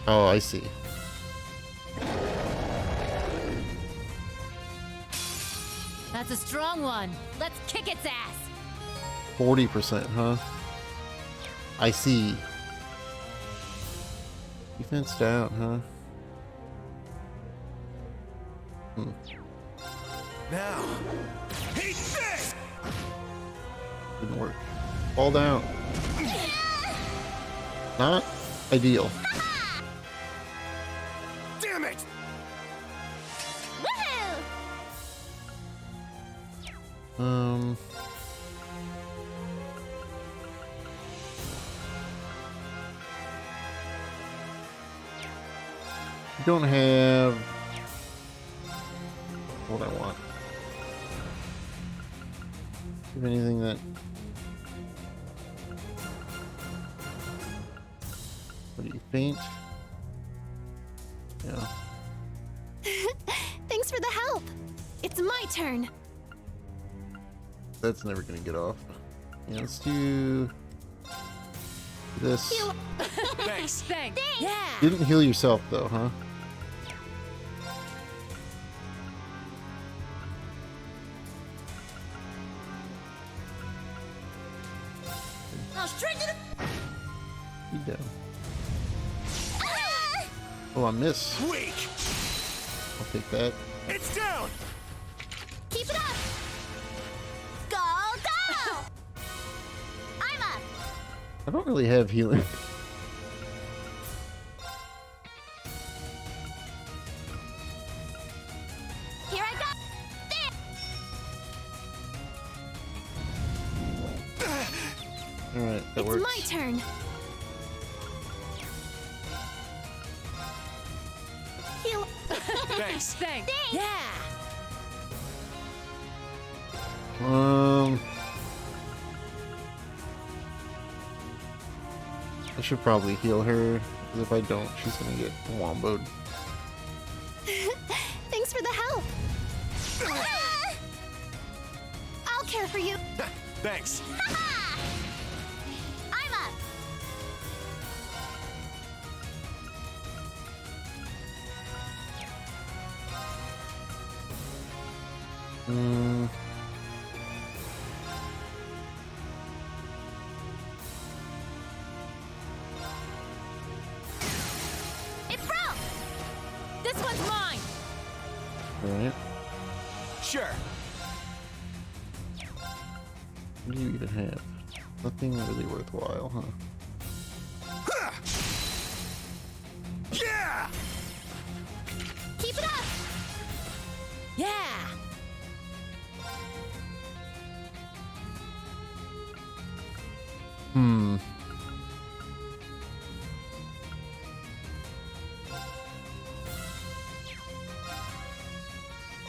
Oh, I see. That's a strong one. Let's kick its ass. 40%, huh? I see. Defense down, huh? Now. Hate this! Didn't work. Fall down. Not ideal. Damn it! Woohoo! You don't have what I want. Do you have anything that what do you faint? Yeah. Thanks for the help. It's my turn. That's never gonna get off. Yeah, let's do this. Thanks. Thanks. Yeah. You didn't heal yourself though, huh? Now straight to the. You down. Oh, I miss. Weak. I'll take that. It's down. Keep it up. Go, go! I'm up. I don't really have healing. Here I go. There. Alright, that It's works. my turn. Heal. Thanks. Thanks. Yeah. I should probably heal her, because if I don't, she's gonna get womboed. Thanks for the help. I'll care for you. Thanks. I'm up. Hmm. It broke! This one's mine! Alright. Sure. What do you even have? Nothing really worthwhile, huh? Yeah! Keep it up! Yeah! Hmm.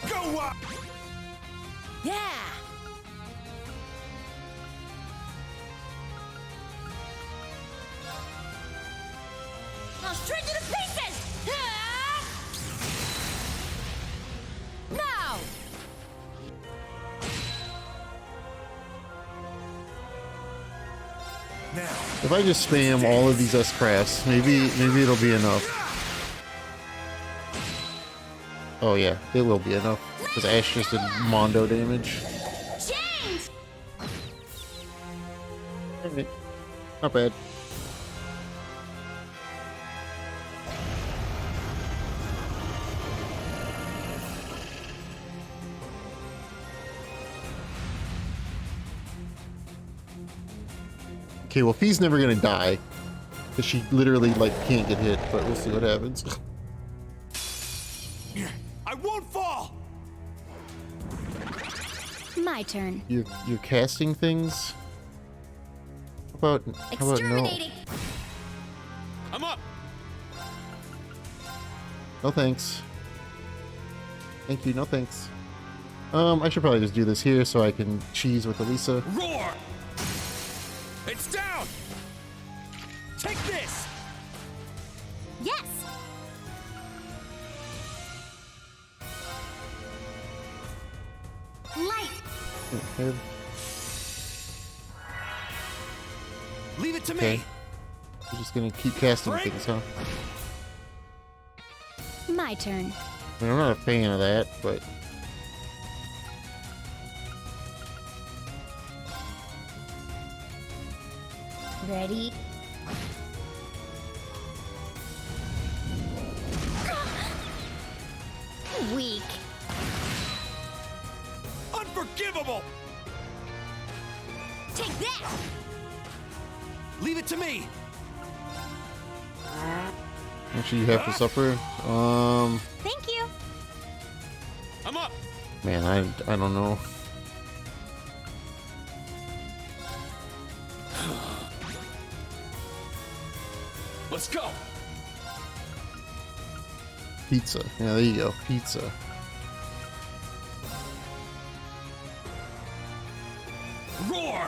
Go up! Yeah! I'll shred you to pieces! Ah! Now! Now. If I just spam all of these S-crafts, maybe it'll be enough. Oh yeah, it will be enough. Because Ash just did Mondo damage. Change! Alright. Not bad. Okay, well, Fee's never gonna die. Because she literally, like, can't get hit, but we'll see what happens. I won't fall! My turn. You're casting things? How about no? Exterminating! I'm up! No thanks. Thank you, no thanks. I should probably just do this here so I can cheese with Elisa. Roar! It's down! Take this! Yes! Light! Okay. Leave it to Okay. me! You're just gonna keep casting Break. things, huh? My turn. I mean, I'm not a fan of that, but... Ready? Weak. Unforgivable! Take that! Leave it to me! Actually, you have to suffer. Thank you! I'm up! Man, I don't know. Let's go. Pizza. Yeah, there you go. Pizza. Roar!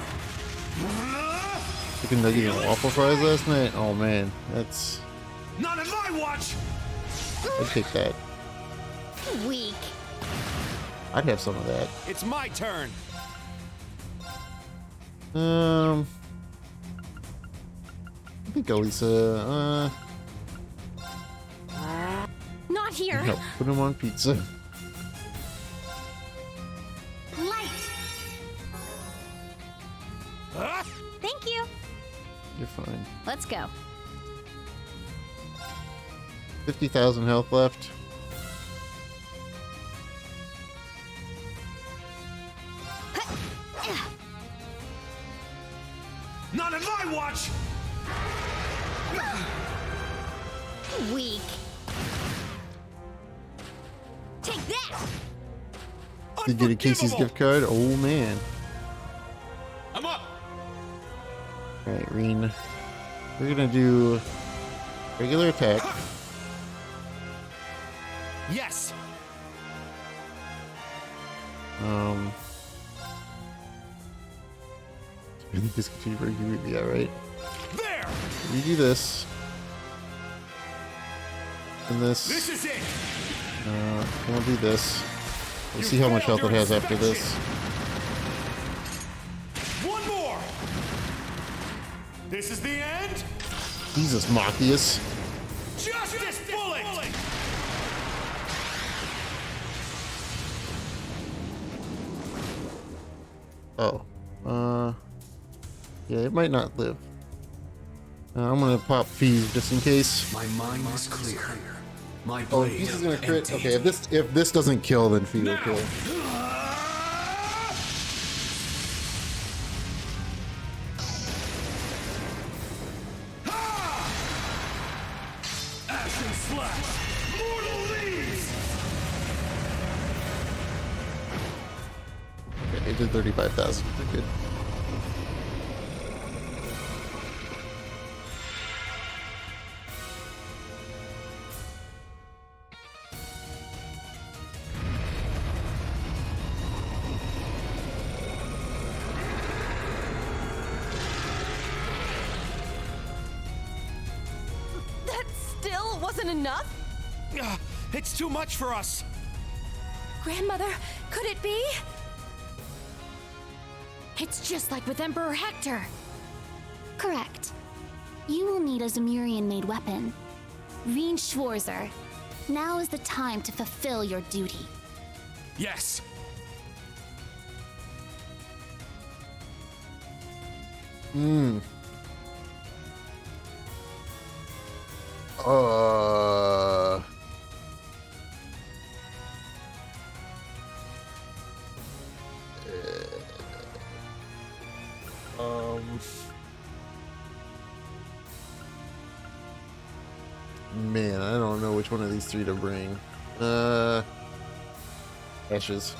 Chicken nugget and waffle fries last night? Oh man, that's... Not in my watch! I'd take that. Weak. I'd have some of that. It's my turn! I think Elisa, Not here! no, put him on pizza. Light! Huh? Thank you! You're fine. Let's go. 50,000 health left. Not in my watch! Weak. Take that! Did you get a Casey's Unforgivable! gift card? Oh man. I'm up! Alright, Reen. We're gonna do regular attack. Yes! Discontinue for you, yeah, right. There! You do this. And this. This is it! We'll do this. We'll You see how much failed health it your has after this. One more! This is the end? Jesus, Machias. Justice Bullet! Oh. Yeah, it might not live. I'm gonna pop Fees just in case. My mind is clear. My Oh, blade. Fees is gonna crit. indeed. Okay, if this doesn't kill, then Fee will kill. Ashen slash. Mortal leaves. Okay, it did 35,000. Good. That still wasn't enough? It's too much for us. Grandmother, could it be? It's just like with Emperor Hector. Correct. You will need a Zemurian-made weapon. Reen Schwarzer, now is the time to fulfill your duty. Yes. Uh. Man, I don't know which one of these three to bring. Ashes.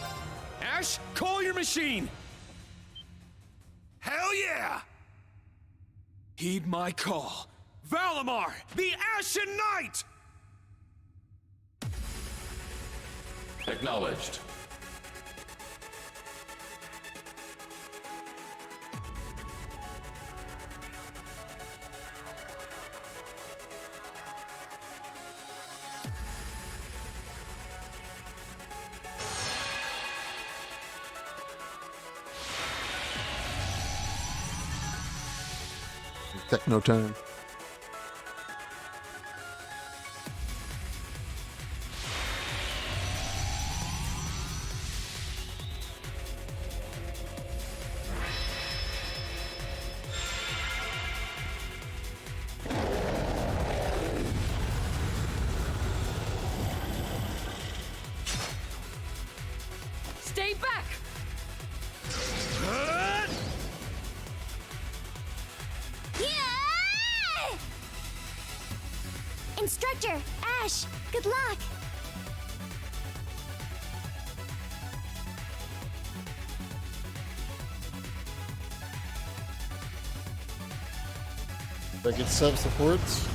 Ash, call your machine. Hell yeah! Heed my call. Valimar, the Ashen Knight! Acknowledged. Techno time. Stay back! Yeah! Instructor, Ash, good luck. Do I get sub supports?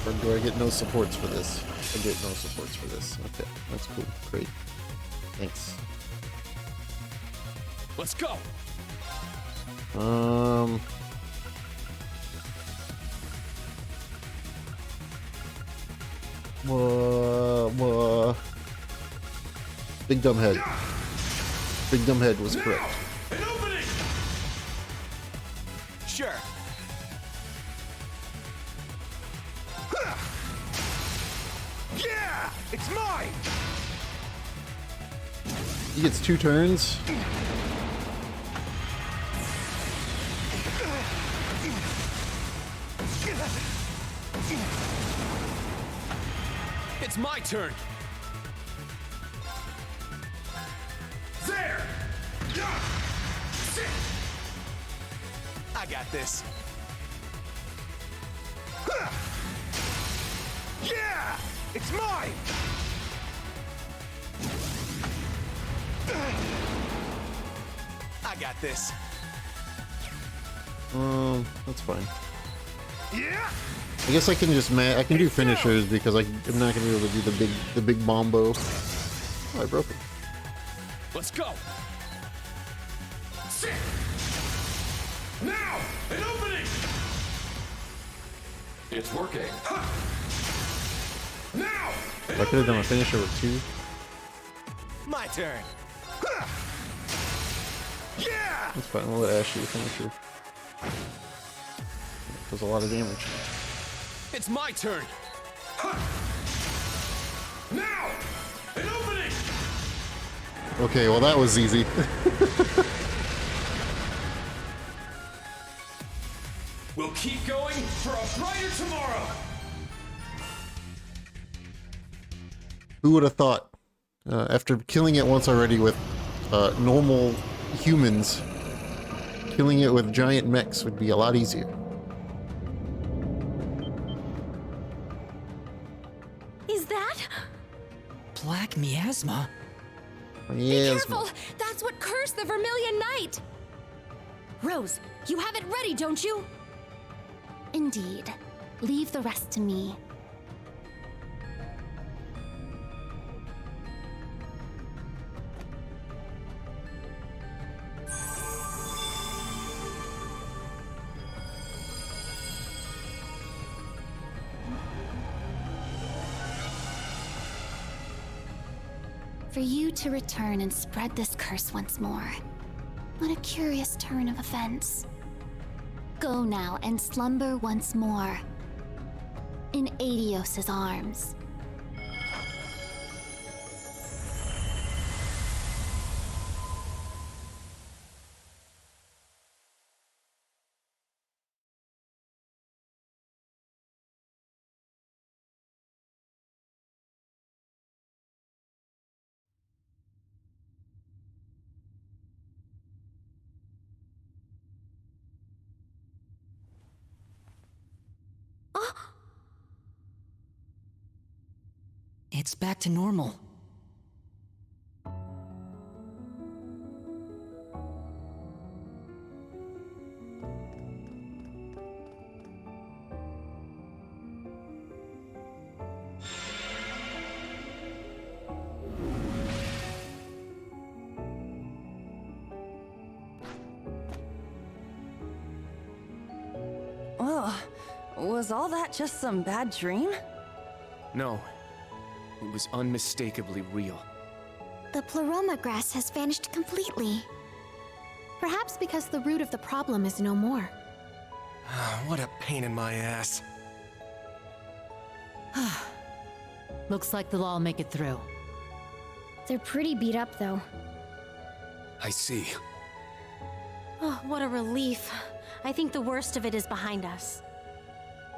Or do I get no supports for this? I get no supports for this. Okay, that's cool. Great. Thanks. Let's go. Big dumb head. Big dumb head was correct. An opening! Sure. Yeah! It's mine! He gets 2 turns. It's my turn. There! I got this. Yeah! It's mine! I got this. That's fine. Yeah! I guess I can just I can do finishers because I'm not gonna be able to do the big bombo. Oh, I broke it. Let's go. Sit. Now, an opening. It's working. Now. I could have done a finisher with 2. My turn. Yeah! That's fine. We'll let Ash do the finisher. Does a lot of damage. It's my turn. Now, an opening. Okay, well that was easy. Who would have thought? After killing it once already with normal humans, killing it with giant mechs would be a lot easier. Is that? Black miasma? Be Yes. careful! That's what cursed the Vermilion Knight! Rose, you have it ready, don't you? Indeed. Leave the rest to me. For you to return and spread this curse once more. What a curious turn of events. Go now and slumber once more. In Adios's arms. It's back to normal. Oh, was all that just some bad dream? No. It was unmistakably real. The pleroma grass has vanished completely. Perhaps because the root of the problem is no more. What a pain in my ass. Looks like they'll all make it through. They're pretty beat up, though. I see. Oh, what a relief. I think the worst of it is behind us.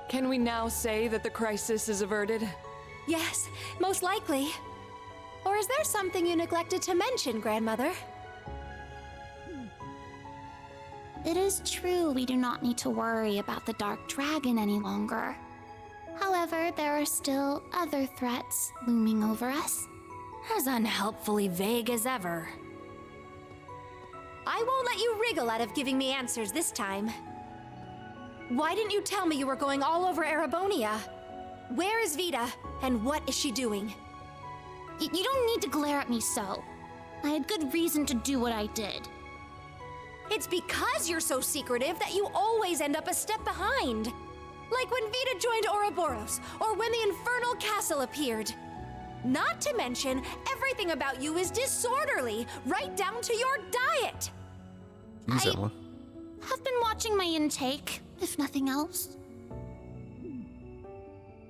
Can we now say that the crisis is averted? Yes, most likely. Or is there something you neglected to mention, Grandmother? It is true we do not need to worry about the Dark Dragon any longer. However, there are still other threats looming over us. As unhelpfully vague as ever. I won't let you wriggle out of giving me answers this time. Why didn't you tell me you were going all over Erebonia? Where is Vita, and what is she doing? You don't need to glare at me so. I had good reason to do what I did. It's because you're so secretive that you always end up a step behind. Like when Vita joined Ouroboros, or when the Infernal Castle appeared. Not to mention, everything about you is disorderly, right down to your diet. Jeez, Emma. Have been watching my intake, if nothing else.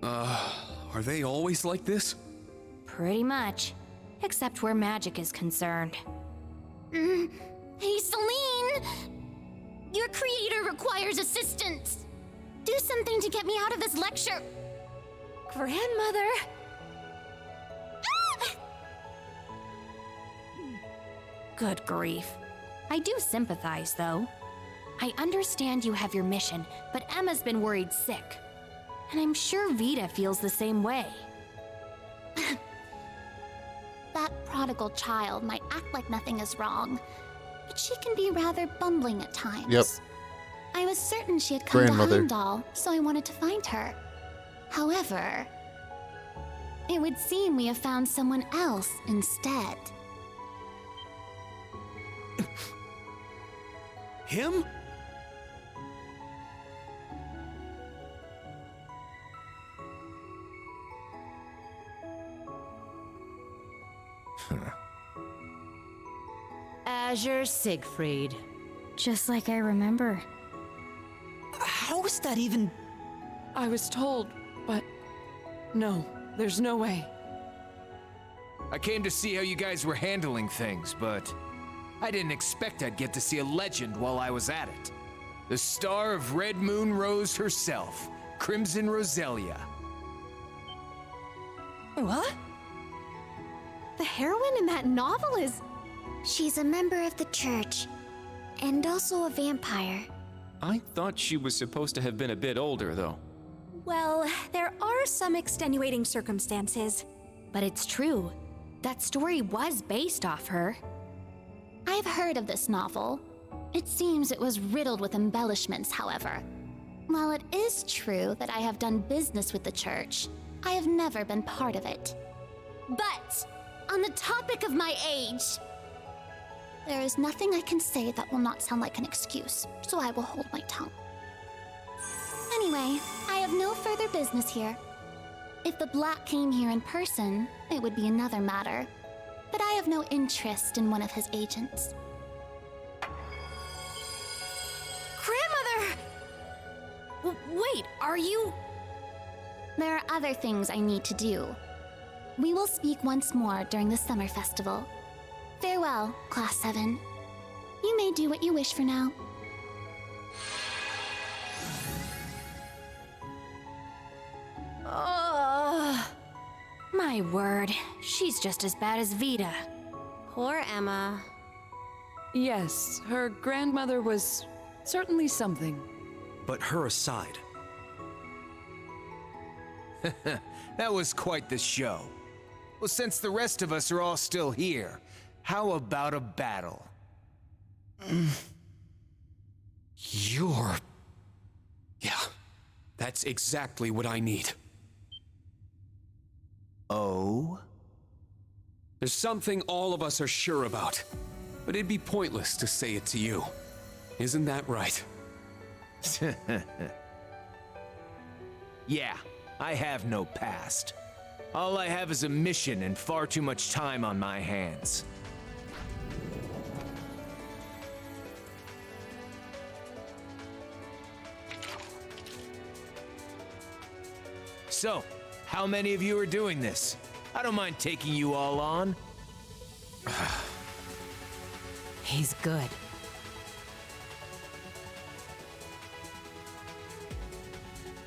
Are they always like this? Pretty much. Except where magic is concerned. Hey, Celine! Your creator requires assistance. Do something to get me out of this lecture. Grandmother! Good grief. I do sympathize, though. I understand you have your mission, but Emma's been worried sick. And I'm sure Vita feels the same way. That prodigal child might act like nothing is wrong, but she can be rather bumbling at times. Yep. I was certain she had come to Grandmother. Heimdall, so I wanted to find her. However, it would seem we have found someone else instead. Him? Azure Siegfried. Just like I remember. How is that even... I was told, but no, there's no way. I came to see how you guys were handling things, but I didn't expect I'd get to see a legend while I was at it. The star of Red Moon Rose herself, Crimson Roselia. What? the heroine in that novel is... She's a member of the church, and also a vampire. I thought she was supposed to have been a bit older, though. Well, there are some extenuating circumstances. But it's true. That story was based off her. I've heard of this novel. It seems it was riddled with embellishments, however. While it is true that I have done business with the church, I have never been part of it. But, on the topic of my age, there is nothing I can say that will not sound like an excuse, so I will hold my tongue. Anyway, I have no further business here. If the Black came here in person, it would be another matter. But I have no interest in one of his agents. Grandmother! Wait, are you... There are other things I need to do. We will speak once more during the summer festival. Farewell, Class 7. You may do what you wish for now. My word, she's just as bad as Vita. Poor Emma. Yes, her grandmother was certainly something. But her aside, That was quite the show. Well, since the rest of us are all still here, how about a battle? You're... Yeah, that's exactly what I need. Oh? There's something all of us are sure about, but it'd be pointless to say it to you. Isn't that right? Yeah, I have no past. All I have is a mission and far too much time on my hands. So, how many of you are doing this? I don't mind taking you all on. He's good.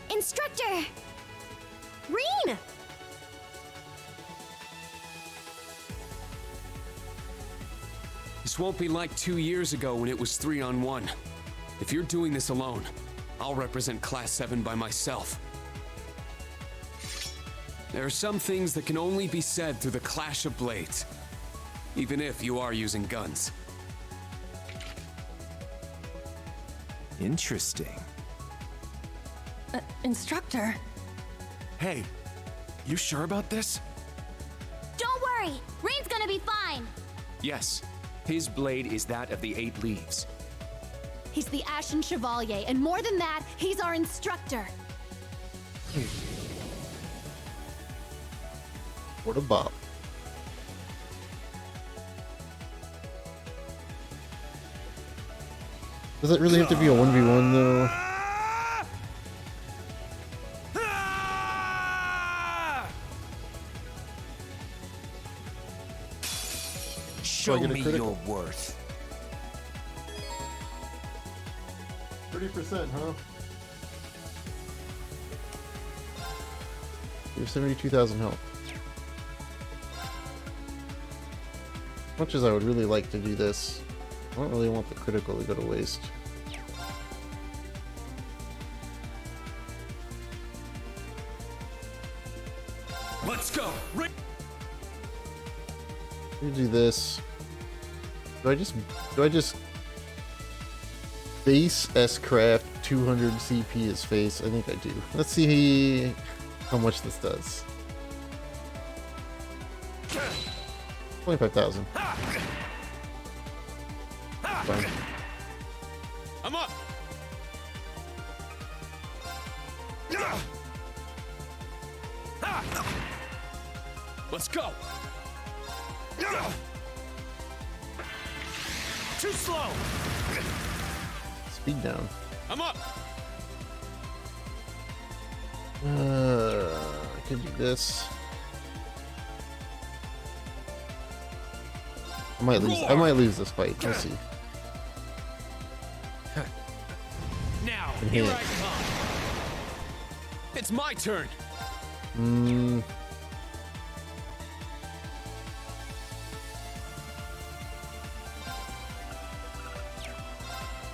Instructor! Reen! This won't be like 2 years ago when it was 3-on-1. If you're doing this alone, I'll represent Class 7 by myself. There are some things that can only be said through the clash of blades, even if you are using guns. Interesting. Instructor. hey, you sure about this? Don't worry! Reen's gonna be fine! Yes, his blade is that of the 8 leaves. He's the Ashen Chevalier, and more than that, he's our instructor. What a bop. Does it really have to be a 1v1 though? Show get a me critical? your worth. 30%, huh? You have 72,000 health. As much as I would really like to do this, I don't really want the critical to go to waste. Let's go! Let me do this. Do I just base S-Craft 200 CP his face? I think I do. Let's see how much this does. 25,000. Fine. I'm up! Let's go! Too slow! Speed down. I'm up! I could do this. I might lose this fight. We'll see. Now, Can here hit. I come. It's my turn!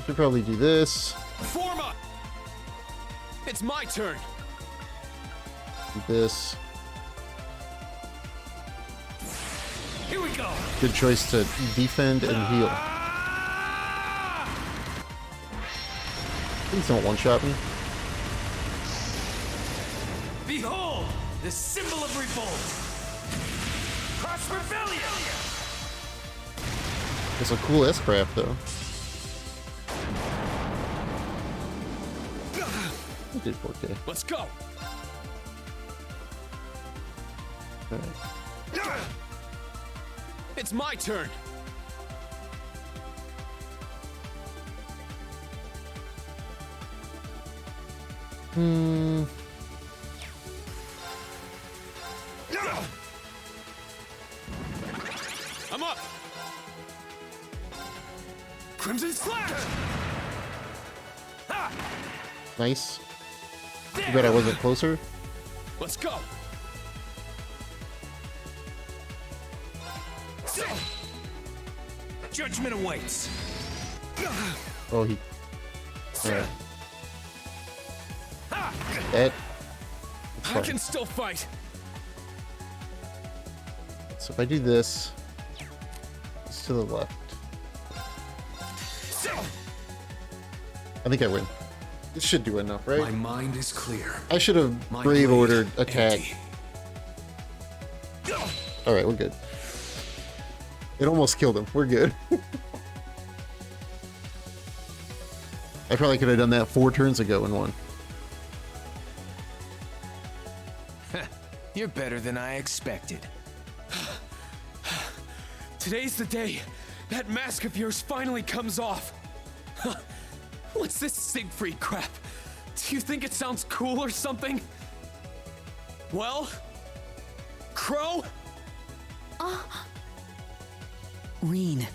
Should probably do this. Form up! It's my turn! Do this. Here we go! Good choice to defend and heal. Please don't one-shot me. Behold! The symbol of revolt! Cross rebellion! It's a cool S-craft, though. I did 4K. Let's go! Alright. It's my turn! I'm up! Crimson Slash! Ha! Nice. Too bad I wasn't closer. Let's go! Judgment awaits! Oh, he... Alright. That... I can still fight! So if I do this... It's to the left. I think I win. This should do enough, right? My mind is clear. I should have My brave blade ordered attack. empty. Alright, we're good. It almost killed him. We're good. I probably could have done that 4 turns ago and won. You're better than I expected. Today's the day that mask of yours finally comes off. What's this Siegfried crap? Do you think it sounds cool or something? Well, Crow? Reen.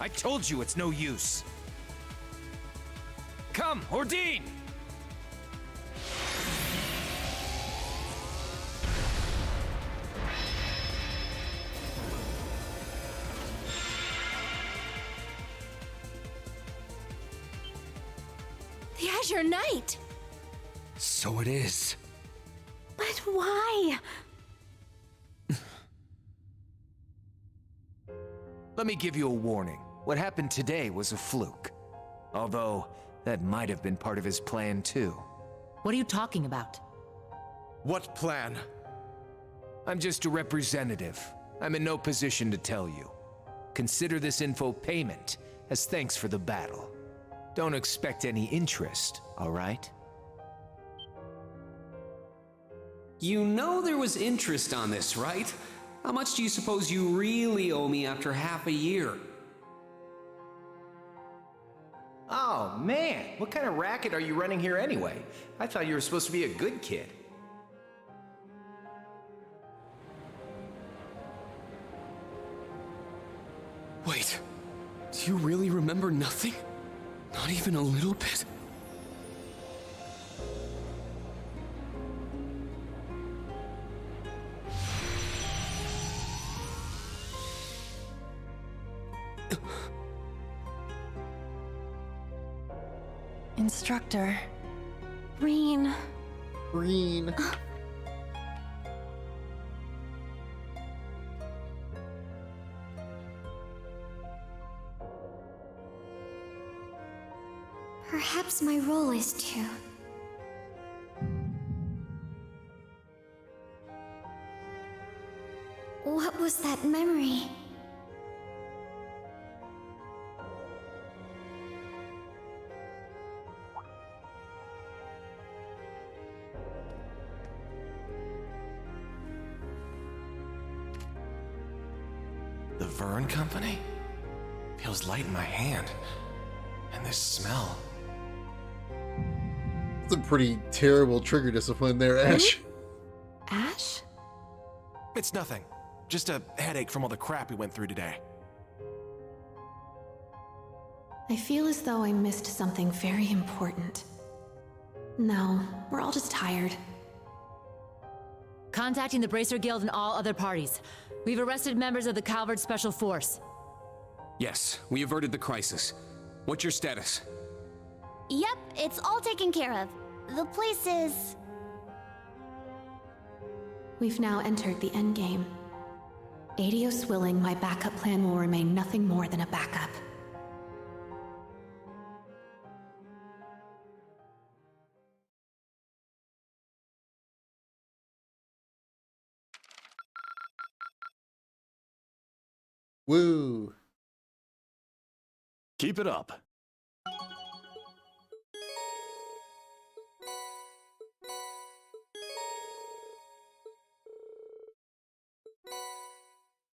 I told you it's no use. Come, Ordine! The Azure Knight! So it is. But why? Let me give you a warning. What happened today was a fluke. Although, that might have been part of his plan too. What are you talking about? What plan? I'm just a representative. I'm in no position to tell you. Consider this info payment as thanks for the battle. Don't expect any interest, all right? You know there was interest on this, right? How much do you suppose you really owe me after half a year? Oh, man. What kind of racket are you running here anyway? I thought you were supposed to be a good kid. Wait, do you really remember nothing? Not even a little bit? Instructor. Reen. Reen. Perhaps my role is to... What was that memory? The Vern Company? Feels light in my hand. And this smell. It's a pretty terrible trigger discipline there, Ash. Ash? It's nothing. Just a headache from all the crap we went through today. I feel as though I missed something very important. No, we're all just tired. Contacting the Bracer Guild and all other parties. We've arrested members of the Calvard Special Force. Yes, we averted the crisis. What's your status? Yep, it's all taken care of. The place is... We've now entered the endgame. Adios willing, my backup plan will remain nothing more than a backup. Woo! Keep it up.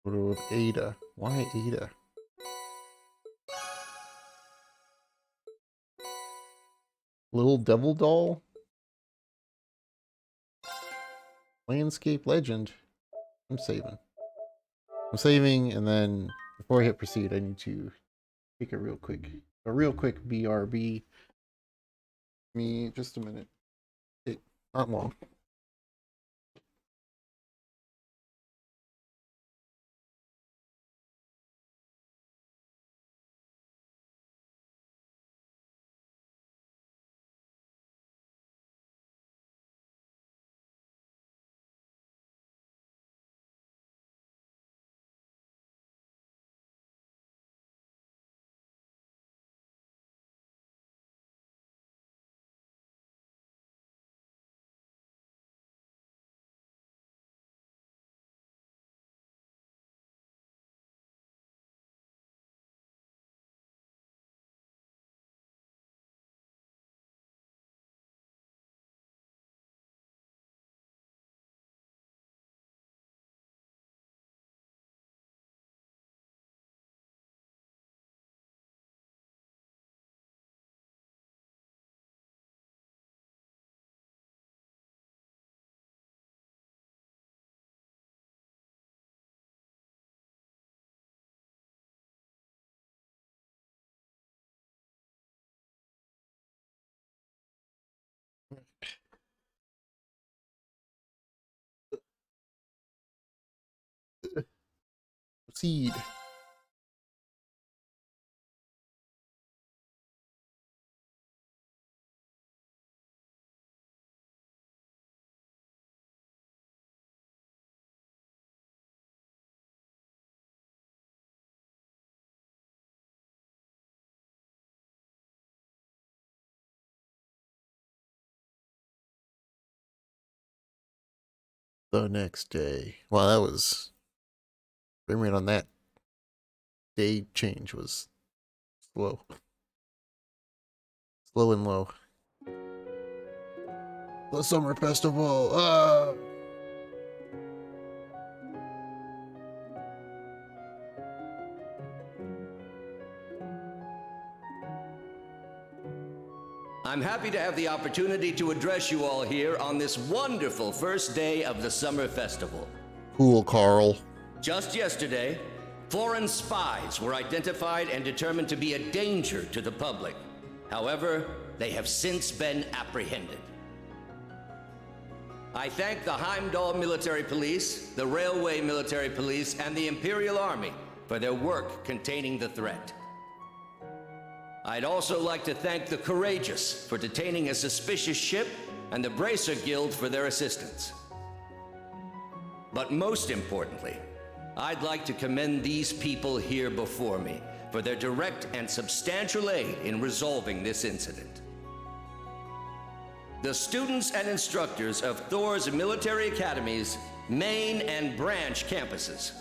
Photo of Ada. Why Ada? Little devil doll? Landscape legend. I'm saving. I'm saving, and then before I hit proceed, I need to take a real quick BRB. Me, just a minute. Not long. Proceed. The next day. Wow, that was... frame rate on that day change was slow. Slow and low. The summer festival. I'm happy to have the opportunity to address you all here on this wonderful first day of the summer festival. Cool, Carl. Just yesterday, foreign spies were identified and determined to be a danger to the public. However, they have since been apprehended. I thank the Heimdall Military Police, the Railway Military Police, and the Imperial Army for their work containing the threat. I'd also like to thank the Courageous for detaining a suspicious ship and the Bracer Guild for their assistance. But most importantly, I'd like to commend these people here before me for their direct and substantial aid in resolving this incident. The students and instructors of Thor's military academies, main and branch campuses.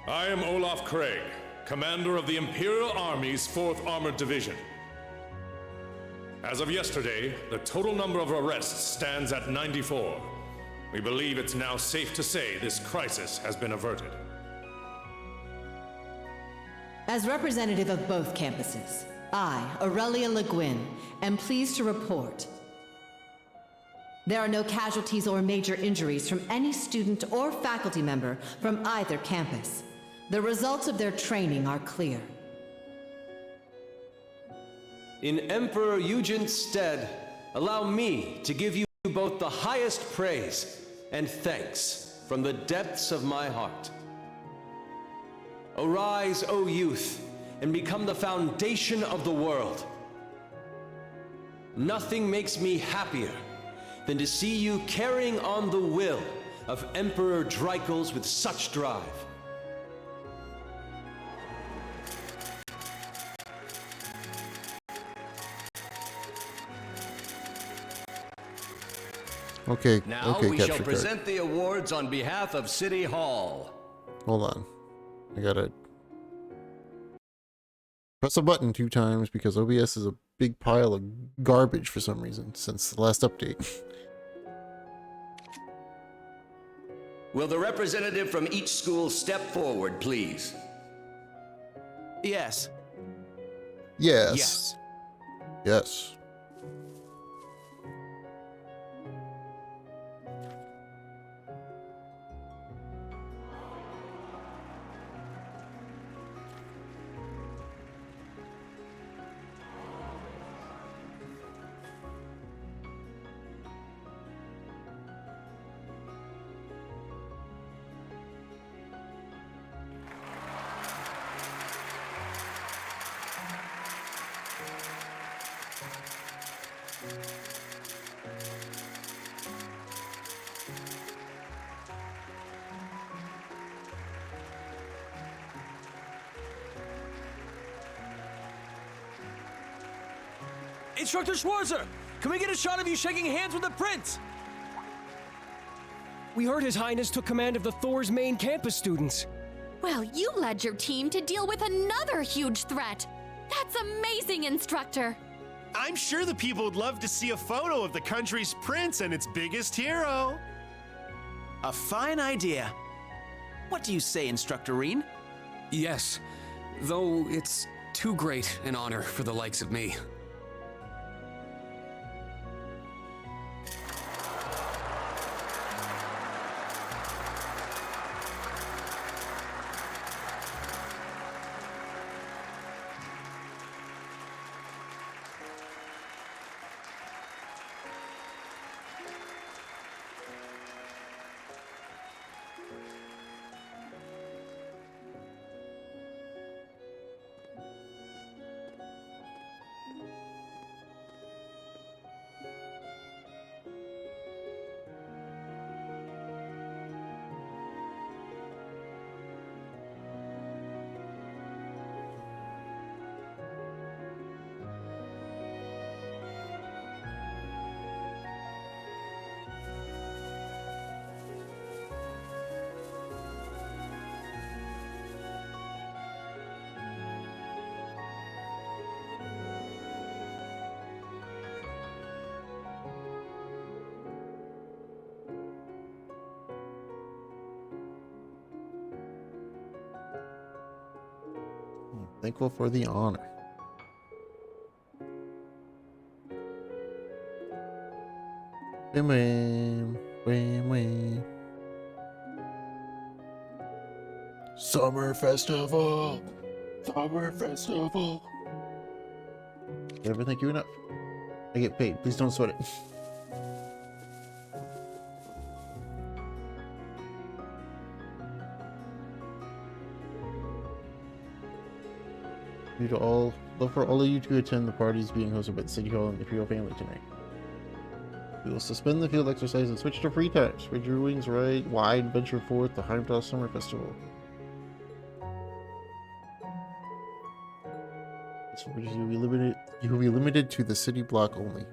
I am Olaf Craig, commander of the Imperial Army's 4th Armored Division. As of yesterday, the total number of arrests stands at 94. We believe it's now safe to say this crisis has been averted. As representative of both campuses, I, Aurelia Le Guin, am pleased to report there are no casualties or major injuries from any student or faculty member from either campus. The results of their training are clear. In Emperor Eugen's stead, allow me to give you both the highest praise and thanks from the depths of my heart. Arise, O youth, and become the foundation of the world. Nothing makes me happier than to see you carrying on the will of Emperor Dreikels with such drive. Okay, Now okay, we capture shall card. present the awards on behalf of City Hall. Hold on. I gotta press a button 2 times because OBS is a big pile of garbage for some reason since the last update. Will the representative from each school step forward, please? Yes. Yes. Yes. Yes. Instructor Schwarzer, can we get a shot of you shaking hands with the prince? We heard His Highness took command of the Thor's main campus students. Well, you led your team to deal with another huge threat. That's amazing, Instructor. I'm sure the people would love to see a photo of the country's prince and its biggest hero. A fine idea. What do you say, Instructor Reen? Yes, though it's too great an honor for the likes of me. Thankful for the honor. Wham, wham, wham, wham. Summer Festival! Summer Festival! Never thank you enough. I get paid. Please don't sweat it. Love for all of you to attend the parties being hosted by the City Hall and the Imperial family tonight. We will suspend the field exercise and switch to free time. Spread your wings wide, venture forth, the Heimdall Summer Festival. This you will be limited to the city block only.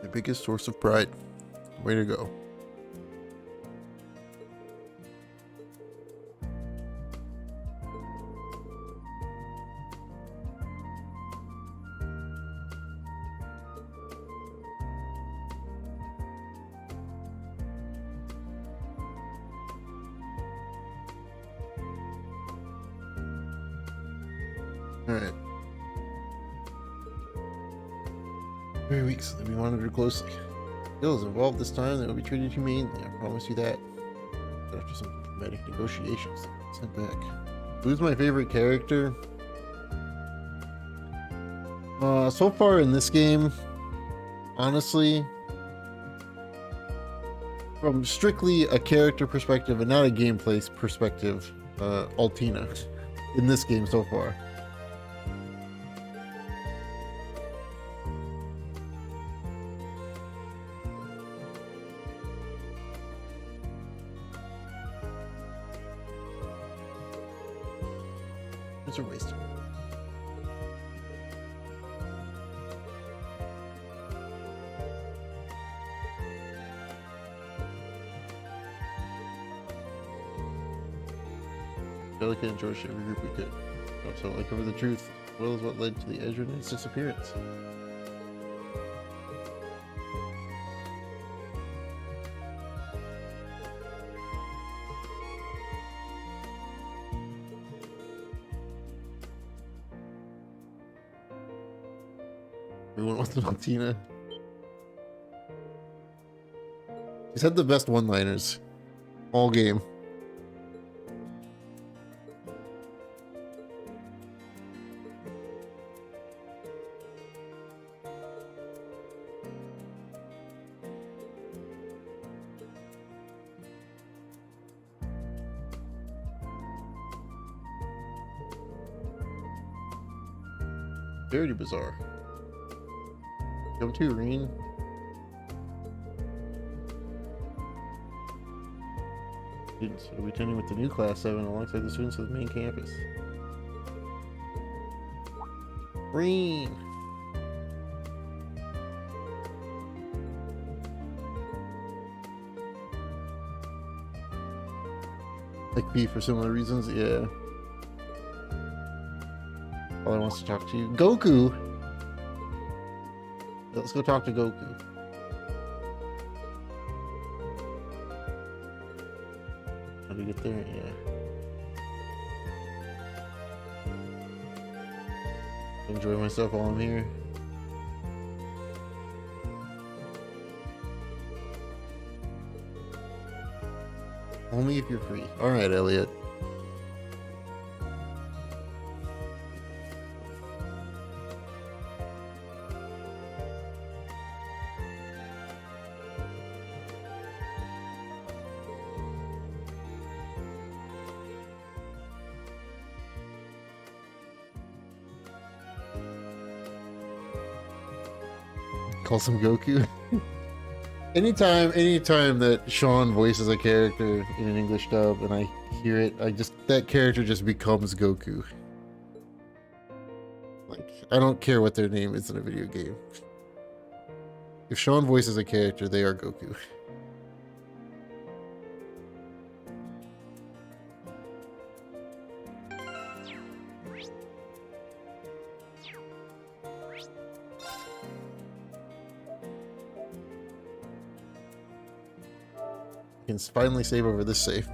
The biggest source of pride. Way to go. Alright. Very weak, so they'll be monitored closely. Skills involved this time, they will be treated humanely, I promise you that. But after some diplomatic negotiations, sent back. Who's my favorite character? So far in this game, honestly, from strictly a character perspective and not a gameplay perspective, Altina in this game so far. It's a waste. Delicate and George every group we could. Also, I cover the truth, as well as what led to the Ezra Knight's disappearance. Everyone wants to know Tina. She's had the best one-liners all game. Very bizarre. Come to, Reen. Students will be attending with the new Class 7 alongside the students of the main campus. Reen! Like B for similar reasons, yeah. Father wants to talk to you. Goku! Let's go talk to Goku. How do we get there? Yeah. Enjoy myself while I'm here. Only if you're free. Alright, Elliot. Call some Goku. anytime that Sean voices a character in an English dub and I hear it, that character just becomes Goku. Like, I don't care what their name is in a video game. If Sean voices a character, they are Goku. Can finally save over this save.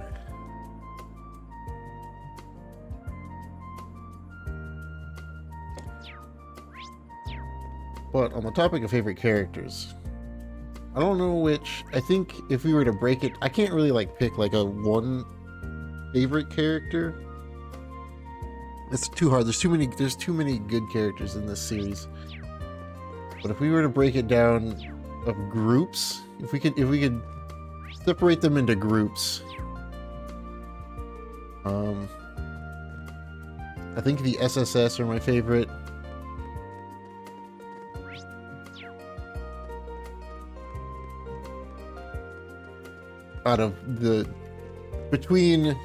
But on the topic of favorite characters, I don't know which. I think if we were to break it, I can't really like pick like a one favorite character. It's too hard. There's too many good characters in this series. But if we were to break it down of groups, if we could separate them into groups. I think the SSS are my favorite. Out of between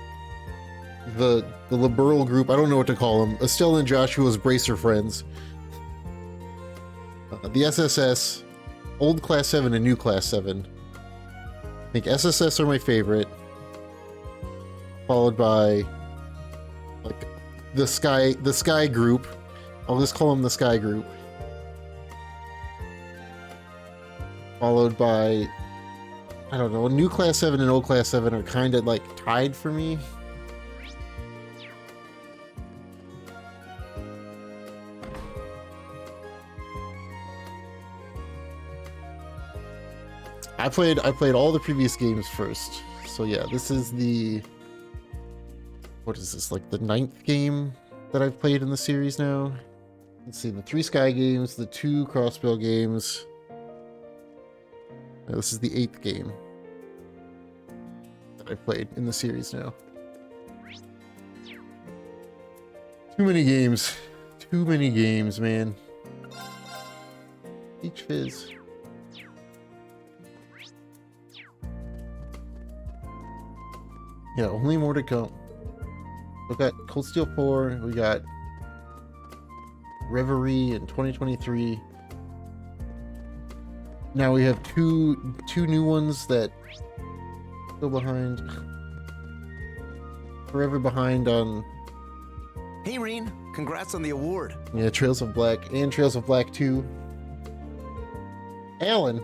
the liberal group, I don't know what to call them. Estelle and Joshua's Bracer friends. The SSS, old Class 7 and new Class 7. I think SSS are my favorite, followed by like the Sky group. I'll just call them the Sky group. Followed by, I don't know, new Class 7 and old Class 7 are kind of like tied for me. I played all the previous games first. So yeah, this is the, what is this, like the 9th game that I've played in the series now. Let's see, the 3 Sky games, the 2 Crossbell games. This is the 8th game that I've played in the series now. Too many games. Too many games, man. Peach Fizz. Yeah, only more to come. We've got Cold Steel 4, we got Reverie in 2023. Now we have two new ones that go behind. Forever behind on... Hey, Reen. Congrats on the award. Yeah, Trails of Black and Trails of Black 2. Alan.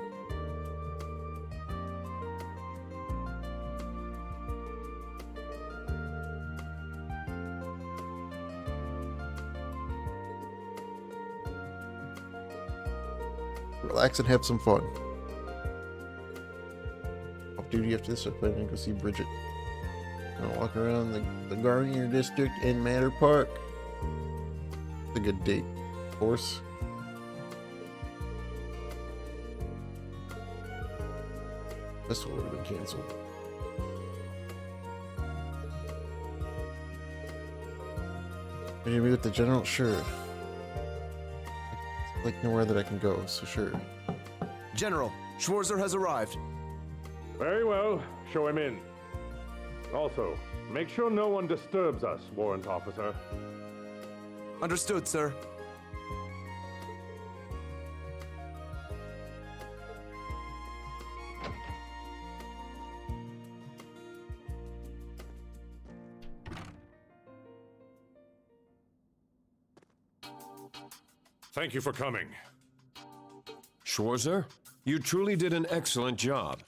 Relax and have some fun. Off duty after this, I'm planning to go see Bridget. Gonna walk around the Garnier District in Manor Park. It's a good date, of course. This one would have been canceled. Are you with the general? Sure. Like nowhere that I can go, so sure. General, Schwarzer has arrived. Very well. Show him in. Also, make sure no one disturbs us, warrant officer. Understood, sir. Thank you for coming. Schwarzer, you truly did an excellent job.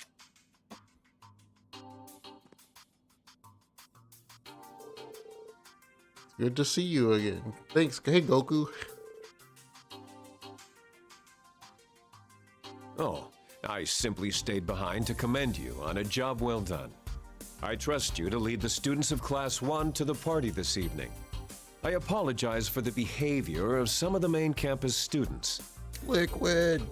Good to see you again. Thanks. Hey, Goku. Oh, I simply stayed behind to commend you on a job well done. I trust you to lead the students of Class 1 to the party this evening. I apologize for the behavior of some of the main campus students. Liquid.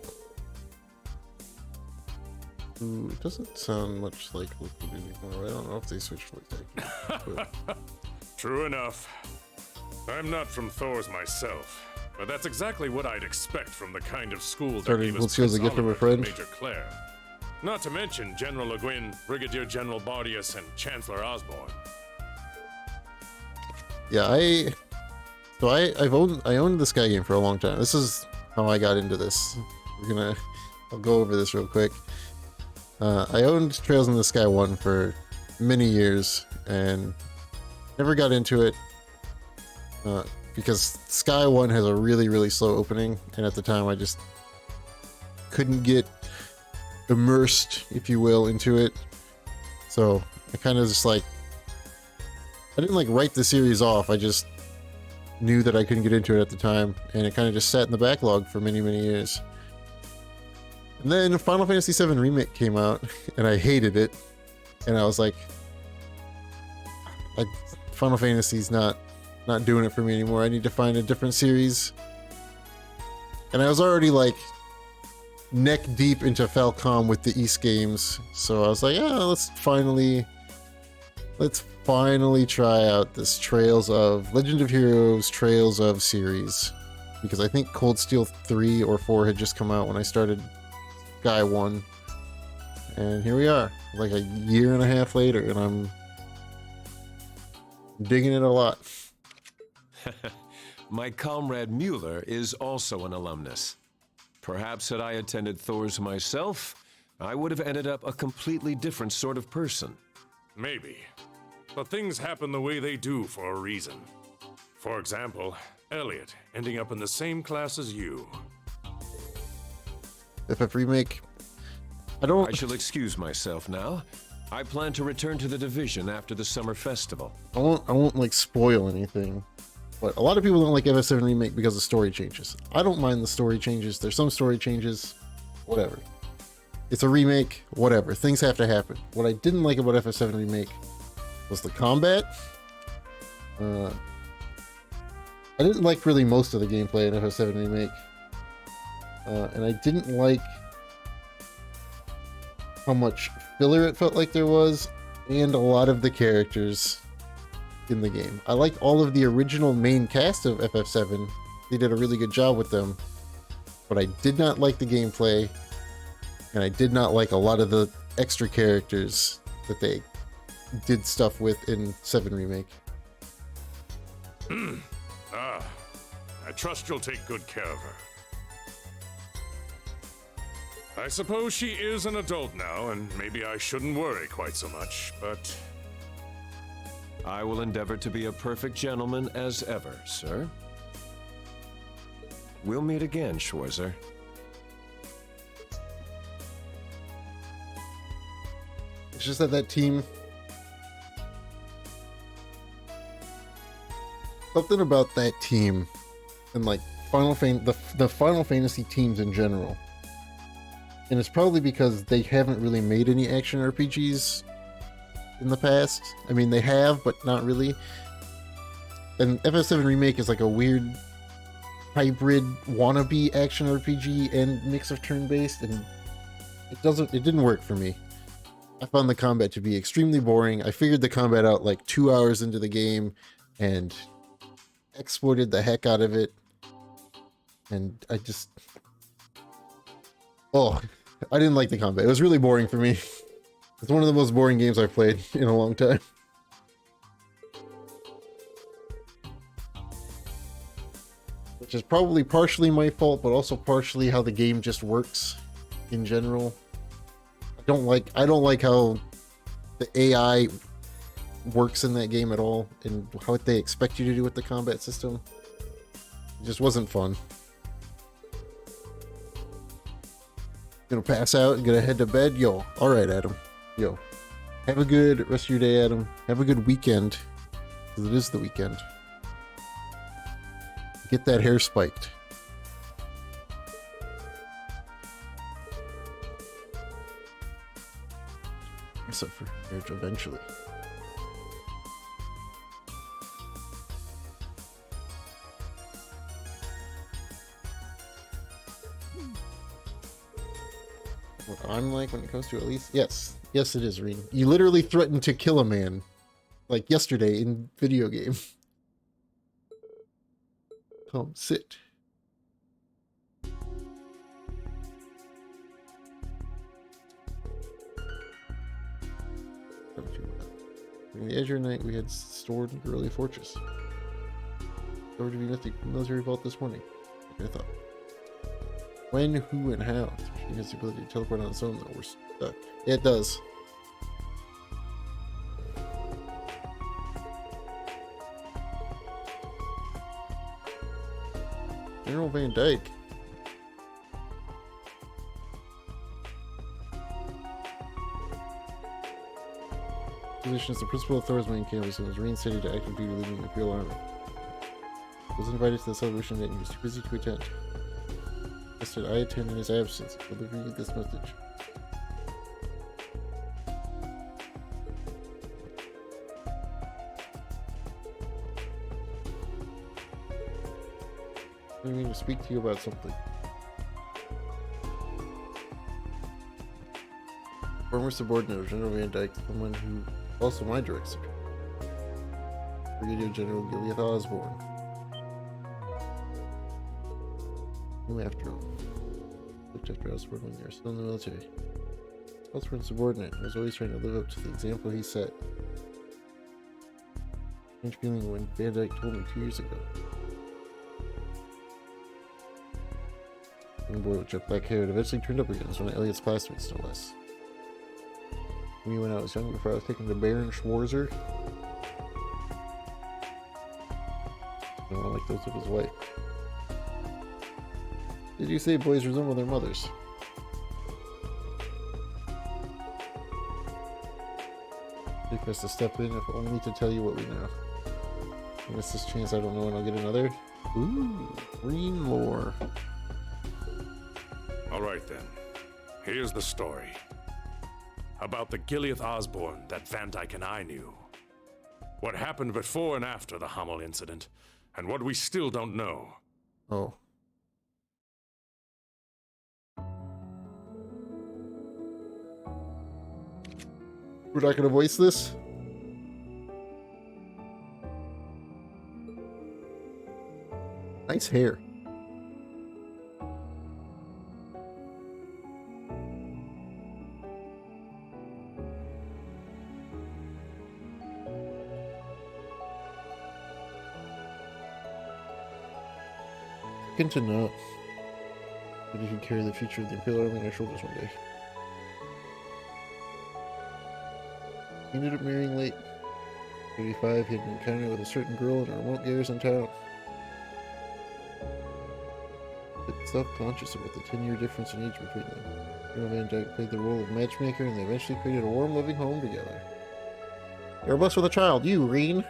Ooh, it doesn't sound much like Liquid anymore. I don't know if they switched voice acting. True enough. I'm not from Thor's myself, but that's exactly what I'd expect from the kind of school that gave us Prince gift of a friend. Major Claire. Not to mention General Le Guin, Brigadier General Bardius, and Chancellor Osborne. Yeah, I owned this Sky game for a long time. This is how I got into this. I'll go over this real quick. I owned Trails in the Sky 1 for many years and never got into it because Sky 1 has a really, really slow opening, and at the time I just couldn't get immersed, if you will, into it. So I kind of just like, I didn't like write the series off, I just knew that I couldn't get into it at the time, and it kind of just sat in the backlog for many, many years. And then Final Fantasy VII Remake came out, and I hated it, and I was like, Final Fantasy's not doing it for me anymore. I need to find a different series. And I was already like neck deep into Falcom with the East games, so I was like, let's finally try out this Trails of Legend of Heroes Trails of series, because I think Cold Steel 3 or 4 had just come out when I started Sky 1, and here we are, like a year and a half later, and I'm digging it a lot. My comrade Mueller is also an alumnus. Perhaps had I attended Thor's myself, I would have ended up a completely different sort of person. Maybe. But things happen the way they do for a reason. For example, Elliot ending up in the same class as you. FF Remake. I shall excuse myself now. I plan to return to the division after the summer festival. I won't like spoil anything, but a lot of people don't like FF7 Remake because of story changes. I don't mind the story changes. There's some story changes, whatever. It's a remake, whatever. Things have to happen. What I didn't like about FF7 Remake was the combat. I didn't like really most of the gameplay in FF7 Remake. And I didn't like how much filler it felt like there was, and a lot of the characters in the game. I liked all of the original main cast of FF7. They did a really good job with them. But I did not like the gameplay, and I did not like a lot of the extra characters that they did stuff with in 7 Remake. I trust you'll take good care of her. I suppose she is an adult now, and maybe I shouldn't worry quite so much, but... I will endeavor to be a perfect gentleman as ever, sir. We'll meet again, Schwarzer. It's just that team... Something about that team and like the Final Fantasy teams in general. And it's probably because they haven't really made any action RPGs in the past. I mean, they have, but not really. And FF7 Remake is like a weird hybrid wannabe action RPG and mix of turn-based, and it didn't work for me. I found the combat to be extremely boring. I figured the combat out like 2 hours into the game and exploited the heck out of it. And I just... Oh, I didn't like the combat. It was really boring for me. It's one of the most boring games I've played in a long time. Which is probably partially my fault, but also partially how the game just works in general. I don't like how the AI works in that game at all, and what they expect you to do with the combat system. It just wasn't fun. Gonna pass out and gonna head to bed? Yo, alright, Adam. Yo. Have a good rest of your day, Adam. Have a good weekend. Because it is the weekend. Get that hair spiked. Except for marriage eventually. What I'm like when it comes to Elise? Yes. Yes, it is, Reen. You literally threatened to kill a man. Like yesterday in video game. Come, sit. During the Azure night, we had stored in Early Fortress. Stored to be military vault this morning. Like I thought. When, who, and how? It has the ability to teleport on its own, though. We're stuck. Yeah, it does. General Van Dyke. Position as the principal authority main campus and was reinstated to active duty leading the Imperial Army. Was invited to the celebration and he was too busy to attend. Said I attend in his absence. Deliver you this message. I mean to speak to you about something. Former subordinate of General Van Dyke, someone who also my direct secretary. Brigadier General Gilead Osborne. Who after all? Looked after Osborne when they were still in the military. Osborne's subordinate was always trying to live up to the example he set. Strange feeling when Van Dyke told me 2 years ago. Young boy with jet black hair and eventually turned up again as one of Elliot's classmates, no less. When he went out, I was young before I was taken to Baron Schwarzer. I don't like those of his wife. Did you say boys resemble their mothers? Dick has to step in, if only to tell you what we know. I miss this chance, I don't know when I'll get another. Ooh, green lore. All right then. Here's the story. About the Gileath Osborne that Van Dyke and I knew. What happened before and after the Hummel incident, and what we still don't know. Oh. We're not gonna voice this? Nice hair. Second to none. But he could carry the future of the Imperial Army on our shoulders one day. He ended up marrying late. 35, he had an encounter with a certain girl in a remote garrison town. But self-conscious about the 10-year difference in age between them. Colonel Van Dyke played the role of matchmaker, and they eventually created a warm, loving home together. You're blessed with a child, you, Reen.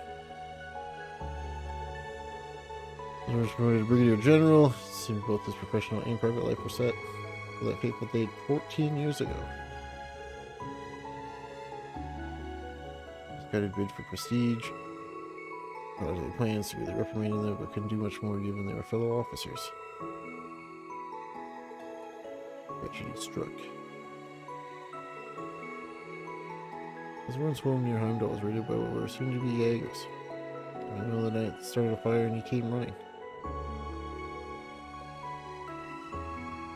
He was promoted to Brigadier General. It seemed both his professional and private life were set for that fateful date 14 years ago. His guided bid for prestige. Largely plans to be reprimanding them, but couldn't do much more given they were fellow officers. Tragedy struck. Osborne's home near Heimdall was raided by what were soon to be Jaegers. In the middle of the night, they started a fire and he came running.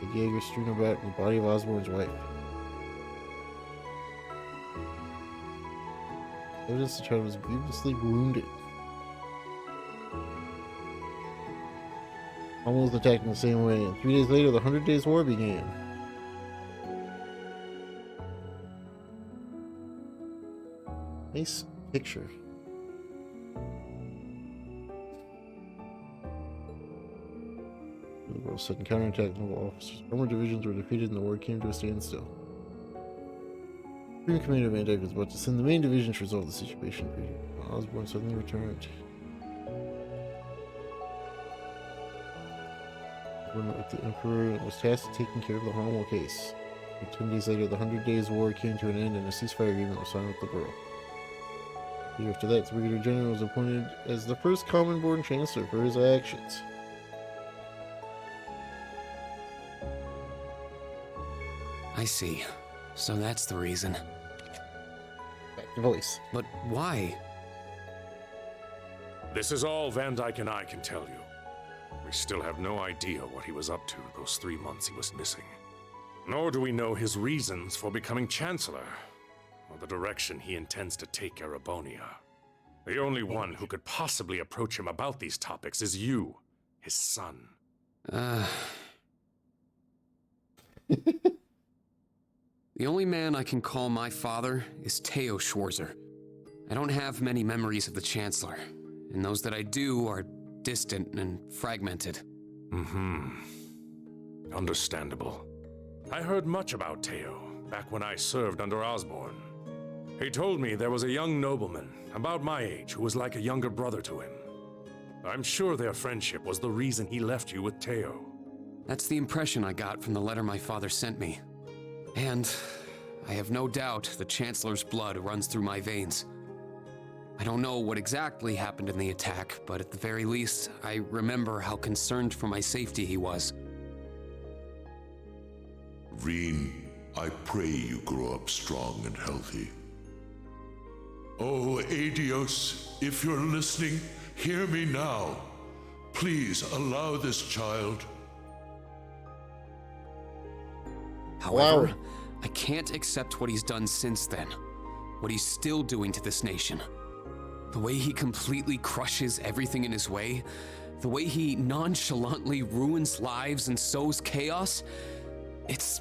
The Jaegers strewn about in the body of Osborne's wife. Evidence the child was grievously wounded. Almost attacked in the same way, and 3 days later, the 100 Days War began. Nice picture. The world sudden counterattack, naval officers. Armored divisions were defeated and the war came to a standstill. Supreme Commander Van Dyke was about to send the main division to resolve the situation. Osborne suddenly returned. He met with the Emperor and was tasked with taking care of the Harmel case. 10 days later, the 100 Days War came to an end and a ceasefire agreement was signed with the borough. A year after that, the Brigadier General was appointed as the first Common-born Chancellor for his actions. I see. So that's the reason. Back to voice. But why? This is all Van Dyke and I can tell you. We still have no idea what he was up to those 3 months he was missing. Nor do we know his reasons for becoming Chancellor, or the direction he intends to take Erebonia. The only one who could possibly approach him about these topics is you, his son. The only man I can call my father is Theo Schwarzer. I don't have many memories of the Chancellor, and those that I do are distant and fragmented. Understandable. I heard much about Theo back when I served under Osborne. He told me there was a young nobleman about my age who was like a younger brother to him. I'm sure their friendship was the reason he left you with Theo. That's the impression I got from the letter my father sent me. And I have no doubt the Chancellor's blood runs through my veins. I don't know what exactly happened in the attack, but at the very least, I remember how concerned for my safety he was. Reen, I pray you grow up strong and healthy. Oh, Adios, if you're listening, hear me now. Please allow this child. However, I can't accept what he's done since then. What he's still doing to this nation. The way he completely crushes everything in his way. The way he nonchalantly ruins lives and sows chaos. It's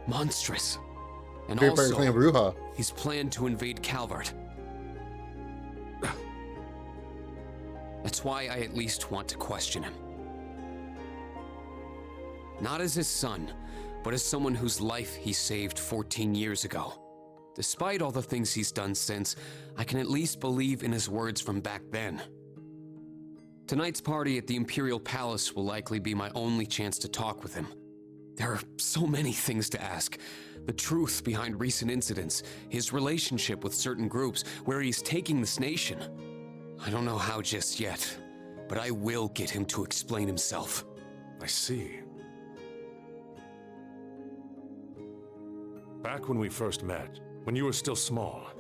monstrous. And also, his plan to invade Calvert. That's why I at least want to question him. Not as his son, but as someone whose life he saved 14 years ago. Despite all the things he's done since, I can at least believe in his words from back then. Tonight's party at the Imperial Palace will likely be my only chance to talk with him. There are so many things to ask. The truth behind recent incidents, his relationship with certain groups, where he's taking this nation. I don't know how just yet, but I will get him to explain himself. I see. Back when we first met, when you were still small,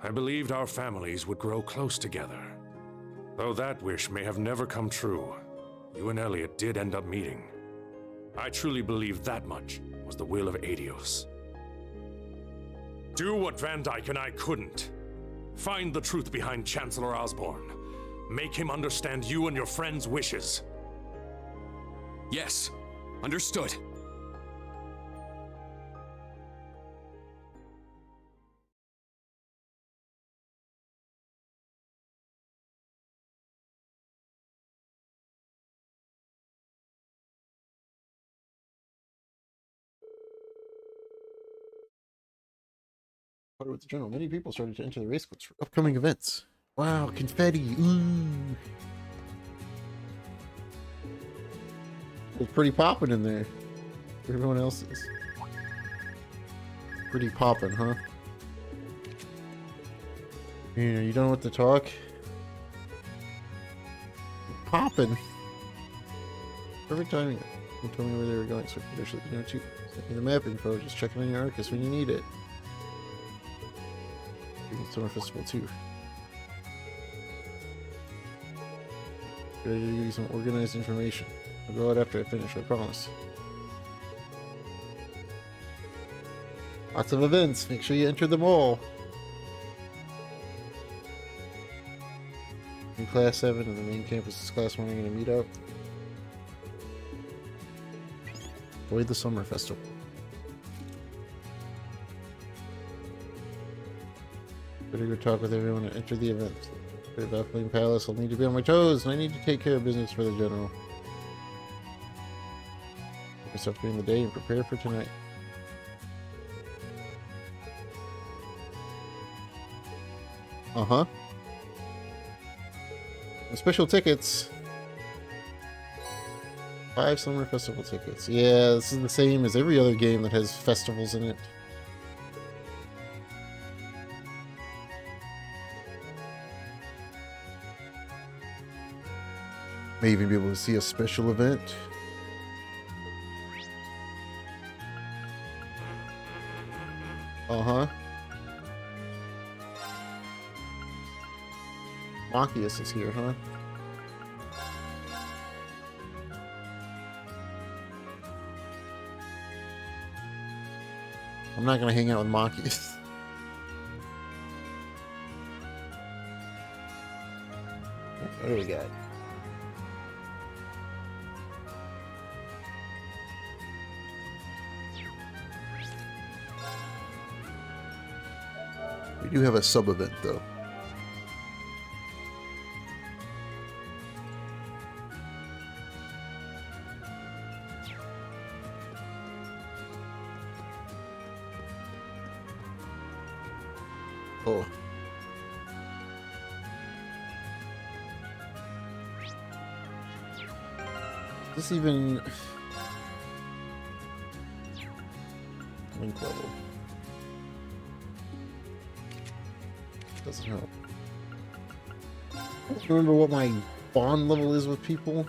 I believed our families would grow close together. Though that wish may have never come true, you and Elliot did end up meeting. I truly believe that much was the will of Adios. Do what Van Dyke and I couldn't. Find the truth behind Chancellor Osborn. Make him understand you and your friends' wishes. Yes, understood. With the journal, many people started to enter the race course for upcoming events. Wow, confetti! Ooh, it's pretty popping in there. Everyone else is pretty popping, huh? Yeah, you don't know what to talk. Popping. Perfect timing. You told me where they were going, so traditionally, you know, too. Sending the map info, just checking on your Arcus when you need it. Summer Festival too. Ready to give you some organized information. I'll go out after I finish, I promise. Lots of events, make sure you enter them all. In Class 7 and the main campus is Class 1 are going to meet up. Avoid the Summer Festival. Better go talk with everyone and enter the event. For the Flame Palace, I'll need to be on my toes, and I need to take care of business for the general. Make myself during the day and prepare for tonight. Uh-huh. And special tickets. 5 Summer Festival tickets. Yeah, this is the same as every other game that has festivals in it. May even be able to see a special event. Uh-huh. Machias is here, huh? I'm not gonna hang out with Machias. What do we got? We do have a sub-event, though. Oh. Is this even... link level? Doesn't help. I don't remember what my bond level is with people.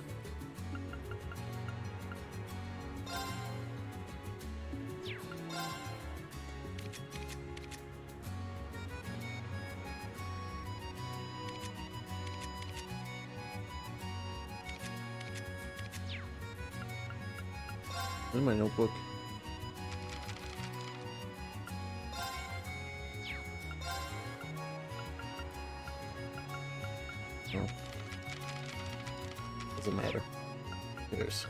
In my notebook. No. Doesn't matter. Who cares?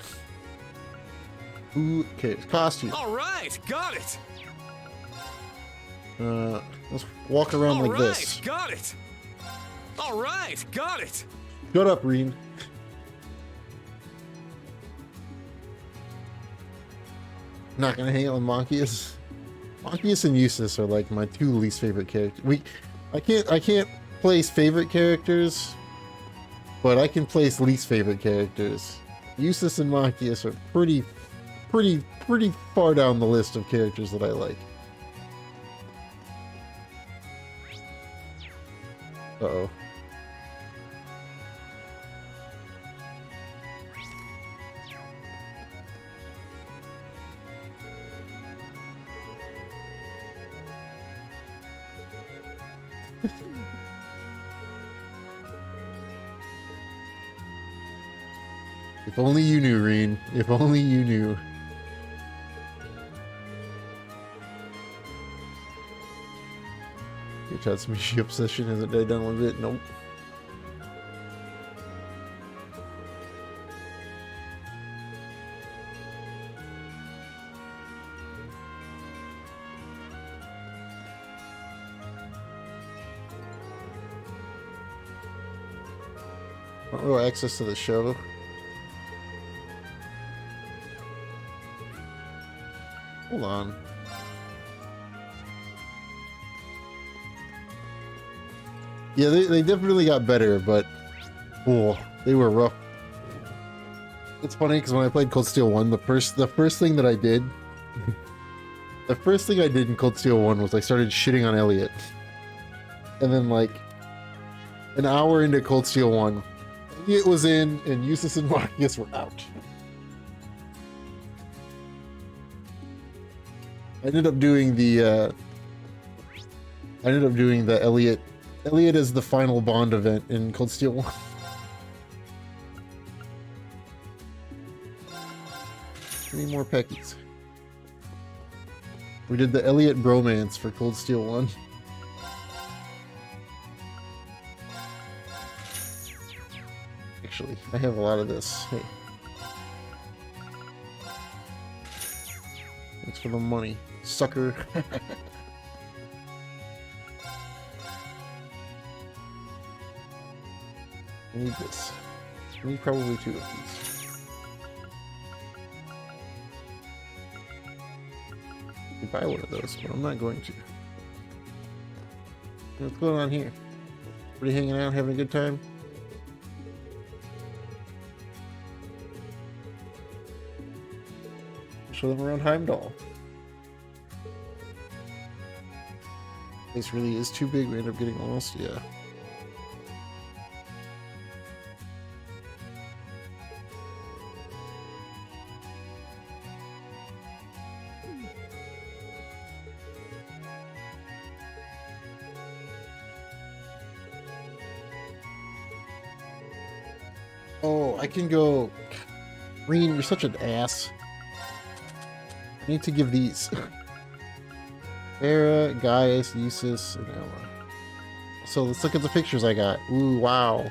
Who cares? Costume. All right, got it. Let's walk around like this. Got it. All right, got it. Shut up, Reen. Not gonna hang out with Machias. Machias and Eustace are like my 2 least favorite characters. I can't place favorite characters, but I can place least favorite characters. Eustace and Machias are pretty pretty far down the list of characters that I like. Uh-oh. If only you knew, Reen. If only you knew. Your Tatsumisi obsession hasn't died down one bit. Nope. Oh, access to the show. Hold on. Yeah, they definitely got better, but oh, they were rough. It's funny because when I played Cold Steel 1, the first thing that I did, the first thing I did in Cold Steel 1 was I started shitting on Elliot. And then like an hour into Cold Steel 1, Elliot was in and Eustace and Marcus were out. I ended up doing the Elliot as the final Bond event in Cold Steel 1. Three more peckies. We did the Elliot bromance for Cold Steel 1. Actually, I have a lot of this. Hey. Thanks for the money, sucker. I need this. I need probably 2 of these. I could buy one of those, but I'm not going to. What's going on here? Everybody hanging out, having a good time? Show them around Heimdall. This really is too big, we end up getting lost, yeah. Oh, I can go... Reen, you're such an ass. I need to give these. Farah, Gaius, Eustace, and Ella. So let's look at the pictures I got. Ooh, wow.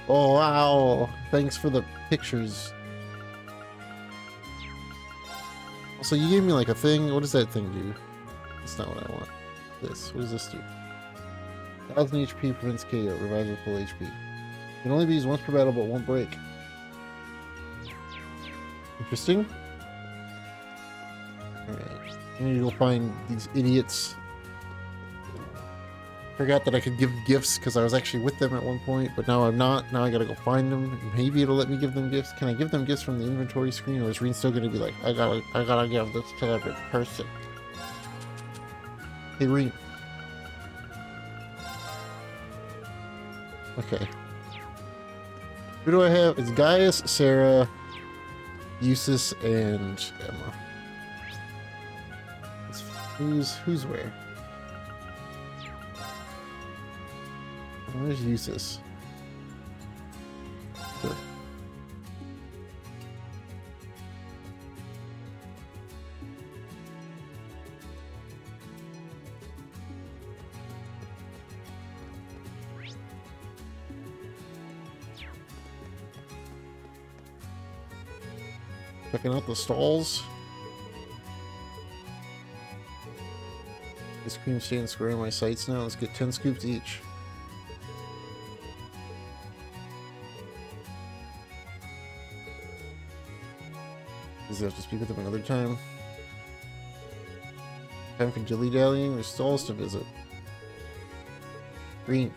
Oh, wow. Thanks for the pictures. So you gave me like a thing. What does that thing do? That's not what I want. This. What does this do? 1000 HP prevents KO. Revives with full HP. Can only be used once per battle, but won't break. Interesting. Alright. I need to go find these idiots. Forgot that I could give gifts because I was actually with them at one point, but now I'm not. Now I gotta go find them. Maybe it'll let me give them gifts. Can I give them gifts from the inventory screen, or is Reen still gonna be like, I gotta give this to every person? Hey, Reen. Okay. Who do I have? It's Gaius, Sarah, Eustace, and Emma. Who's where? Where's Eustace? Sure. Checking out the stalls. Ice cream stand square in my sights now. Let's get 10 scoops each. Does he have to speak with them another time? Time for dilly-dallying? There's stalls to visit. Green.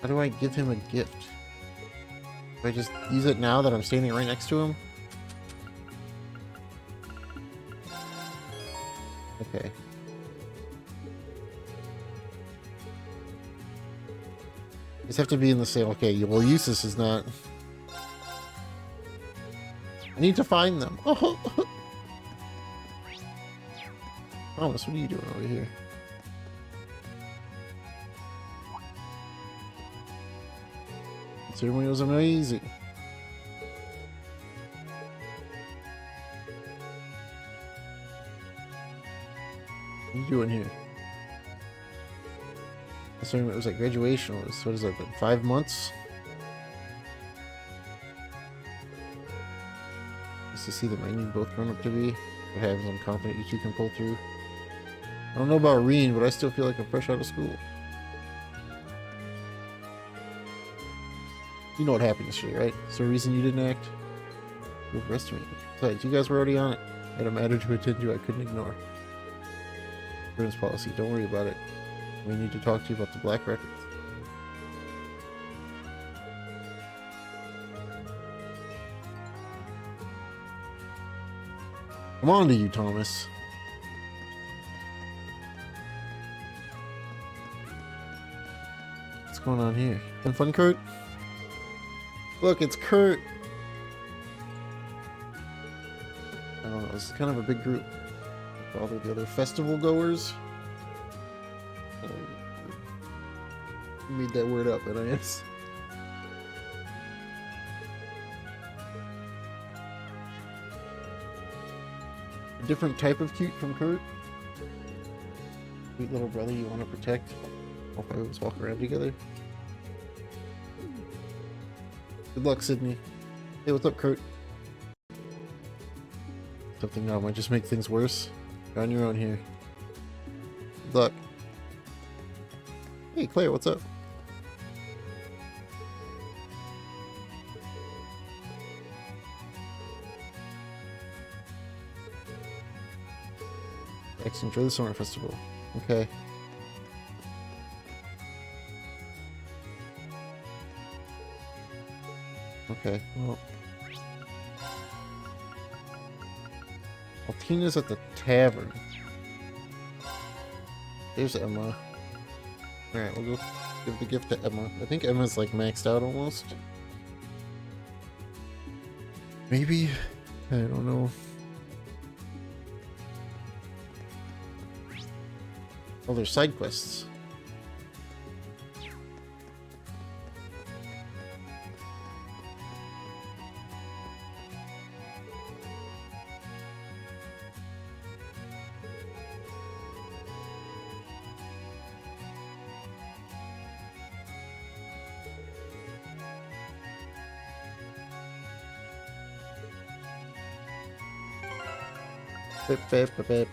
How do I give him a gift? If I just use it now that I'm standing right next to him? Okay. Just have to be in the same. Okay, well, Eustace is not. I need to find them. Oh. Thomas, what are you doing over here? The ceremony was amazing. What are you doing here? The ceremony was like graduation was, what has that been, 5 months? Just to see the man you've both grown up to be. What happens, I'm confident you two can pull through. I don't know about Reen, but I still feel like I'm fresh out of school. You know what happened yesterday, right? Is there a reason you didn't act? You overestimated me. Besides, you guys were already on it. I had a matter to attend to I couldn't ignore. Insurance policy, don't worry about it. We need to talk to you about the black records. Come on to you, Thomas. What's going on here? Having fun, Kurt? Look, it's Kurt. I don't know, this is kind of a big group. All the other festival goers. You made that word up, but I guess. A different type of cute from Kurt. Sweet little brother you want to protect. All five of us walk around together. Good luck, Sydney. Hey, what's up, Kurt? Something now might just make things worse. You're on your own here. Good luck. Hey, Claire, what's up? Excellent. Enjoy the summer festival. Okay. Okay, well. Tina's at the tavern. There's Emma. Alright, we'll go give the gift to Emma. I think Emma's like maxed out almost. Maybe? I don't know. Oh, there's side quests. Bip, bip, bip, bip.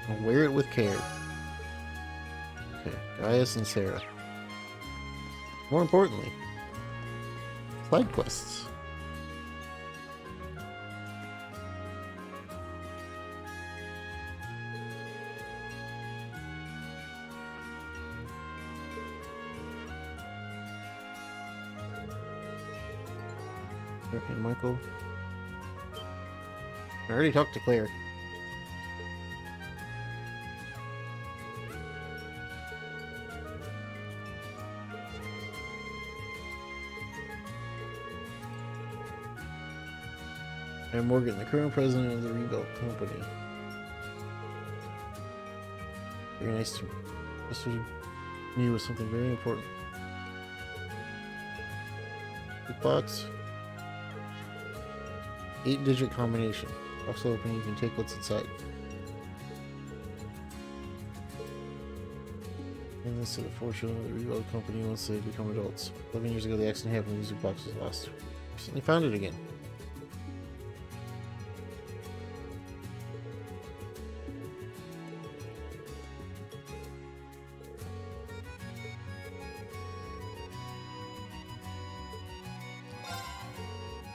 I'll wear it with care. Okay, Gaius and Sarah. More importantly, side quests. Okay, Michael. I already talked to Claire. I'm Morgan, the current president of the Rebuilt Company. Very nice to me with something very important. Big box. 8-digit combination. Box open, you can take what's inside. And this is the fortune of the Rebuilt Company once they become adults. 11 years ago, the accident happened. The music box was lost. Recently found it again.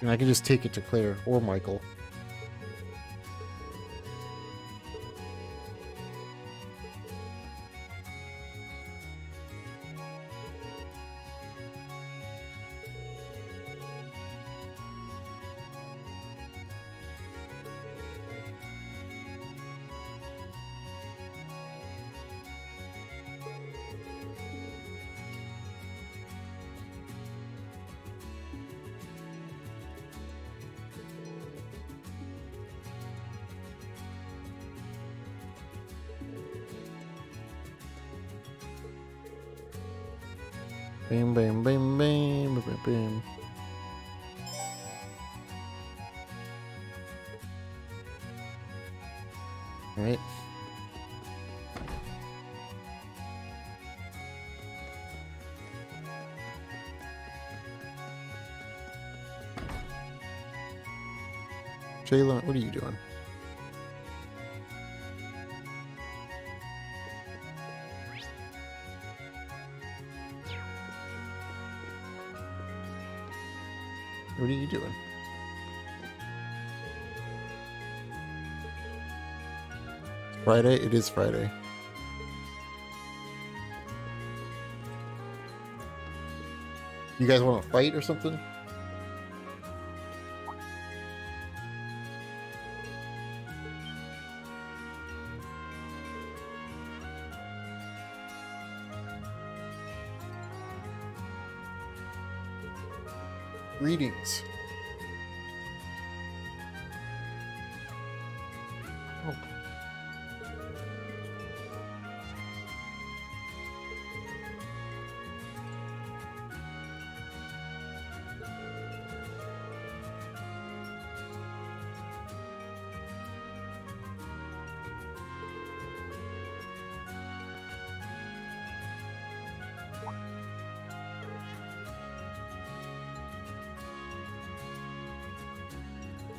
And I can just take it to Claire or Michael. Bam, bam, bam, bam, bam, bam, bam. All right. Jayla, what are you doing? What are you doing? Friday? It is Friday. You guys want to fight or something? Greetings. Oh.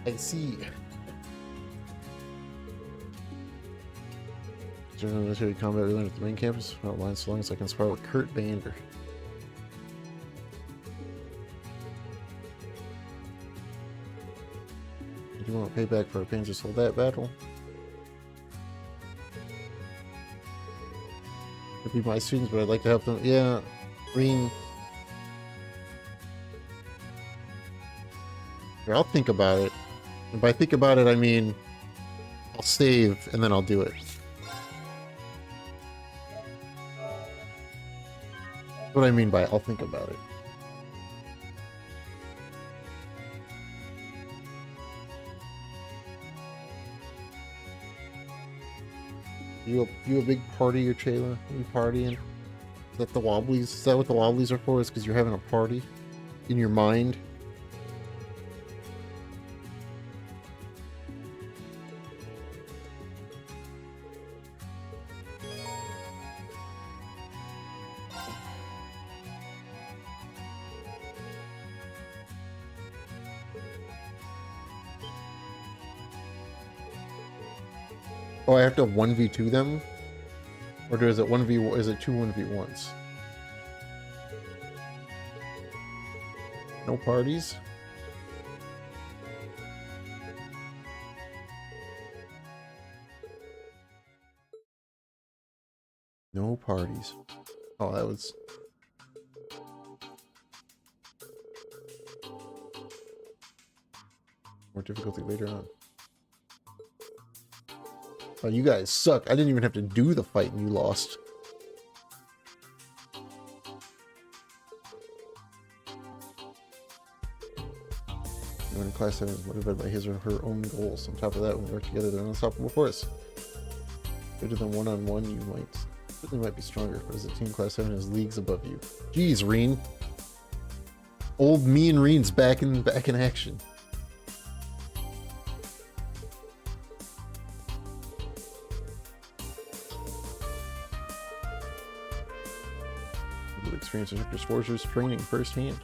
I see. General military combat we learned at the main campus. Outline so long as I can spar with Kurt Bander. Do you want to pay back for our Panzer Soldat battle? Could be my students, but I'd like to help them. Yeah, Green. Here, I'll think about it. And by think about it, I mean I'll save and then I'll do it. That's what I mean by I'll think about it. You a big partier, Chayla? You partying? Is that the Wobblies? Is that what the Wobblies are for? Is because you're having a party in your mind? Oh, I have to 1v2 them? Or is it 1v, is it 2 1v1s? No parties? No parties. Oh, that was... more difficulty later on. Oh, you guys suck. I didn't even have to do the fight and you lost. Everyone in Class 7 is motivated by his or her own goals. On top of that, when they work together, they're an unstoppable force. Better than one-on-one, you certainly might be stronger, but as a team, Class 7 is leagues above you. Jeez, Reen. Old me and Reen's back in action. Experience Instructor Schwarzer's training firsthand.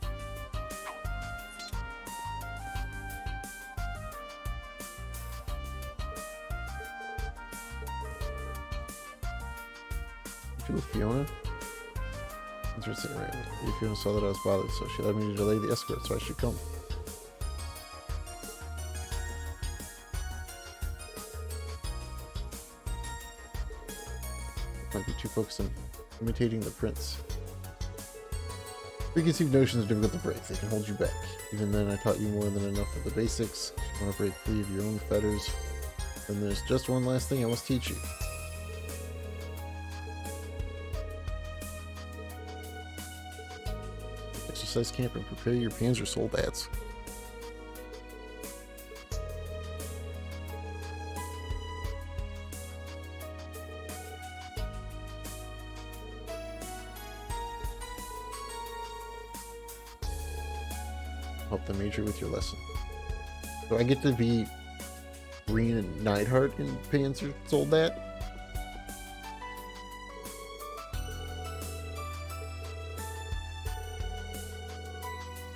To Fiona? Interesting, right? Fiona saw that I was bothered, so she allowed me to delay the escort, so I should come. Might be too focused on imitating the prince. Preconceived notions are difficult to break. They can hold you back. Even then, I taught you more than enough of the basics. If you want to break free of your own fetters, then there's just one last thing I must teach you. Exercise camp and prepare your Panzer Soldats. Help the major with your lesson. Do I get to be Green and Neidhart in Panzer Soldat?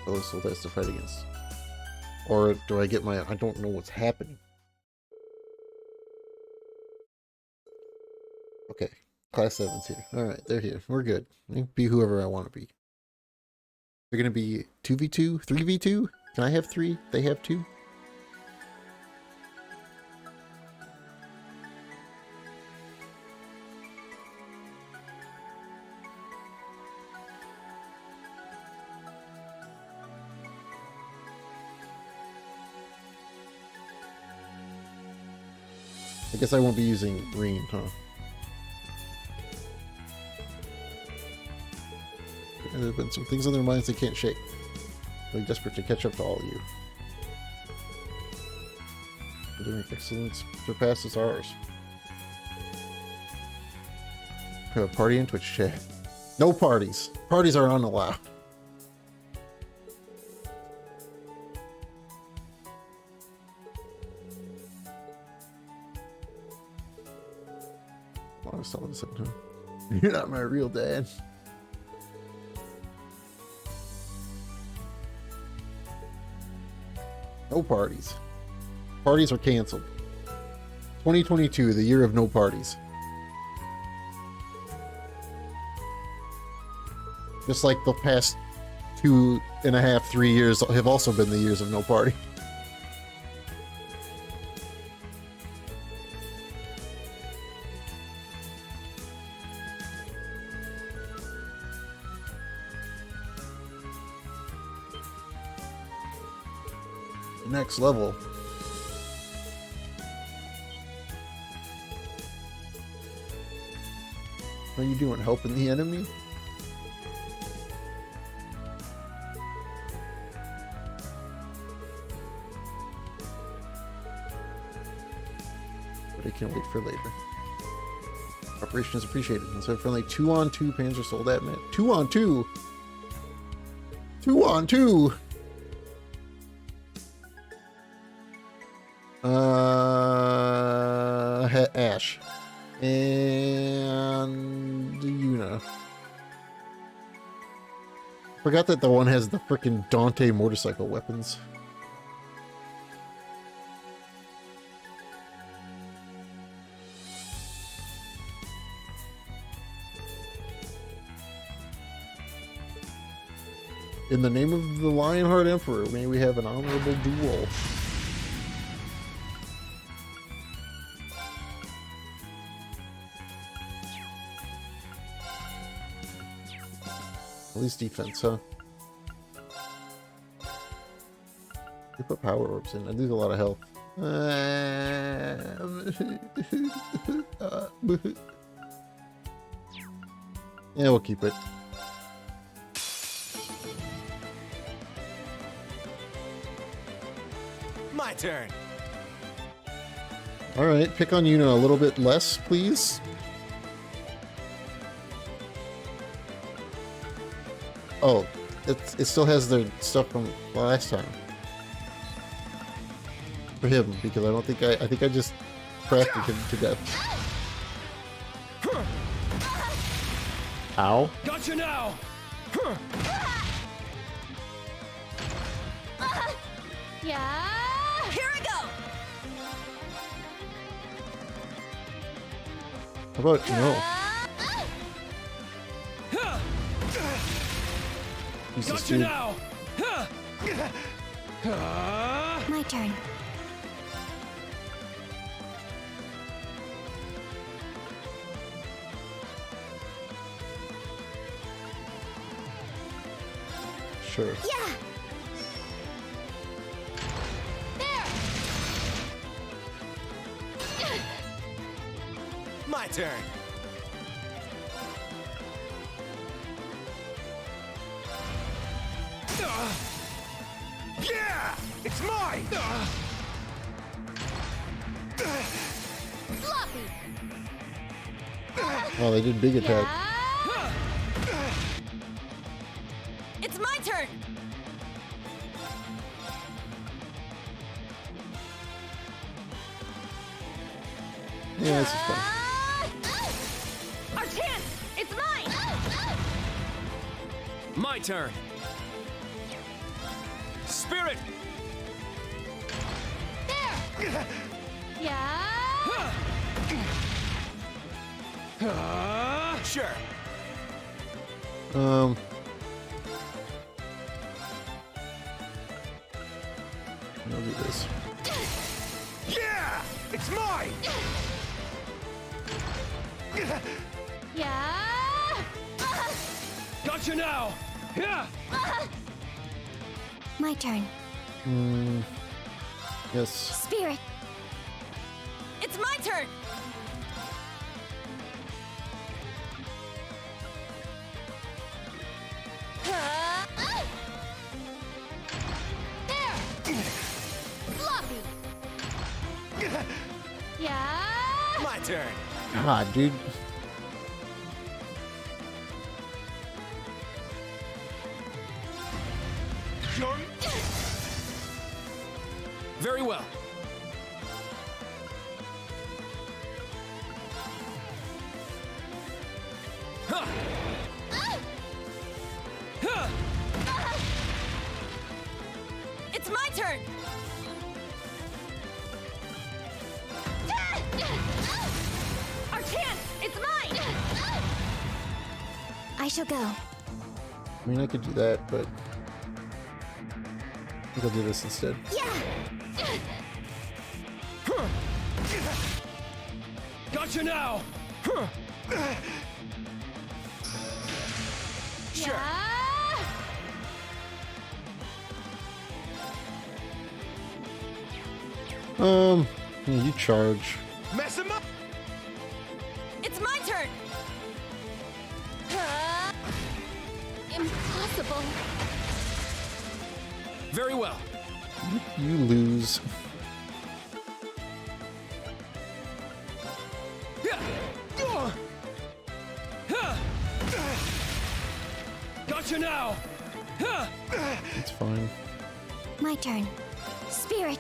Those soldats to fight against. Or do I get my... I don't know what's happening. Okay. Class 7's here. Alright, they're here. We're good. I can be whoever I want to be. They're gonna be 2v2? 3v2? Can I have 3? They have 2? I guess I won't be using green, huh? And there have been some things on their minds they can't shake. They're desperate to catch up to all of you. Academic excellence surpasses ours. Have a party in Twitch chat. No parties. Parties are unallowed. I was telling something. You're not my real dad. No parties. Parties are canceled. 2022, the year of no parties. Just like the past 2.5, 3 years have also been the years of no party. Next level. What are you doing? Helping the enemy? But I can't wait for later. Operation is appreciated. And so friendly 2-on-2 Panzer Soldat man. 2-on-2! 2-on-2! Ash. And Yuna. Forgot that the one has the frickin' Dante motorcycle weapons. In the name of the Lionheart Emperor, may we have an honorable duel. At least defense, huh? You put power orbs in. I lose a lot of health. Yeah, we'll keep it. My turn. Alright, pick on Yuna a little bit less, please. Oh, it still has their stuff from last time. For him, because I don't think I think I just crafted him to death. Ow. Gotcha now! Yeah! Here I go! How about no? Gotcha now! My turn. Sure. Yeah. My turn. Yeah! It's mine! Sloppy. Oh, they did big attack. It's my turn. Yeah, this is fun. Our chance. It's mine. My turn. Spirit. Yeah. Sure. I'll do this. Yeah! It's mine! Yeah. Gotcha now. Yeah. My turn. Yes. Spirit. It's my turn. Floppy. Yeah. My turn. God, dude. Very well. Huh. Huh. It's my turn. Our chance. It's mine. I shall go. I mean, I could do that, but I think I'll do this instead. Yeah. Gotcha now. Sure. Yeah, you charge. Mess him up. It's my turn. Impossible. Very well. You lose. Gotcha now. It's fine. My turn. Spirit.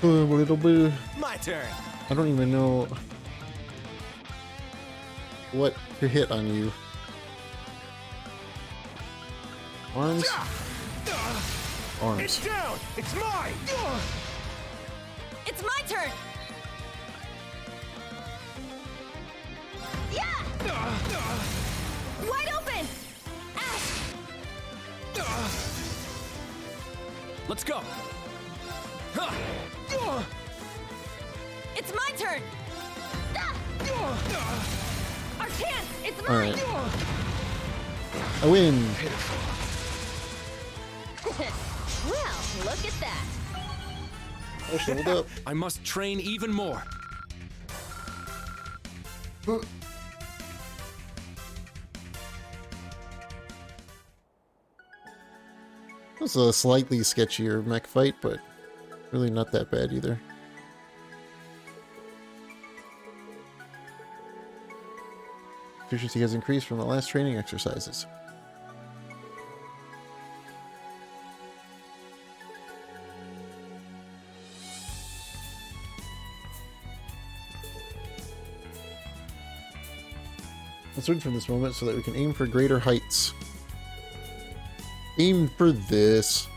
Little bit. My turn. I don't even know what to hit on you. Arms? Arms. It's down. It's mine. It's my turn. Yeah. Wide open. Ash. Let's go. It's my turn. Our chance. It's All mine. right. I win. Well, look at that. I shoveled up. I must train even more. It was a slightly sketchier mech fight, but really not that bad either. Efficiency has increased from the last training exercises. Let's learn from this moment so that we can aim for greater heights. Aim for this.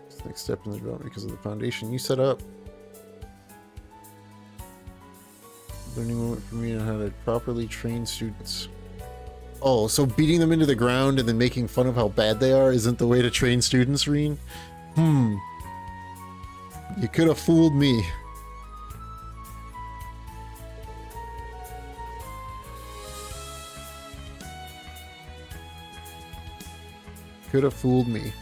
It's the next step in the development because of the foundation you set up. Learning moment for me on how to properly train students. Oh, so beating them into the ground and then making fun of how bad they are isn't the way to train students, Reen? You could have fooled me. Could have fooled me.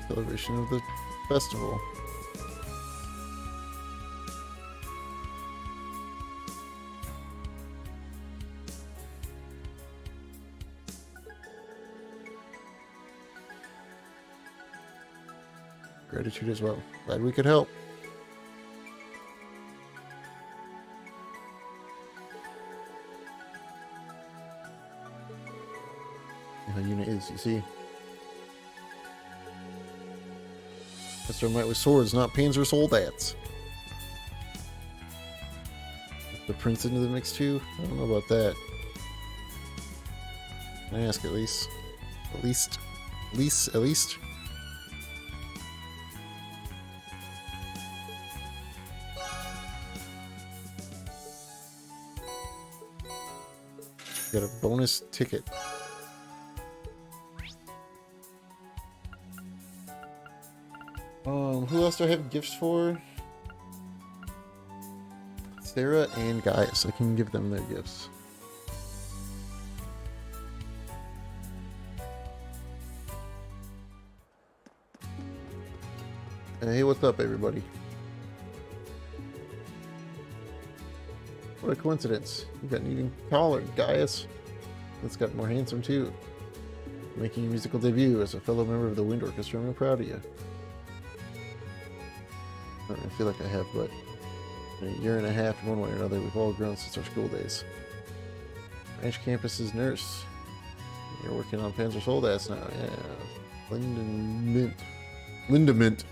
Celebration of the festival. Gratitude as well. Glad we could help. How unit is, you see. That's our might with swords, not panzer soldats. The prince into the mix too? I don't know about that. Can I ask at least? At least? Got a bonus ticket. Who else do I have gifts for? Sarah and Gaius. I can give them their gifts. Hey, what's up, everybody? What a coincidence. You got an eating collar, Gaius. That's got more handsome, too. Making your musical debut as a fellow member of the Wind Orchestra. I'm proud of you. I feel like I have, but in a year and a half, in one way or another, we've all grown since our school days. Branch campus's nurse. You're working on Panzer Soldats now, yeah. Linda Mint.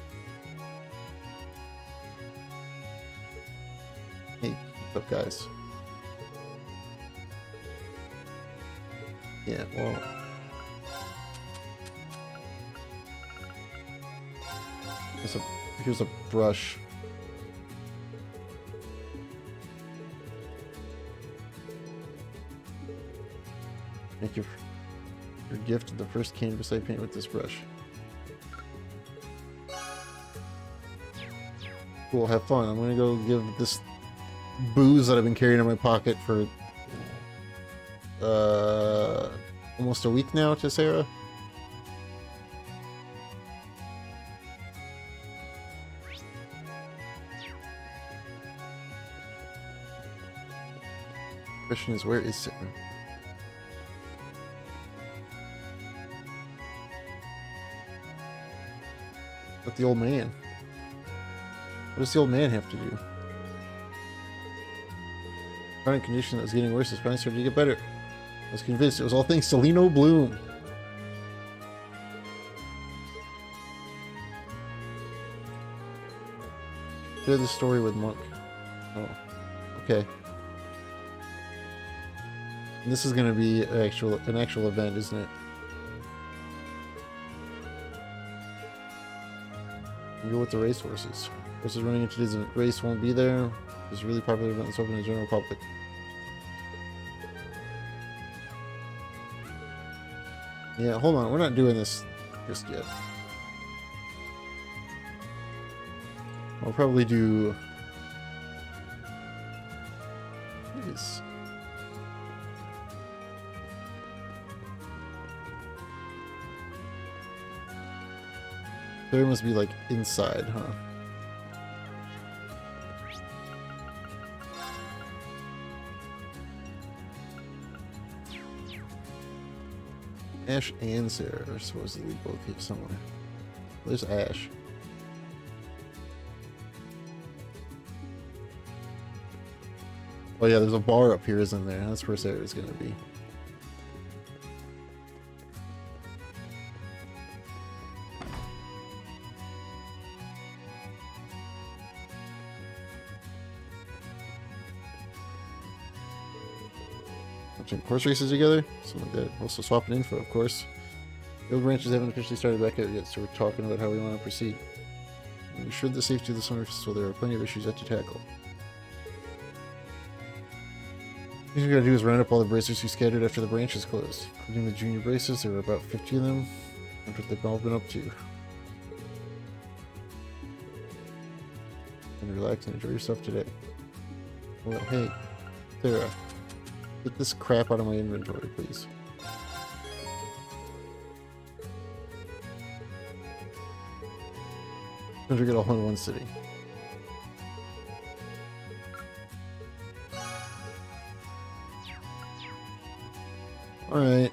Hey, what's up, guys? Yeah, well. Here's a brush. Make your gift of the first canvas I paint with this brush. Cool, have fun. I'm gonna go give this booze that I've been carrying in my pocket for almost a week now to Sarah. Question is, where is Sarah? But the old man. What does the old man have to do? Chronic condition that was getting worse as finally started to get better. I was convinced it was all thanks to Lino Bloom. Share the story with Monk. Oh, okay. And this is going to be an actual event, isn't it? We'll go with the racehorses. Horses running into today's race won't be there. It's a really popular event that's open to the general public. Yeah, hold on. We're not doing this just yet. I'll probably do this. There must be like inside, huh? Ash and Sarah are supposedly both here somewhere. There's Ash. Oh yeah, there's a bar up here, isn't there? That's where Sarah's gonna be. Watching horse races together? Something like that. Also swapping info, of course. The old branches haven't officially started back out yet, so we're talking about how we want to proceed. To ensure the safety of the summer festival, there are plenty of issues yet to tackle. What we gotta do is round up all the bracers who scattered after the branches closed, including the junior braces. There were about 50 of them. That's what they've all been up to. And relax and enjoy yourself today. Well, hey, Sarah, get this crap out of my inventory, please. Don't forget all in one city. Alright.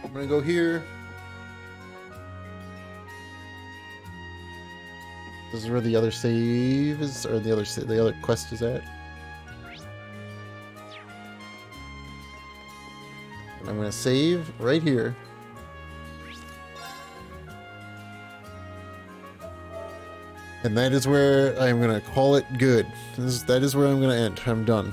I'm gonna go here. This is where the other save is, or the other quest is at. And I'm gonna save right here. And that is where I'm gonna call it good. That is where I'm gonna end. I'm done.